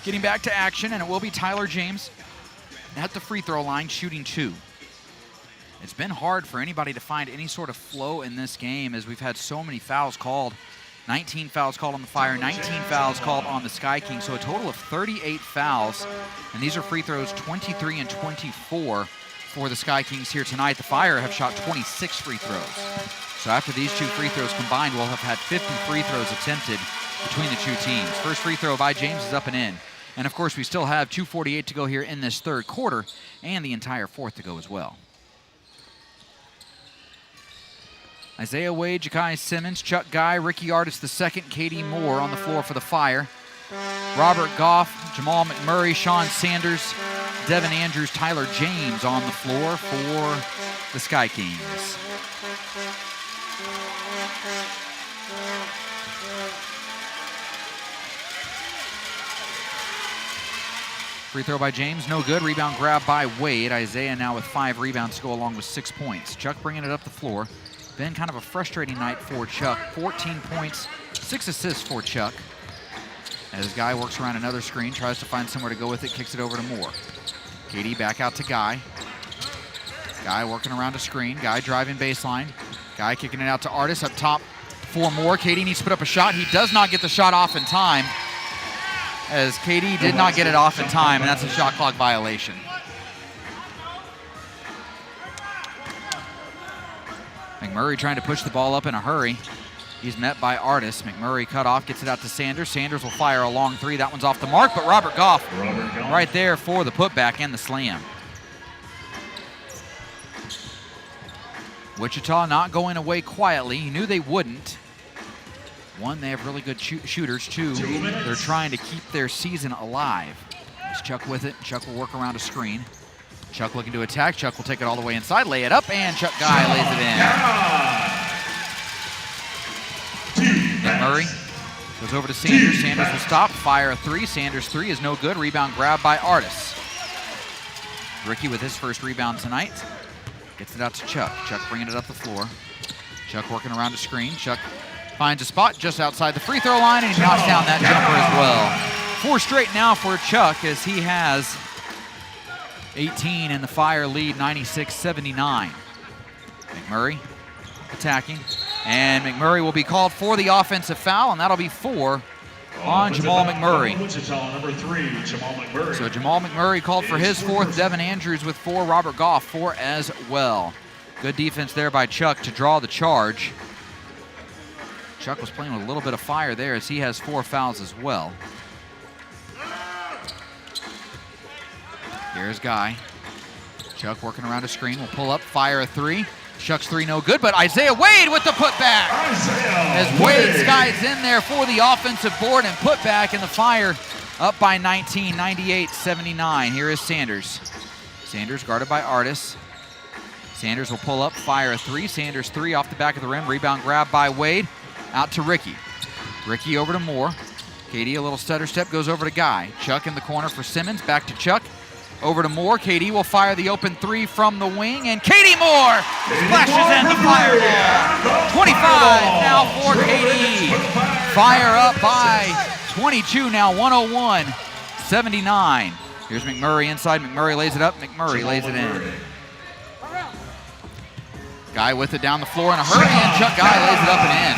Getting back to action, and it will be Tyler James at the free throw line shooting 2. It's been hard for anybody to find any sort of flow in this game as we've had so many fouls called. 19 fouls called on the Fire, 19 fouls called on the Sky Kings, so a total of 38 fouls. And these are free throws 23 and 24 for the Sky Kings here tonight. The Fire have shot 26 free throws. So after these 2 free throws combined, we'll have had 50 free throws attempted between the 2 teams. First free throw by James is up and in. And of course, we still have 2:48 to go here in this third quarter and the entire fourth to go as well. Isaiah Wade, Ja'Kai Simmons, Chuck Guy, Ricky Artis II, Katie Moore on the floor for the Fire. Robert Goff, Jamal McMurray, Sean Sanders, Devin Andrews, Tyler James on the floor for the Sky Kings. Free throw by James, no good. Rebound grab by Wade. Isaiah now with 5 rebounds to go along with 6 points. Chuck bringing it up the floor. Been kind of a frustrating night for Chuck. 14 points, 6 assists for Chuck. As Guy works around another screen, tries to find somewhere to go with it, kicks it over to Moore. Katie back out to Guy. Guy working around a screen. Guy driving baseline. Guy kicking it out to Artis up top for Moore. Katie needs to put up a shot. He does not get the shot off in time, as Katie did not get it off in time, and that's a shot clock violation. McMurray trying to push the ball up in a hurry. He's met by Artis. McMurray cut off, gets it out to Sanders. Sanders will fire a long 3. That one's off the mark, but Robert Goff right there for the putback and the slam. Wichita not going away quietly. You knew they wouldn't. 1, they have really good shooters. 2, they're trying to keep their season alive. There's Chuck with it. Chuck will work around a screen. Chuck looking to attack. Chuck will take it all the way inside, lay it up, and Chuck Guy lays it in. McMurray goes over to Sanders. Sanders will stop, fire a 3. Sanders' 3 is no good. Rebound grab by Artis. Ricky with his first rebound tonight. Gets it out to Chuck. Chuck bringing it up the floor. Chuck working around a screen. Chuck finds a spot just outside the free throw line, and he knocks down that jumper as well. 4 straight now for Chuck as he has 18 and the Fire lead 96-79. McMurray attacking, and McMurray will be called for the offensive foul, and that'll be 4 on Jamal McMurray. Wichita, number 3, Jamal McMurray. So Jamal McMurray called for his 4th. Devin Andrews with 4. Robert Goff 4 as well. Good defense there by Chuck to draw the charge. Chuck was playing with a little bit of fire there as he has 4 fouls as well. Here's Guy. Chuck working around a screen. Will pull up, fire a 3. Chuck's 3 no good, but Isaiah Wade with the putback. As Wade skies in there for the offensive board and putback, and the Fire up by 19, 98-79. Here is Sanders. Sanders guarded by Artis. Sanders will pull up, fire a 3. Sanders 3 off the back of the rim. Rebound grab by Wade. Out to Ricky. Ricky over to Moore. Katie, a little stutter step, goes over to Guy. Chuck in the corner for Simmons. Back to Chuck. Over to Moore. KD will fire the open three from the wing, and KD Moore splashes in the fireball. 25 now for KD. Fire up by 22 now, 101-79. Here's McMurray inside. McMurray lays it up. McMurray lays it in. Guy with it down the floor in a hurry, and Chuck Guy lays it up and in.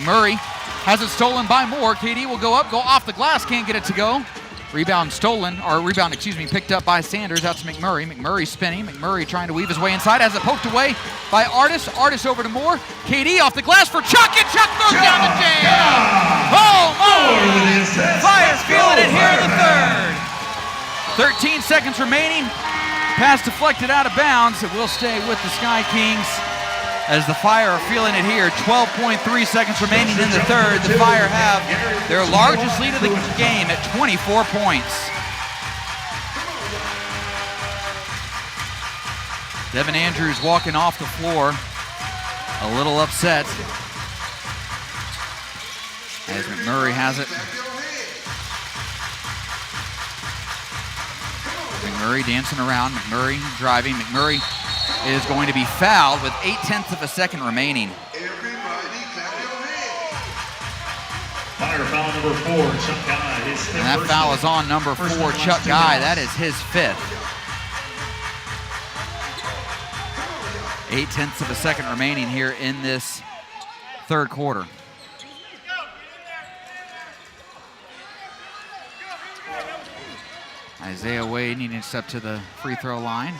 McMurray has it stolen by Moore. KD will go up, go off the glass, can't get it to go. Rebound picked up by Sanders out to McMurray. McMurray spinning. McMurray trying to weave his way inside, has it poked away by Artis. Artis over to Moore. KD off the glass for Chuck, and Chuck throws down the jam. Oh, Moore! Fire feeling it here in the third. 13 seconds remaining. Pass deflected out of bounds. It will stay with the Sky Kings as the Fire are feeling it here. 12.3 seconds remaining in the third. The Fire have their largest lead of the game at 24 points. Devin Andrews walking off the floor, a little upset as McMurray has it. McMurray dancing around, McMurray driving. McMurray is going to be fouled with 0.8 of a second remaining. Fire foul number 4, Chuck Guy. And that foul is on number 4, Chuck Guy. That is his 5th. 0.8 of a second remaining here in this third quarter. Isaiah Wade needing to step to the free throw line.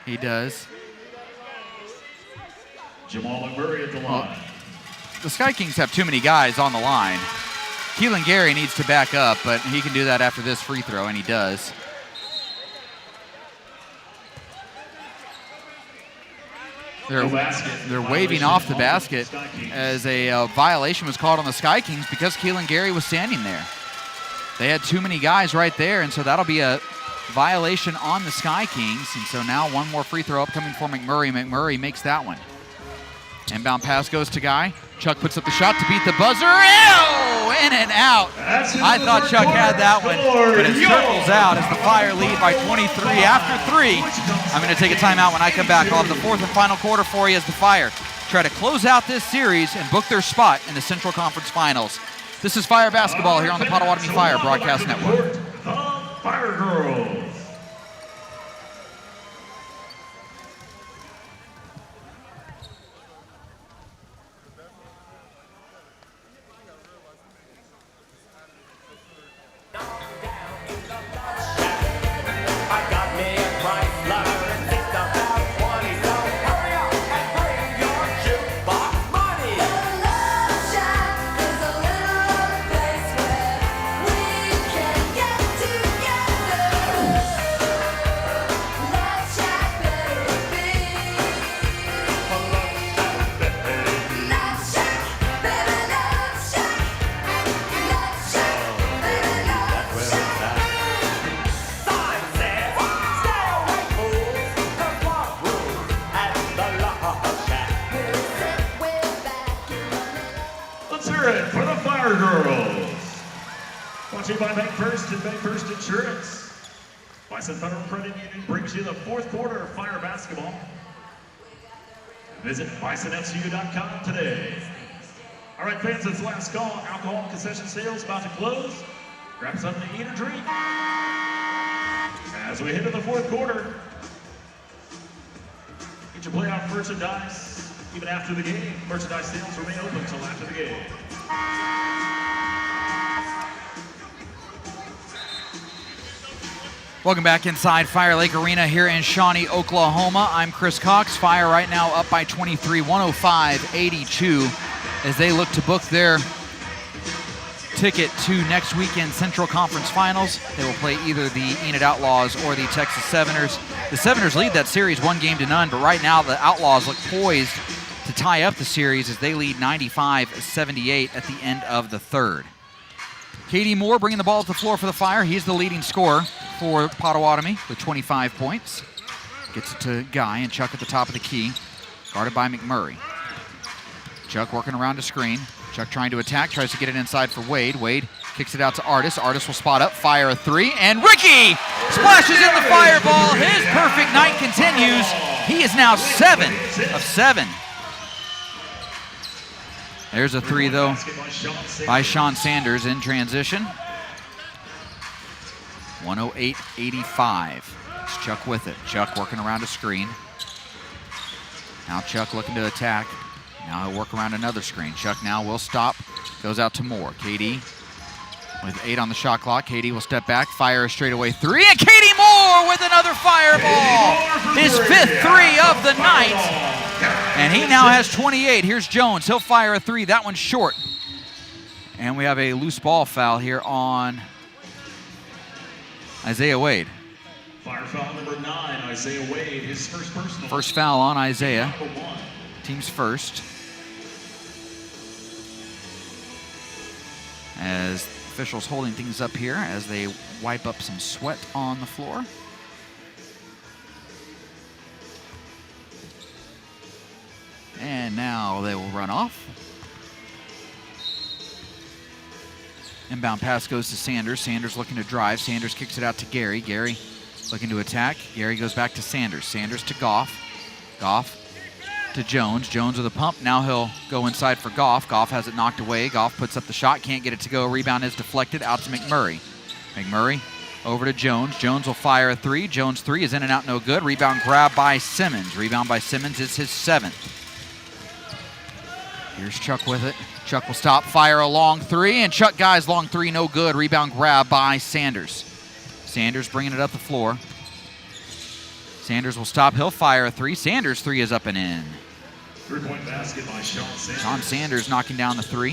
He does. Jamal McMurray at the line. The Sky Kings have too many guys on the line. Keelan Gary needs to back up, but he can do that after this free throw, and he does. They're waving off the basket as a violation was called on the Sky Kings because Keelan Gary was standing there. They had too many guys right there, and so that'll be a violation on the Sky Kings. And so now one more free throw upcoming for McMurray. McMurray makes that one. Inbound pass goes to Guy. Chuck puts up the shot to beat the buzzer. Ew! In and out. I thought Chuck had that one, but it circles out as the Fire lead by 23 after 3. I'm going to take a timeout. When I come back, I'll have the fourth and final quarter for you as the Fire try to close out this series and book their spot in the Central Conference Finals. This is Fire Basketball here on the Potawatomi Fire Broadcast Network. Fire Girls. For the Fire Girls. Brought to you by Bank First and Bank First Insurance. Bison Federal Credit Union brings you the fourth quarter of Fire Basketball. Visit bisonfcu.com today. All right, fans, it's last call. Alcohol concession sales about to close. Grab something to eat or drink. As we head to the fourth quarter, get your playoff merchandise. Even after the game, merchandise sales remain open until after the game. Welcome back inside Fire Lake Arena here in Shawnee, Oklahoma. I'm Chris Cox. Fire right now up by 23, 105-82 as they look to book their ticket to next weekend's Central Conference Finals. They will play either the Enid Outlaws or the Texas Severners. The Severners lead that series 1-0, but right now the Outlaws look poised to tie up the series as they lead 95-78 at the end of the third. KD Moore bringing the ball to the floor for the Fire. He's the leading scorer for Potawatomi with 25 points. Gets it to Guy and Chuck at the top of the key, guarded by McMurray. Chuck working around the screen. Chuck trying to attack, tries to get it inside for Wade. Wade Kicks it out to Artis. Artis will spot up, fire a three, and Ricky splashes in the fireball. His perfect night continues. He is now 7 of 7. There's a three, though, by Sean Sanders in transition. 108-85. It's Chuck with it. Chuck working around a screen. Now Chuck looking to attack. Now he'll work around another screen. Chuck now will stop. Goes out to Moore. KD with 8 on the shot clock. KD will step back, fire a straightaway three, and KD Moore with another fireball. His 5th three of the night. And he now has 28. Here's Jones. He'll fire a three. That one's short. And we have a loose ball foul here on Isaiah Wade. Fire foul number 9, Isaiah Wade, his first personal. First foul on Isaiah. Team's first. As officials holding things up here as they wipe up some sweat on the floor. And now they will run off. Inbound pass goes to Sanders. Sanders looking to drive. Sanders kicks it out to Gary. Gary looking to attack. Gary goes back to Sanders. Sanders to Goff. Goff to Jones. Jones with a pump. Now he'll go inside for Goff. Goff has it knocked away. Goff puts up the shot. Can't get it to go. Rebound is deflected out to McMurray. McMurray over to Jones. Jones will fire a three. Jones' three is in and out, no good. Rebound grab by Simmons. Rebound by Simmons is his 7th. Here's Chuck with it. Chuck will stop, fire a long three, and Chuck Guy's long three, no good. Rebound grab by Sanders. Sanders bringing it up the floor. Sanders will stop, he'll fire a three. Sanders' three is up and in. 3-point basket by Sean Sanders. Sean Sanders knocking down the three.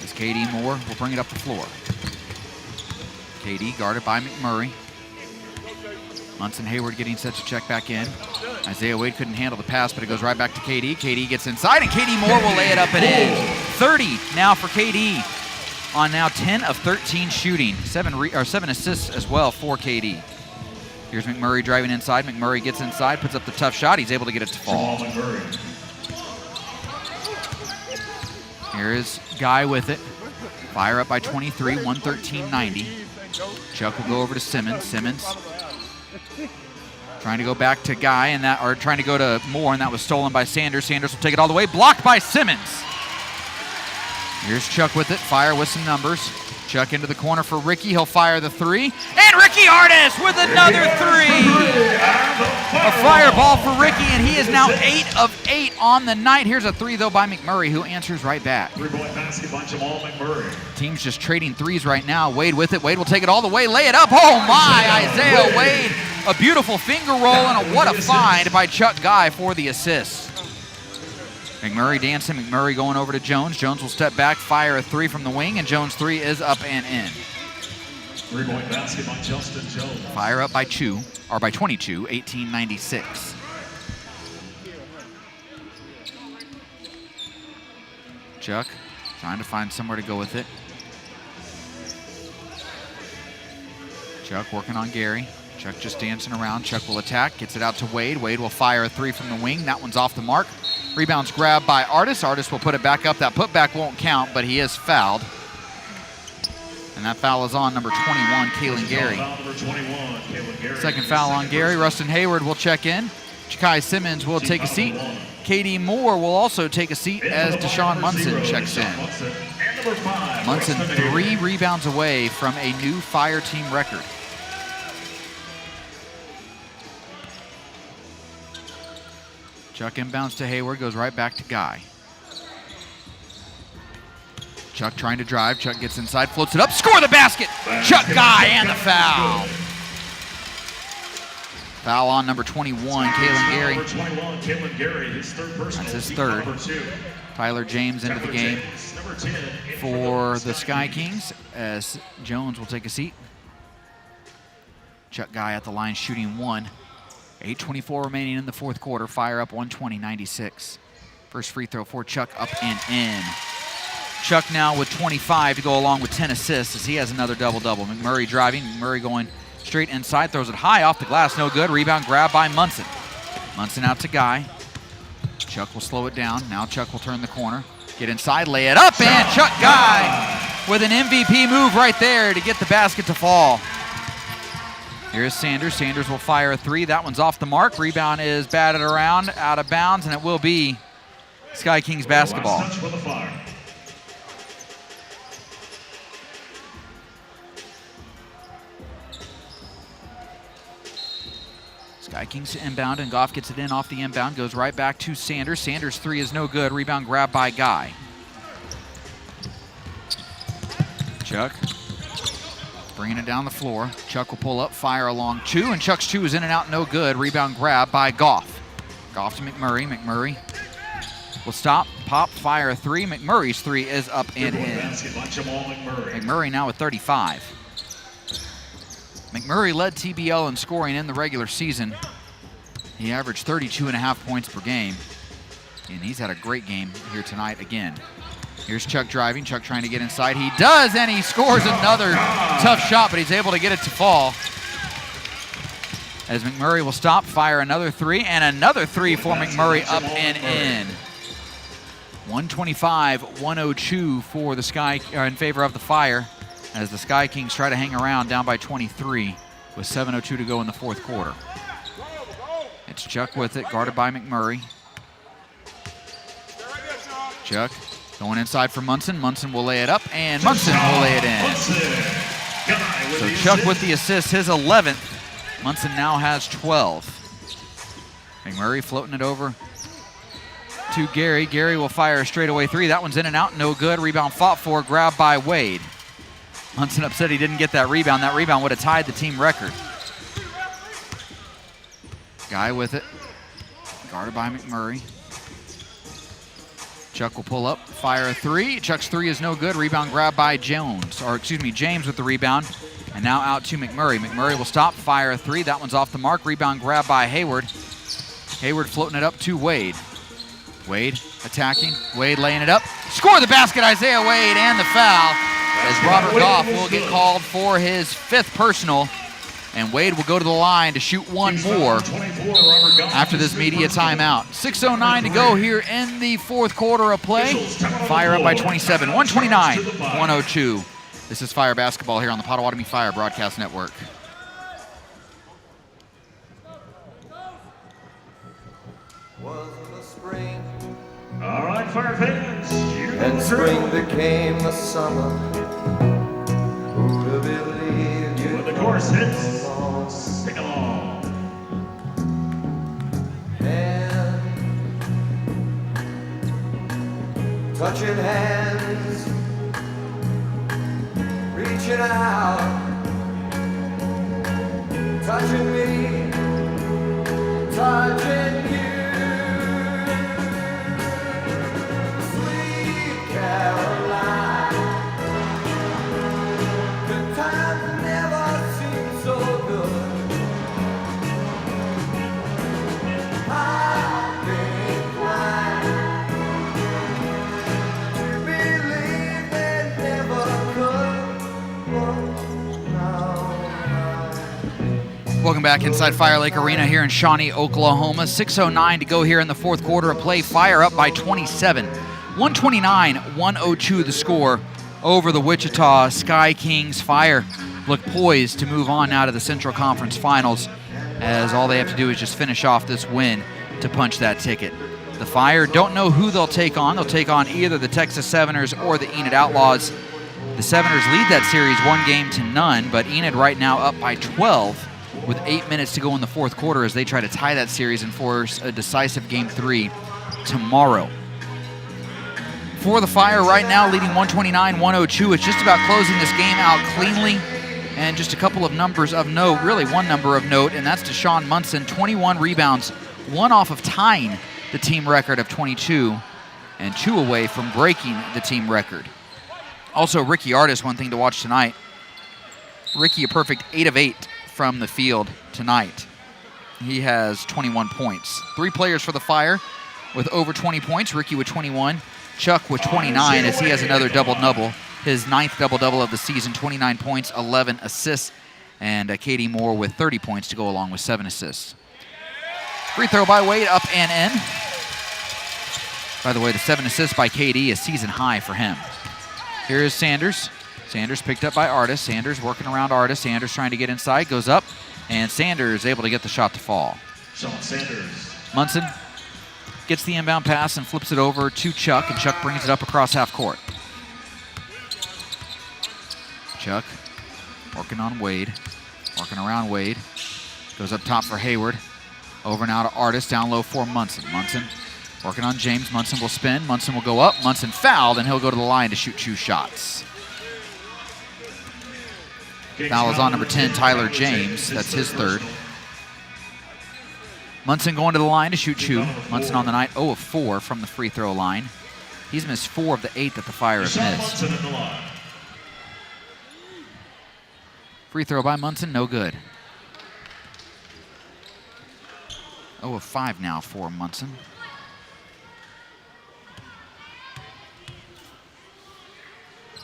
As KD Moore will bring it up the floor. KD guarded by McMurray. Munson Hayward getting set to check back in. Isaiah Wade couldn't handle the pass, but it goes right back to KD. KD gets inside, and KD Moore will lay it up and in. 30 now for KD on now 10 of 13 shooting. 7 assists as well for KD. Here's McMurray driving inside. McMurray gets inside, puts up the tough shot. He's able to get it to fall. Here is Guy with it. Fire up by 23, 113-90. Chuck will go over to Simmons. Simmons trying to go back to Guy, or trying to go to Moore, and that was stolen by Sanders. Sanders will take it all the way, blocked by Simmons. Here's Chuck with it, fire with some numbers. Chuck into the corner for Ricky, he'll fire the three, and Ricky Artis with another three! A fireball for Ricky, and he is now 8 of 8 on the night. Here's a three, though, by McMurray, who answers right back. 3-point basket by Jamal McMurray. Team's just trading threes right now. Wade with it. Wade will take it all the way, lay it up. Oh my, Isaiah Wade. A beautiful finger roll, and what a find by Chuck Guy for the assist. McMurray dancing. McMurray going over to Jones. Jones will step back, fire a three from the wing, and Jones' three is up and in. 3-point basket by Justin Jones. Fire up by 22, 18-96. Chuck trying to find somewhere to go with it. Chuck working on Gary. Chuck just dancing around. Chuck will attack, gets it out to Wade. Wade will fire a three from the wing. That one's off the mark. Rebound's grabbed by Artis. Artis will put it back up. That putback won't count, but he is fouled. And that foul is on number 21, Kalen Gary. Second foul on Gary. Rustin Hayward will check in. Chakai Simmons will take a seat. KD Moore will also take a seat as Deshaun Munson checks in. Munson 3 rebounds away from a new Fire team record. Chuck inbounds to Hayward, goes right back to Guy. Chuck trying to drive. Chuck gets inside, floats it up, score the basket! Chuck Guy and the foul. Foul on number 21, Kalen Gary. Number 21, Kalen Gary, his third personal. That's his third. Tyler James into the game for the Sky Kings as Jones will take a seat. Chuck Guy at the line shooting 1. 8:24 remaining in the fourth quarter. Fire up 120-96. First free throw for Chuck, up and in. Chuck now with 25 to go along with 10 assists as he has another double-double. McMurray driving. McMurray going straight inside. Throws it high off the glass. No good. Rebound grab by Munson. Munson out to Guy. Chuck will slow it down. Now Chuck will turn the corner. Get inside, lay it up, and Chuck Guy with an MVP move right there to get the basket to fall. Here's Sanders. Sanders will fire a three. That one's off the mark. Rebound is batted around, out of bounds, and it will be Sky Kings basketball. Last touch for the Fire. Sky Kings to inbound, and Goff gets it in off the inbound, goes right back to Sanders. Sanders' three is no good. Rebound grab by Guy. Chuck bringing it down the floor. Chuck will pull up, fire along two, and Chuck's two is in and out, no good. Rebound grab by Goff. Goff to McMurray. McMurray will stop, pop, fire a three. McMurray's three is up and in. McMurray now with 35. McMurray led TBL in scoring in the regular season. He averaged 32.5 points per game, and he's had a great game here tonight again. Here's Chuck driving. Chuck trying to get inside. He does, and he scores another tough shot, but he's able to get it to fall. As McMurray will stop, fire another three, and another three for McMurray up and in. 125-102 for the Sky, in favor of the Fire, as the Sky Kings try to hang around down by 23 with 7:02 to go in the fourth quarter. It's Chuck with it, guarded by McMurray. Chuck going inside for Munson. Munson will lay it up, and Munson will lay it in. So Chuck with the assist, his 11th. Munson now has 12. McMurray floating it over to Gary. Gary will fire a straightaway three. That one's in and out, no good. Rebound fought for, grabbed by Wade. Munson upset he didn't get that rebound. That rebound would have tied the team record. Guy with it, guarded by McMurray. Chuck will pull up, fire a three. Chuck's three is no good. Rebound grab by James with the rebound. And now out to McMurray. McMurray will stop, fire a three. That one's off the mark. Rebound grab by Hayward. Hayward floating it up to Wade. Wade attacking. Wade laying it up. Score the basket, Isaiah Wade, and the foul. As Robert Goff will get called for his 5th personal. And Wade will go to the line to shoot one more after this media timeout. 6:09 to go here in the fourth quarter of play. Fire up by 27, 129-102. This is Fire basketball here on the Potawatomi Fire Broadcast Network. All right, Fire fans. And spring became the summer. Who'd have believed you? When the chorus hits, sing along. And touching hands, reaching out, touching me, touching you. Sweet Caroline, good times never seem so good. I've been inclined to believe they never could. Welcome back inside Fire Lake Arena here in Shawnee, Oklahoma. 6:09 to go here in the fourth quarter of play. Fire up by 27. 129-102 the score over the Wichita Sky Kings. Fire look poised to move on now to the Central Conference Finals, as all they have to do is just finish off this win to punch that ticket. The Fire don't know who they'll take on. They'll take on either the Texas Severners or the Enid Outlaws. The Severners lead that series 1-0, but Enid right now up by 12 with 8 minutes to go in the fourth quarter as they try to tie that series and force a decisive Game 3 tomorrow. For the Fire right now, leading 129-102. It's just about closing this game out cleanly. And just a couple of numbers of note, really one number of note, and that's Deshaun Munson, 21 rebounds, one off of tying the team record of 22, and 2 away from breaking the team record. Also, Ricky Artis, one thing to watch tonight. Ricky, a perfect 8 of 8 from the field tonight. He has 21 points. 3 players for the Fire with over 20 points. Ricky with 21, Chuck with 29 as he has another double-double. His 9th double-double of the season, 29 points, 11 assists. And Katie Moore with 30 points to go along with 7 assists. Free throw by Wade, up and in. By the way, the 7 assists by KD is season high for him. Here is Sanders. Sanders picked up by Artis. Sanders working around Artis. Sanders trying to get inside, goes up, and Sanders able to get the shot to fall. Sean Sanders. Munson gets the inbound pass and flips it over to Chuck, and Chuck brings it up across half court. Chuck working on Wade, working around Wade. Goes up top for Hayward. Over now to Artis, down low for Munson. Munson working on James. Munson will spin. Munson will go up. Munson fouled, and he'll go to the line to shoot 2 shots. Foul is on number 10, Tyler James. That's his 3rd. Munson going to the line to shoot 2. Munson on the night 0 of 4 from the free throw line. He's missed 4 of the 8 that the Fire have missed. Free throw by Munson, no good. 0 of 5 now for Munson.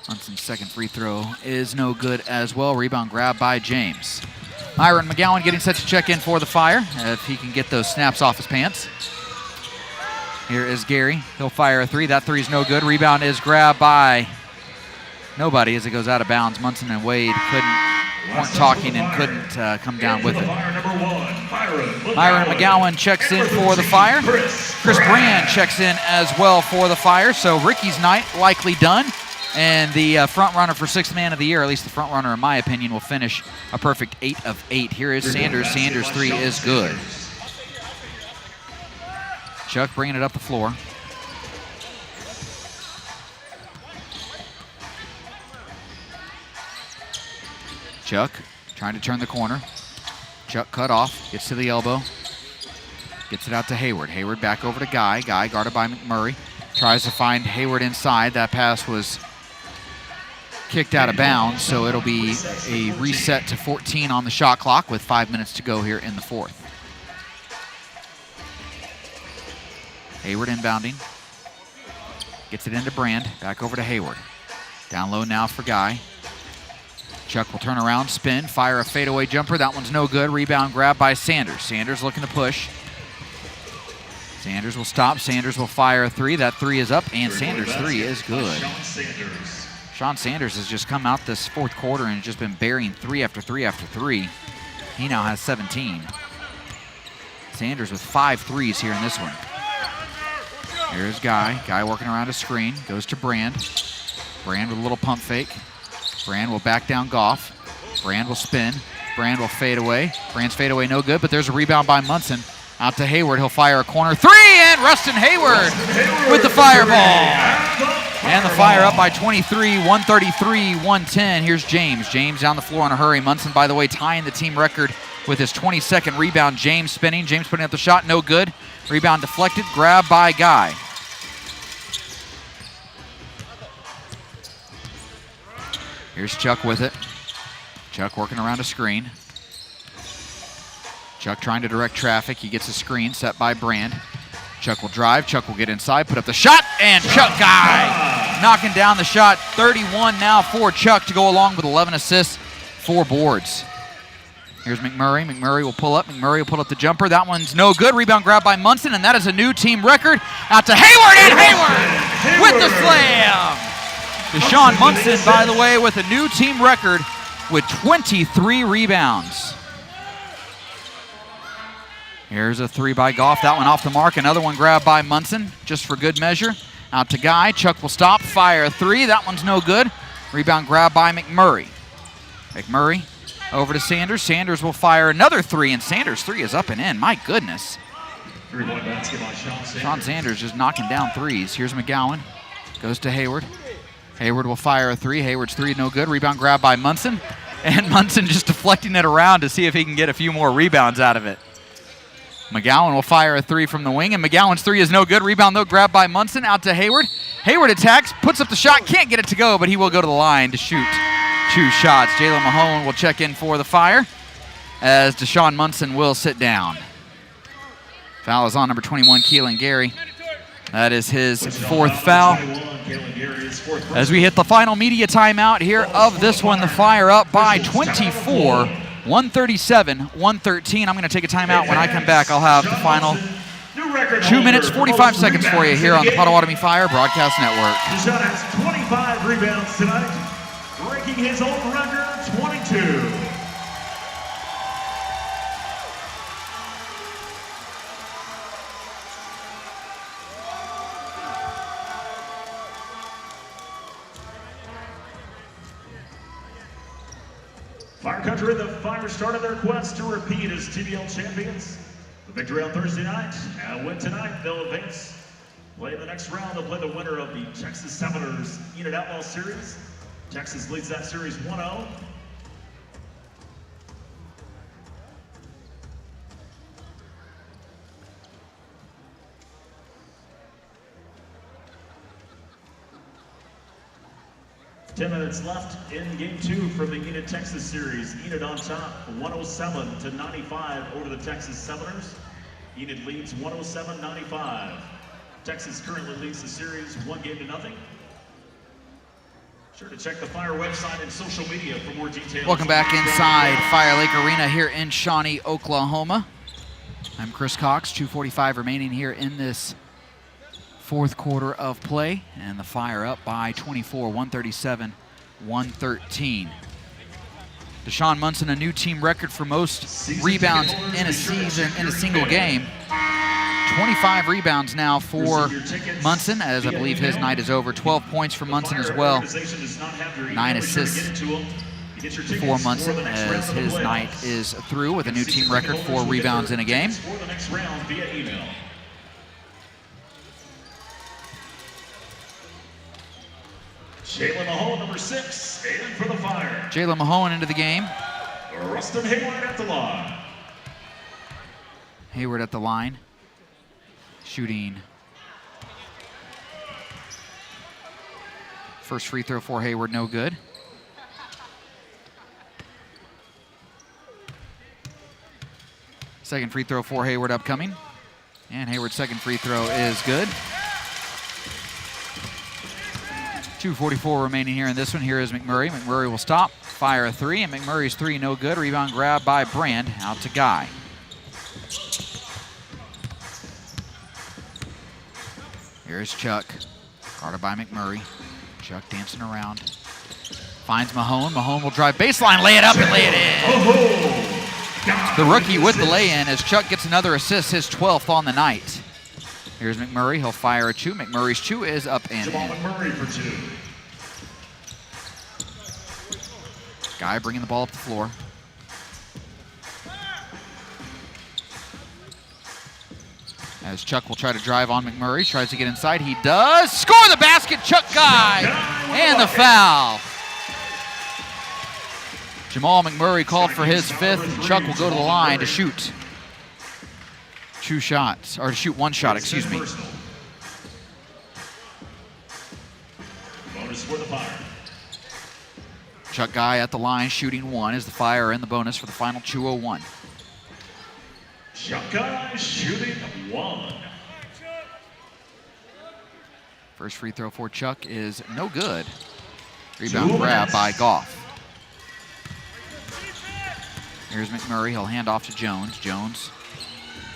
Munson's second free throw is no good as well. Rebound grab by James. Myron McGowan getting set to check in for the Fire if he can get those snaps off his pants. Here is Gary. He'll fire a 3. That 3 is no good. Rebound is grabbed by nobody as it goes out of bounds. Munson and Wade weren't talking and couldn't come down with it. Myron McGowan checks in for the Fire. Chris Brand checks in as well for the Fire. So Ricky's night likely done. And the front runner for 6th man of the year, at least the front runner in my opinion, will finish a perfect 8 of 8. Here is Sanders. Sanders' 3 is good. Chuck bringing it up the floor. Chuck trying to turn the corner. Chuck cut off, gets to the elbow. Gets it out to Hayward. Hayward back over to Guy. Guy guarded by McMurray. Tries to find Hayward inside. That pass was kicked out of bounds, so it'll be a reset to 14 on the shot clock with 5 minutes to go here in the 4th. Hayward inbounding. Gets it into Brand. Back over to Hayward. Down low now for Guy. Chuck will turn around, spin, fire a fadeaway jumper. That one's no good. Rebound grab by Sanders. Sanders looking to push. Sanders will stop. Sanders will fire a 3. That 3 is up, and Sanders' 3 is good. Sean Sanders has just come out this 4th quarter and just been burying 3 after 3 after 3. He now has 17. Sanders with 5 threes here in this one. Here's Guy. Guy working around a screen. Goes to Brand. Brand with a little pump fake. Brand will back down Goff. Brand will spin. Brand will fade away. Brand's fade away no good, but there's a rebound by Munson. Out to Hayward. He'll fire a corner 3, and Rustin Hayward with the fireball. And the Fire up by 23, 133-110. Here's James. James down the floor in a hurry. Munson, by the way, tying the team record with his 22nd rebound. James spinning. James putting up the shot. No good. Rebound deflected. Grab by Guy. Here's Chuck with it. Chuck working around a screen. Chuck trying to direct traffic. He gets a screen set by Brand. Chuck will drive. Chuck will get inside, put up the shot, and Chuck Guy knocking down the shot. 31 now for Chuck to go along with 11 assists, 4 boards. Here's McMurray. McMurray will pull up. McMurray will pull up the jumper. That one's no good. Rebound grab by Munson, and that is a new team record. Out to Hayward, and Hayward with the slam. Deshaun Munson, by the way, with a new team record with 23 rebounds. Here's a 3 by Goff. That one off the mark. Another one grabbed by Munson, just for good measure. Out to Guy. Chuck will stop. Fire a 3. That one's no good. Rebound grab by McMurray. McMurray over to Sanders. Sanders will fire another 3, and Sanders' 3 is up and in. My goodness. Sean Sanders just knocking down 3s. Here's McGowan. Goes to Hayward. Hayward will fire a 3. Hayward's 3 no good. Rebound grab by Munson. And Munson just deflecting it around to see if he can get a few more rebounds out of it. McGowan will fire a 3 from the wing, and McGowan's 3 is no good. Rebound, though, grabbed by Munson. Out to Hayward. Hayward attacks, puts up the shot, can't get it to go, but he will go to the line to shoot 2 shots. Jalen Mahone will check in for the Fire as Deshaun Munson will sit down. Foul is on number 21, Keelan Gary. That is his 4th foul. As we hit the final media timeout here of this one, the Fire up by 24. 137-113. I'm going to take a timeout. When I come back, I'll have the final record 2 minutes, holder 45 for seconds for you rebounds here in on the game. Potawatomi Fire Broadcast Network. Deshaun has 25 rebounds tonight, breaking his own record, 22. Fire Country, the Fire started their quest to repeat as TBL champions. The victory on Thursday night, and win tonight, they'll advance. Play in the next round, they'll play the winner of the Texas Senators Enid Outlaw Series. Texas leads that series 1-0. Ten minutes left in game 2 from the Enid Texas series. Enid on top, 107-95 over the Texas Senators. Enid leads 107-95. Texas currently leads the series 1-0. Sure to check the Fire website and social media for more details. Welcome back inside Fire Lake Arena here in Shawnee, Oklahoma. I'm Chris Cox, 2:45 remaining here in this fourth quarter of play, and the Fire up by 24, 137-113. Deshaun Munson, a new team record for most rebounds in a season, in a single game. 25 rebounds now for Munson, as I believe his night is over. 12 points for Munson as well. 9 assists for Munson, as his night is through with a new team record for rebounds in a game. Jalen Mahone, number 6, in for the Fire. Jalen Mahone into the game. Rustin Hayward at the line. Hayward at the line. Shooting. First free throw for Hayward, no good. Second free throw for Hayward upcoming. And Hayward's second free throw is good. 2:44 remaining here in this one. Here is McMurray. McMurray will stop, fire a 3, and McMurray's 3 no good. Rebound grab by Brand, out to Guy. Here's Chuck, guarded by McMurray. Chuck dancing around. Finds Mahone. Mahone will drive baseline, lay it up and lay it in. The rookie with the lay-in as Chuck gets another assist, his 12th on the night. Here's McMurray, he'll fire a 2. McMurray's 2 is up and in. McMurray for 2. Guy bringing the ball up the floor. As Chuck will try to drive on McMurray, tries to get inside, he does. Score the basket, Chuck Guy, and the foul. Jamal McMurray called for his 5th. Chuck will go to the line to shoot 2 shots, or to shoot 1 shot, excuse me. Bonus for the Fire. Chuck Guy at the line, shooting 1 as the Fire in the bonus for the final 2:01. Chuck Guy shooting 1. First free throw for Chuck is no good. Rebound grab by Goff. Here's McMurray, he'll hand off to Jones. Jones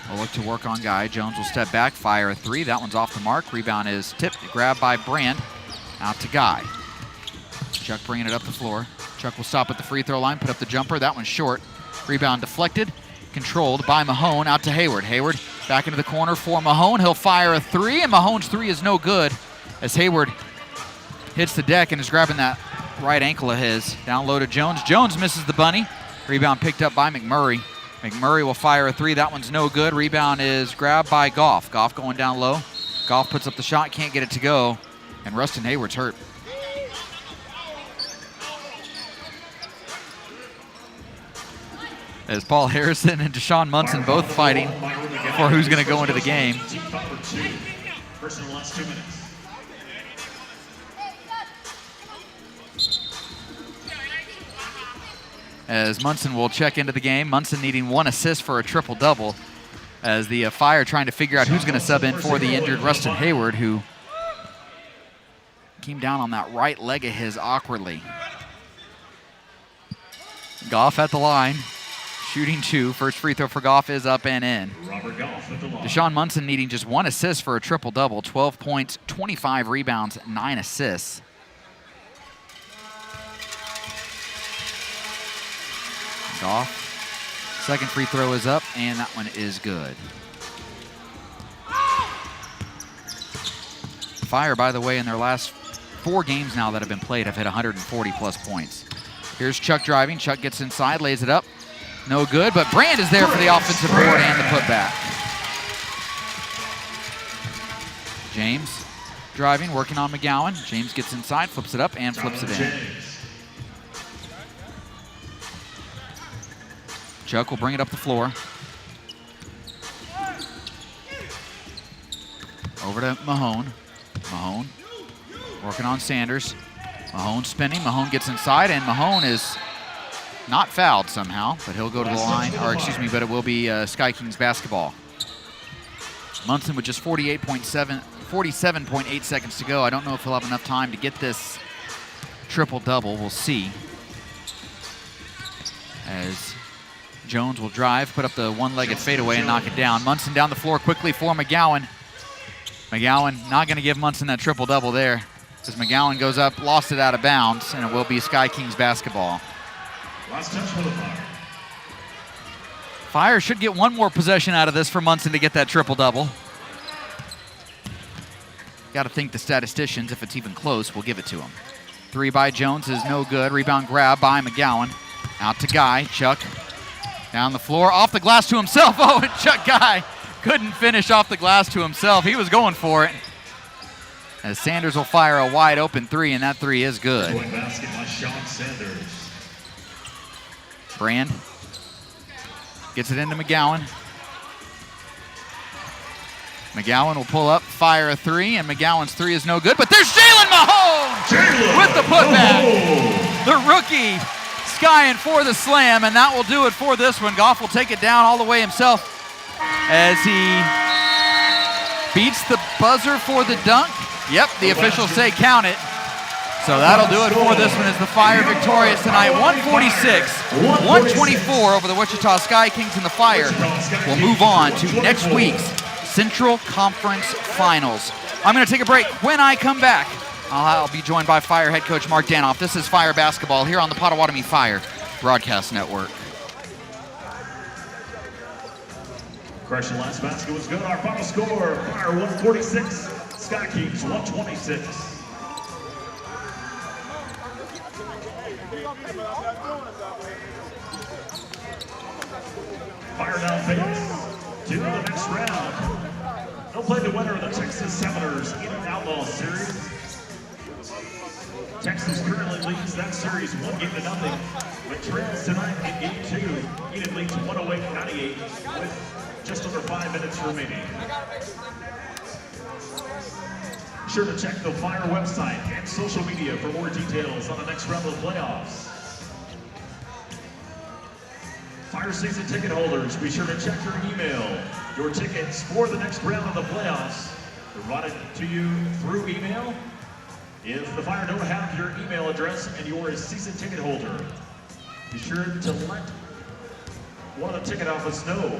will look to work on Guy. Jones will step back, fire a 3. That one's off the mark. Rebound is tipped, grabbed by Brand, out to Guy. Chuck bringing it up the floor. Chuck will stop at the free throw line, put up the jumper. That one's short. Rebound deflected, controlled by Mahone, out to Hayward. Hayward back into the corner for Mahone. He'll fire a 3, and Mahone's 3 is no good as Hayward hits the deck and is grabbing that right ankle of his. Down low to Jones. Jones misses the bunny. Rebound picked up by McMurray. McMurray will fire a 3. That one's no good. Rebound is grabbed by Goff. Goff going down low. Goff puts up the shot, can't get it to go, and Rustin Hayward's hurt. As Paul Harrison and Deshaun Munson both fighting for who's going to go into the game. First in the last 2 minutes. As Munson will check into the game. Munson needing 1 assist for a triple-double. As the Fire trying to figure out who's going to sub in for the injured Rustin Hayward, who came down on that right leg of his awkwardly. Goff at the line. shooting 2. First free throw for Goff is up and in. Robert Goff at the line. Deshaun Munson needing just 1 assist for a triple-double. 12 points, 25 rebounds, 9 assists. Goff, second free throw is up, and that one is good. Fire, by the way, in their last 4 games now that have been played have hit 140-plus points. Here's Chuck driving. Chuck gets inside, lays it up. No good, but Brand is there for the offensive board and the putback. James driving, working on McGowan. James gets inside, flips it up, and flips it in. Chuck will bring it up the floor. Over to Mahone. Mahone working on Sanders. Mahone spinning. Mahone gets inside, and Mahone is not fouled somehow, but he'll go to the line, or excuse me, but it will be Sky Kings basketball. Munson with just 47.8 seconds to go. I don't know if he'll have enough time to get this triple-double. We'll see. As Jones will drive, put up the one-legged fadeaway and knock it down. Munson down the floor quickly for McGowan. McGowan not going to give Munson that triple-double there, as McGowan goes up, lost it out of bounds, and it will be Sky Kings basketball. Last touch for the Fire. Fire should get one more possession out of this for Munson to get that triple-double. Got to think the statisticians, if it's even close, will give it to him. 3 by Jones is no good. Rebound grab by McGowan. Out to Guy. Chuck down the floor, off the glass to himself. Oh, and Chuck Guy couldn't finish off the glass to himself. He was going for it. As Sanders will fire a wide open 3, and that 3 is good. Basket by Sean Sanders. Brand gets it into McGowan. McGowan will pull up, fire a 3, and McGowan's 3 is no good, but there's Jalen Mahone with the putback. The rookie skying for the slam, and that will do it for this one. Goff will take it down all the way himself as he beats the buzzer for the dunk. Yep, the officials say count it. So that'll do it for this one as the Fire victorious tonight. 146-124 over the Wichita Sky Kings, and the Fire will move on to next week's Central Conference Finals. I'm going to take a break. When I come back, I'll be joined by Fire head coach Mark Danoff. This is Fire basketball here on the Potawatomi Fire Broadcast Network. Correction, last basket was good. Our final score, Fire 146, Sky Kings 126. Fire now fades to the next round. They'll play the winner of the Texas Seminoles Eden Outlaw Series. Texas currently leads that series 1-0, but trails tonight in Game 2. Eden leads 108-98 with just under 5 minutes remaining. Be sure to check the Fire website and social media for more details on the next round of the playoffs. Fire season ticket holders, be sure to check your email. Your tickets for the next round of the playoffs provided to you through email. If the Fire don't have your email address and you're a season ticket holder, be sure to let one of the ticket office know,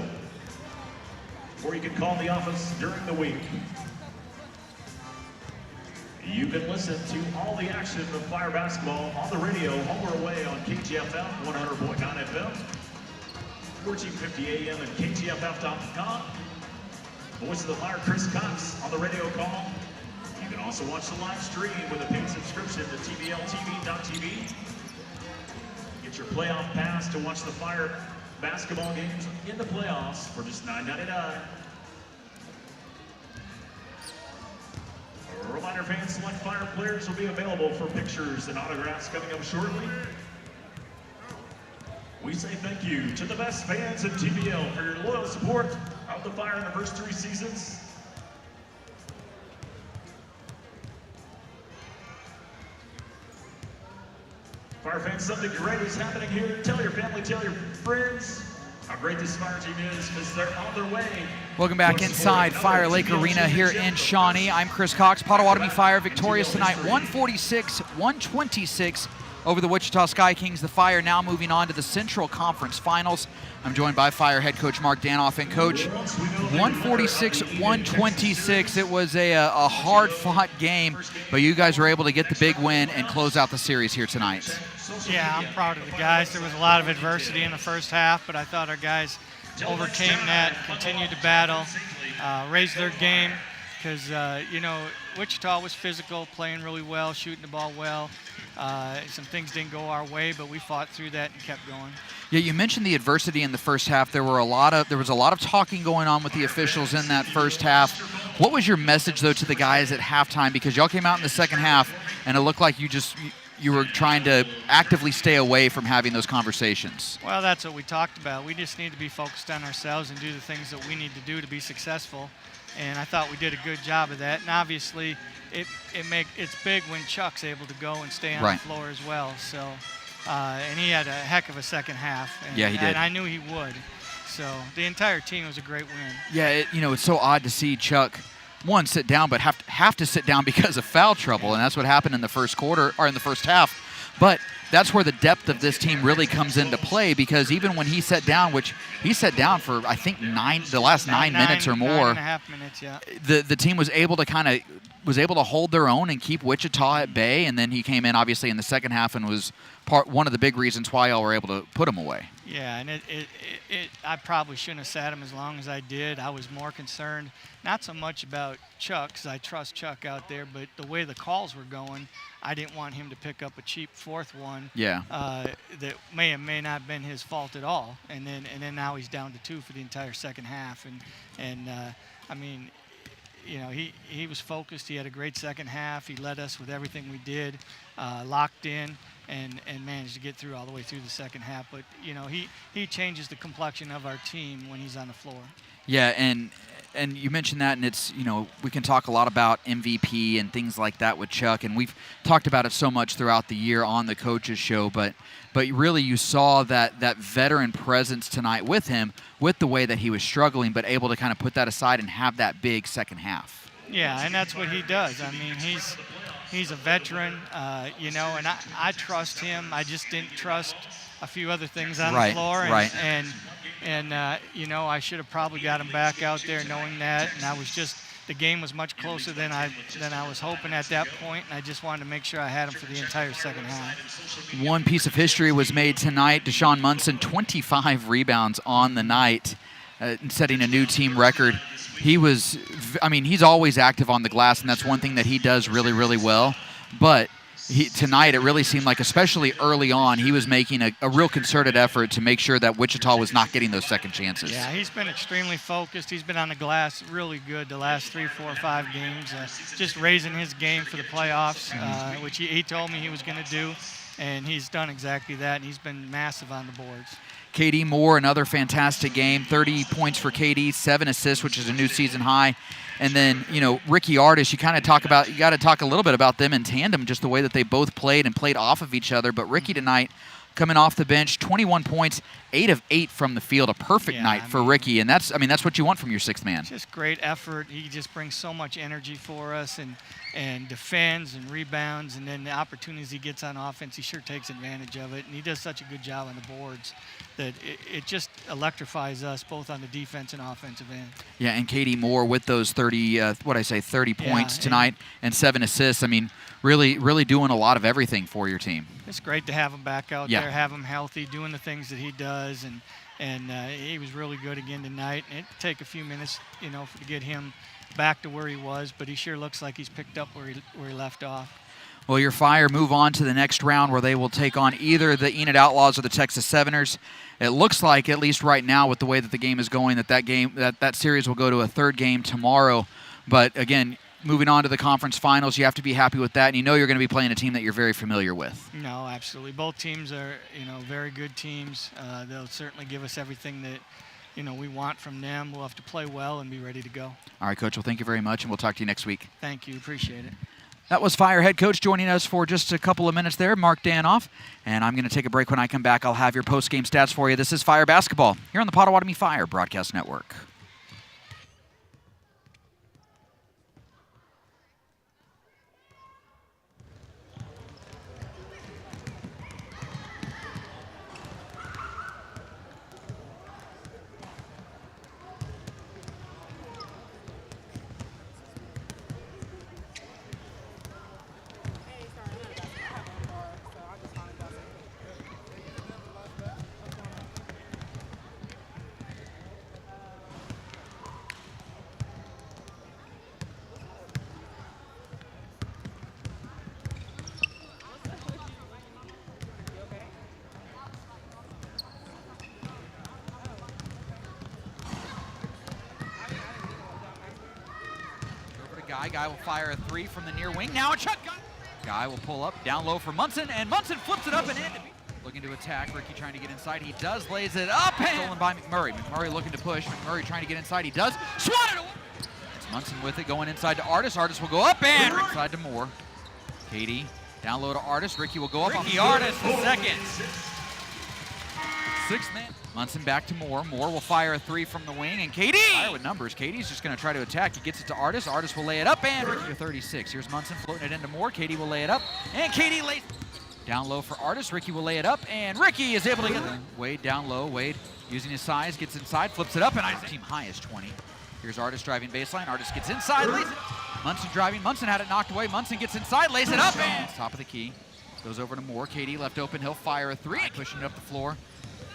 or you can call the office during the week. You can listen to all the action of Fire basketball on the radio, home or away on KGFF 100.9 FM, 1450 AM and KGFF.com. Voice of the Fire, Chris Cox on the radio call. You can also watch the live stream with a paid subscription to TBLTV.tv. Get your playoff pass to watch the Fire basketball games in the playoffs for just $9.99. A reminder, fans, select Fire players will be available for pictures and autographs coming up shortly. We say thank you to the best fans in TBL for your loyal support of the Fire in the first 3 seasons. Fire fans, something great is happening here. Tell your family, tell your friends how great this Fire team is, because they're on their way. Welcome back inside Fire Lake Arena here in Shawnee. I'm Chris Cox. Potawatomi Fire victorious tonight, 146-126 over the Wichita Sky Kings. The Fire now moving on to the Central Conference Finals. I'm joined by Fire head coach Mark Danoff. And Coach, 146-126. It was a hard-fought game, but you guys were able to get the big win and close out the series here tonight. Yeah, I'm proud of the guys. There was a lot of adversity in the first half, but I thought our guys overcame that, continued to battle, raised their game, because, Wichita was physical, playing really well, shooting the ball well. Some things didn't go our way, but we fought through that and kept going. Yeah, you mentioned the adversity in the first half. There was a lot of talking going on with the officials in that first half. What was your message, though, to the guys at halftime? Because y'all came out in the second half, and it looked like you were trying to actively stay away from having those conversations. Well, that's what we talked about. We just need to be focused on ourselves and do the things that we need to do to be successful. And I thought we did a good job of that. And obviously, it's big when Chuck's able to go and stay on the floor as well. So, and he had a heck of a second half. And, yeah, he did. And I knew he would. So the entire team was a great win. Yeah, it's so odd to see Chuck, one, sit down, but have to sit down because of foul trouble, and that's what happened in the first quarter or in the first half. But that's where the depth of this team really comes into play, because even when he sat down, which he sat down for I think the last 9 minutes or more, 9.5 minutes, yeah. The team was able to hold their own and keep Wichita at bay, and then he came in obviously in the second half and was one of the big reasons why y'all were able to put him away. Yeah, and I probably shouldn't have sat him as long as I did. I was more concerned, not so much about Chuck, because I trust Chuck out there, but the way the calls were going, I didn't want him to pick up a cheap fourth one. Yeah. That may not have been his fault at all, and then now he's down to 2 for the entire second half, and I mean, he was focused. He had a great second half. He led us with everything we did, locked in, and managed to get through all the way through the second half. But he changes the complexion of our team when he's on the floor. Yeah, and you mentioned that, and it's we can talk a lot about MVP and things like that with Chuck, and we've talked about it so much throughout the year on the coaches show. But really, you saw that veteran presence tonight with him, with the way that he was struggling, but able to kind of put that aside and have that big second half. Yeah, and that's what he does. I mean, he's a veteran, and I trust him. I just didn't trust a few other things on the floor. And I should have probably got him back out there knowing that. And the game was much closer than I was hoping at that point, and I just wanted to make sure I had him for the entire second half. One piece of history was made tonight. Deshaun Munson, 25 rebounds on the night, setting a new team record. He's always active on the glass, and that's one thing that he does really, really well. But tonight, it really seemed like, especially early on, he was making a real concerted effort to make sure that Wichita was not getting those second chances. Yeah, he's been extremely focused. He's been on the glass really good the last 3, 4, 5 games, just raising his game for the playoffs, which he told me he was going to do, and he's done exactly that, and he's been massive on the boards. KD Moore, another fantastic game, 30 points for KD, 7 assists, which is a new season high. And then, Ricky Artis, you got to talk a little bit about them in tandem, just the way that they both played off of each other. But Ricky tonight, coming off the bench, 21 points, 8 of 8 from the field, a perfect night for Ricky. And that's what you want from your sixth man. Just great effort. He just brings so much energy for us and defends and rebounds. And then the opportunities he gets on offense, he sure takes advantage of it. And he does such a good job on the boards that it just electrifies us both on the defense and offensive end. Yeah, and KD Moore with those 30 points tonight and 7 assists. I mean, really doing a lot of everything for your team. It's great to have him back out there, have him healthy, doing the things that he does, and he was really good again tonight. And it'd take a few minutes, to get him back to where he was, but he sure looks like he's picked up where he left off. Well, your Fire move on to the next round where they will take on either the Enid Outlaws or the Texas Severners. It looks like, at least right now with the way that the game is going, that series will go to a third game tomorrow. But again, moving on to the conference finals, you have to be happy with that, and you're going to be playing a team that you're very familiar with. No, absolutely. Both teams are, very good teams. They'll certainly give us everything that, we want from them. We'll have to play well and be ready to go. All right, Coach. Well, thank you very much, and we'll talk to you next week. Thank you. Appreciate it. That was Fire head coach joining us for just a couple of minutes there, Mark Danoff. And I'm going to take a break. When I come back, I'll have your post-game stats for you. This is Fire Basketball here on the Potawatomi Fire Broadcast Network. Guy will fire a three from the near wing. Now a Chuck Guy will pull up, down low for Munson, and Munson flips it up and in. Looking to attack, Ricky trying to get inside. He does, lays it up, and stolen by McMurray. McMurray looking to push. McMurray trying to get inside. He does. Swatted away. It's Munson with it, going inside to Artis. Artis will go up, and inside to Moore. Katie down low to Artis. Ricky will go up. Ricky Artis, the second. Sixth man. Munson back to Moore. Moore will fire a three from the wing, and Katie fire with numbers. Katie's just going to try to attack. He gets it to Artis. Artis will lay it up, and Ricky to 36. Here's Munson floating it into Moore. Katie will lay it up, and Katie lays down low for Artis. Ricky will lay it up, and Ricky is able to get the Wade down low. Wade using his size, gets inside, flips it up, and team high is 20. Here's Artis driving baseline. Artis gets inside, lays it. Munson driving. Munson had it knocked away. Munson gets inside, lays it up, and top of the key. Goes over to Moore. Katie left open. He'll fire a three, pushing it up the floor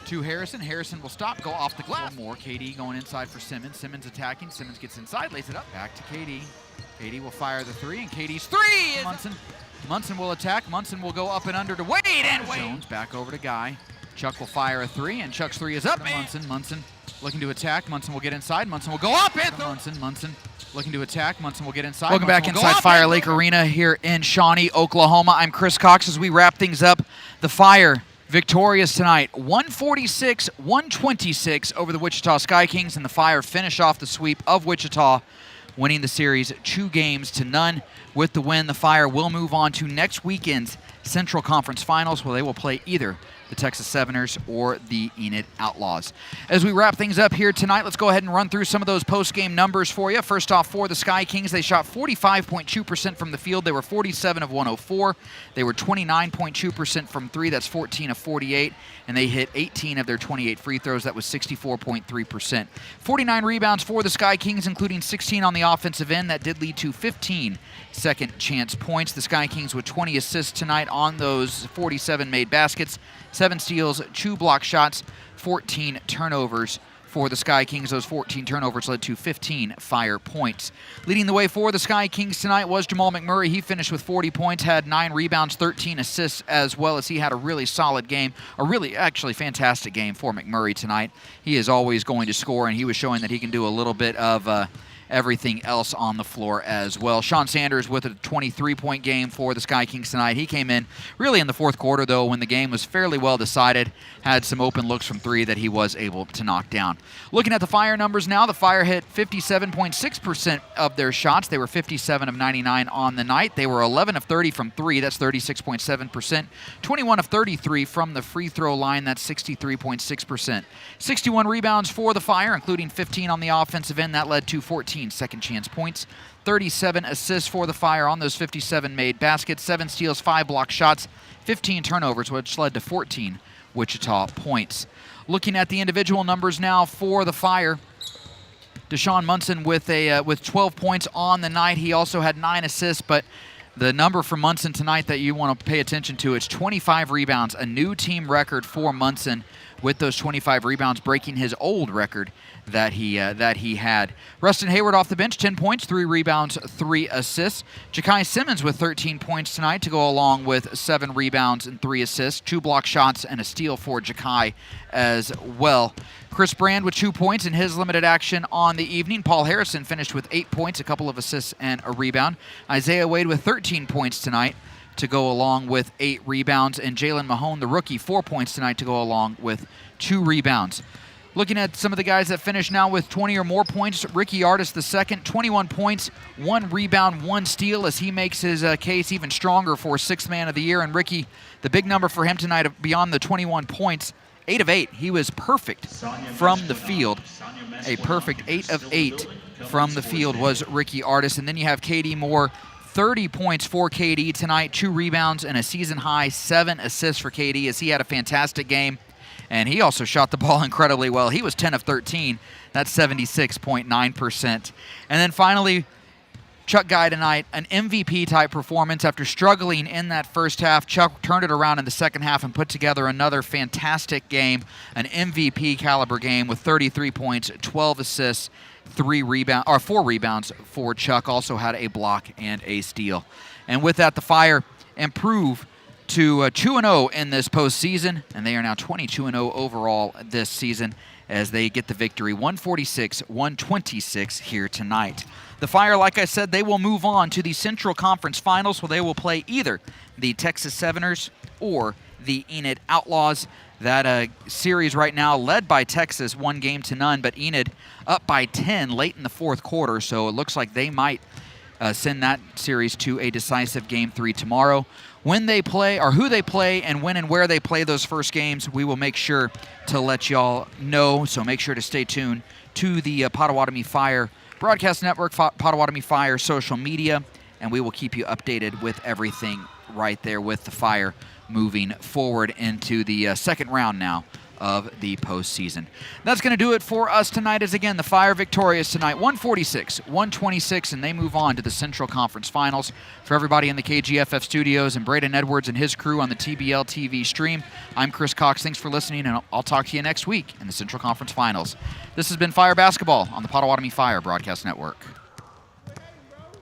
to Harrison. Harrison will stop, go off the glass. Moore. Katie going inside for Simmons. Simmons attacking. Simmons gets inside, lays it up. Back to Katie. Katie will fire the three, and Katie's three is Munson. Munson will attack. Munson will go up and under to Wade, and Wade. Jones back over to Guy. Chuck will fire a three, and Chuck's three is up. Munson looking to attack. Munson will get inside. Munson will go up, and Munson looking to attack. Munson will get inside. Welcome back inside Fire Lake Arena here in Shawnee, Oklahoma. I'm Chris Cox as we wrap things up. The Fire victorious tonight, 146-126 over the Wichita Sky Kings, and the Fire finish off the sweep of Wichita, winning the series 2-0. With the win, the Fire will move on to next weekend's Central Conference Finals, where they will play either the Texas Severners or the Enid Outlaws. As we wrap things up here tonight, let's go ahead and run through some of those post-game numbers for you. First off, for the Sky Kings, they shot 45.2% from the field. They were 47 of 104. They were 29.2% from three. That's 14 of 48. And they hit 18 of their 28 free throws. That was 64.3%. 49 rebounds for the Sky Kings, including 16 on the offensive end. That did lead to 15 second chance points. The Sky Kings with 20 assists tonight on those 47 made baskets. 7 steals, 2 block shots, 14 turnovers for the Sky Kings. Those 14 turnovers led to 15 Fire points. Leading the way for the Sky Kings tonight was Jamal McMurray. He finished with 40 points, had 9 rebounds, 13 assists, as well as he had a really solid game, a really actually fantastic game for McMurray tonight. He is always going to score, and he was showing that he can do a little bit of everything else on the floor as well. Sean Sanders with a 23-point game for the Sky Kings tonight. He came in really in the fourth quarter, though, when the game was fairly well decided, had some open looks from three that he was able to knock down. Looking at the Fire numbers now, the Fire hit 57.6% of their shots. They were 57 of 99 on the night. They were 11 of 30 from three. That's 36.7%. 21 of 33 from the free throw line. That's 63.6%. 61 rebounds for the Fire, including 15 on the offensive end. That led to 14 second chance points. 37 assists for the Fire on those 57 made baskets. 7 steals, 5 block shots, 15 turnovers, which led to 14 Wichita points. Looking at the individual numbers now for the Fire, Deshaun Munson with 12 points on the night. He also had 9 assists, but the number for Munson tonight that you want to pay attention to is 25 rebounds, a new team record for Munson with those 25 rebounds, breaking his old record that he had. Rustin Hayward off the bench, 10 points, 3 rebounds, 3 assists. Ja'Kai Simmons with 13 points tonight to go along with 7 rebounds and 3 assists, 2 block shots and a steal for Ja'Kai as well. Chris Brand with 2 points in his limited action on the evening. Paul Harrison finished with 8 points, a couple of assists and a rebound. Isaiah Wade with 13 points tonight to go along with 8 rebounds. And Jalen Mahone, the rookie, 4 points tonight to go along with 2 rebounds. Looking at some of the guys that finish now with 20 or more points, Ricky Artis II, 21 points, 1 rebound, 1 steal, as he makes his case even stronger for 6th man of the year. And Ricky, the big number for him tonight beyond the 21 points, 8 of 8. He was perfect from the field. A perfect 8 of 8 from the field was Ricky Artis. And then you have KD Moore, 30 points for KD tonight, 2 rebounds and a season high 7 assists for KD, as he had a fantastic game. And he also shot the ball incredibly well. He was 10 of 13. That's 76.9%. And then finally, Chuck Guy tonight, an MVP-type performance. After struggling in that first half, Chuck turned it around in the second half and put together another fantastic game, an MVP-caliber game with 33 points, 12 assists, 4 rebounds for Chuck. Also had a block and a steal. And with that, the Fire improve to 2-0 in this postseason, and they are now 22-0 overall this season, as they get the victory 146-126 here tonight. The Fire, like I said, they will move on to the Central Conference Finals, where they will play either the Texas Seveners or the Enid Outlaws. That series right now led by Texas 1-0, but Enid up by 10 late in the fourth quarter, so it looks like they might send that series to a decisive Game 3 tomorrow. When they play, or who they play, and when and where they play those first games, we will make sure to let y'all know, so make sure to stay tuned to the Potawatomi Fire Broadcast Network, Potawatomi Fire social media, and we will keep you updated with everything right there with the Fire moving forward into the second round now of the postseason. That's going to do it for us tonight, as again, the Fire victorious tonight, 146-126, and they move on to the Central Conference Finals. For everybody in the KGFF studios and Braden Edwards and his crew on the TBL TV stream, I'm Chris Cox. Thanks for listening, and I'll talk to you next week in the Central Conference Finals. This has been Fire Basketball on the Potawatomi Fire Broadcast Network.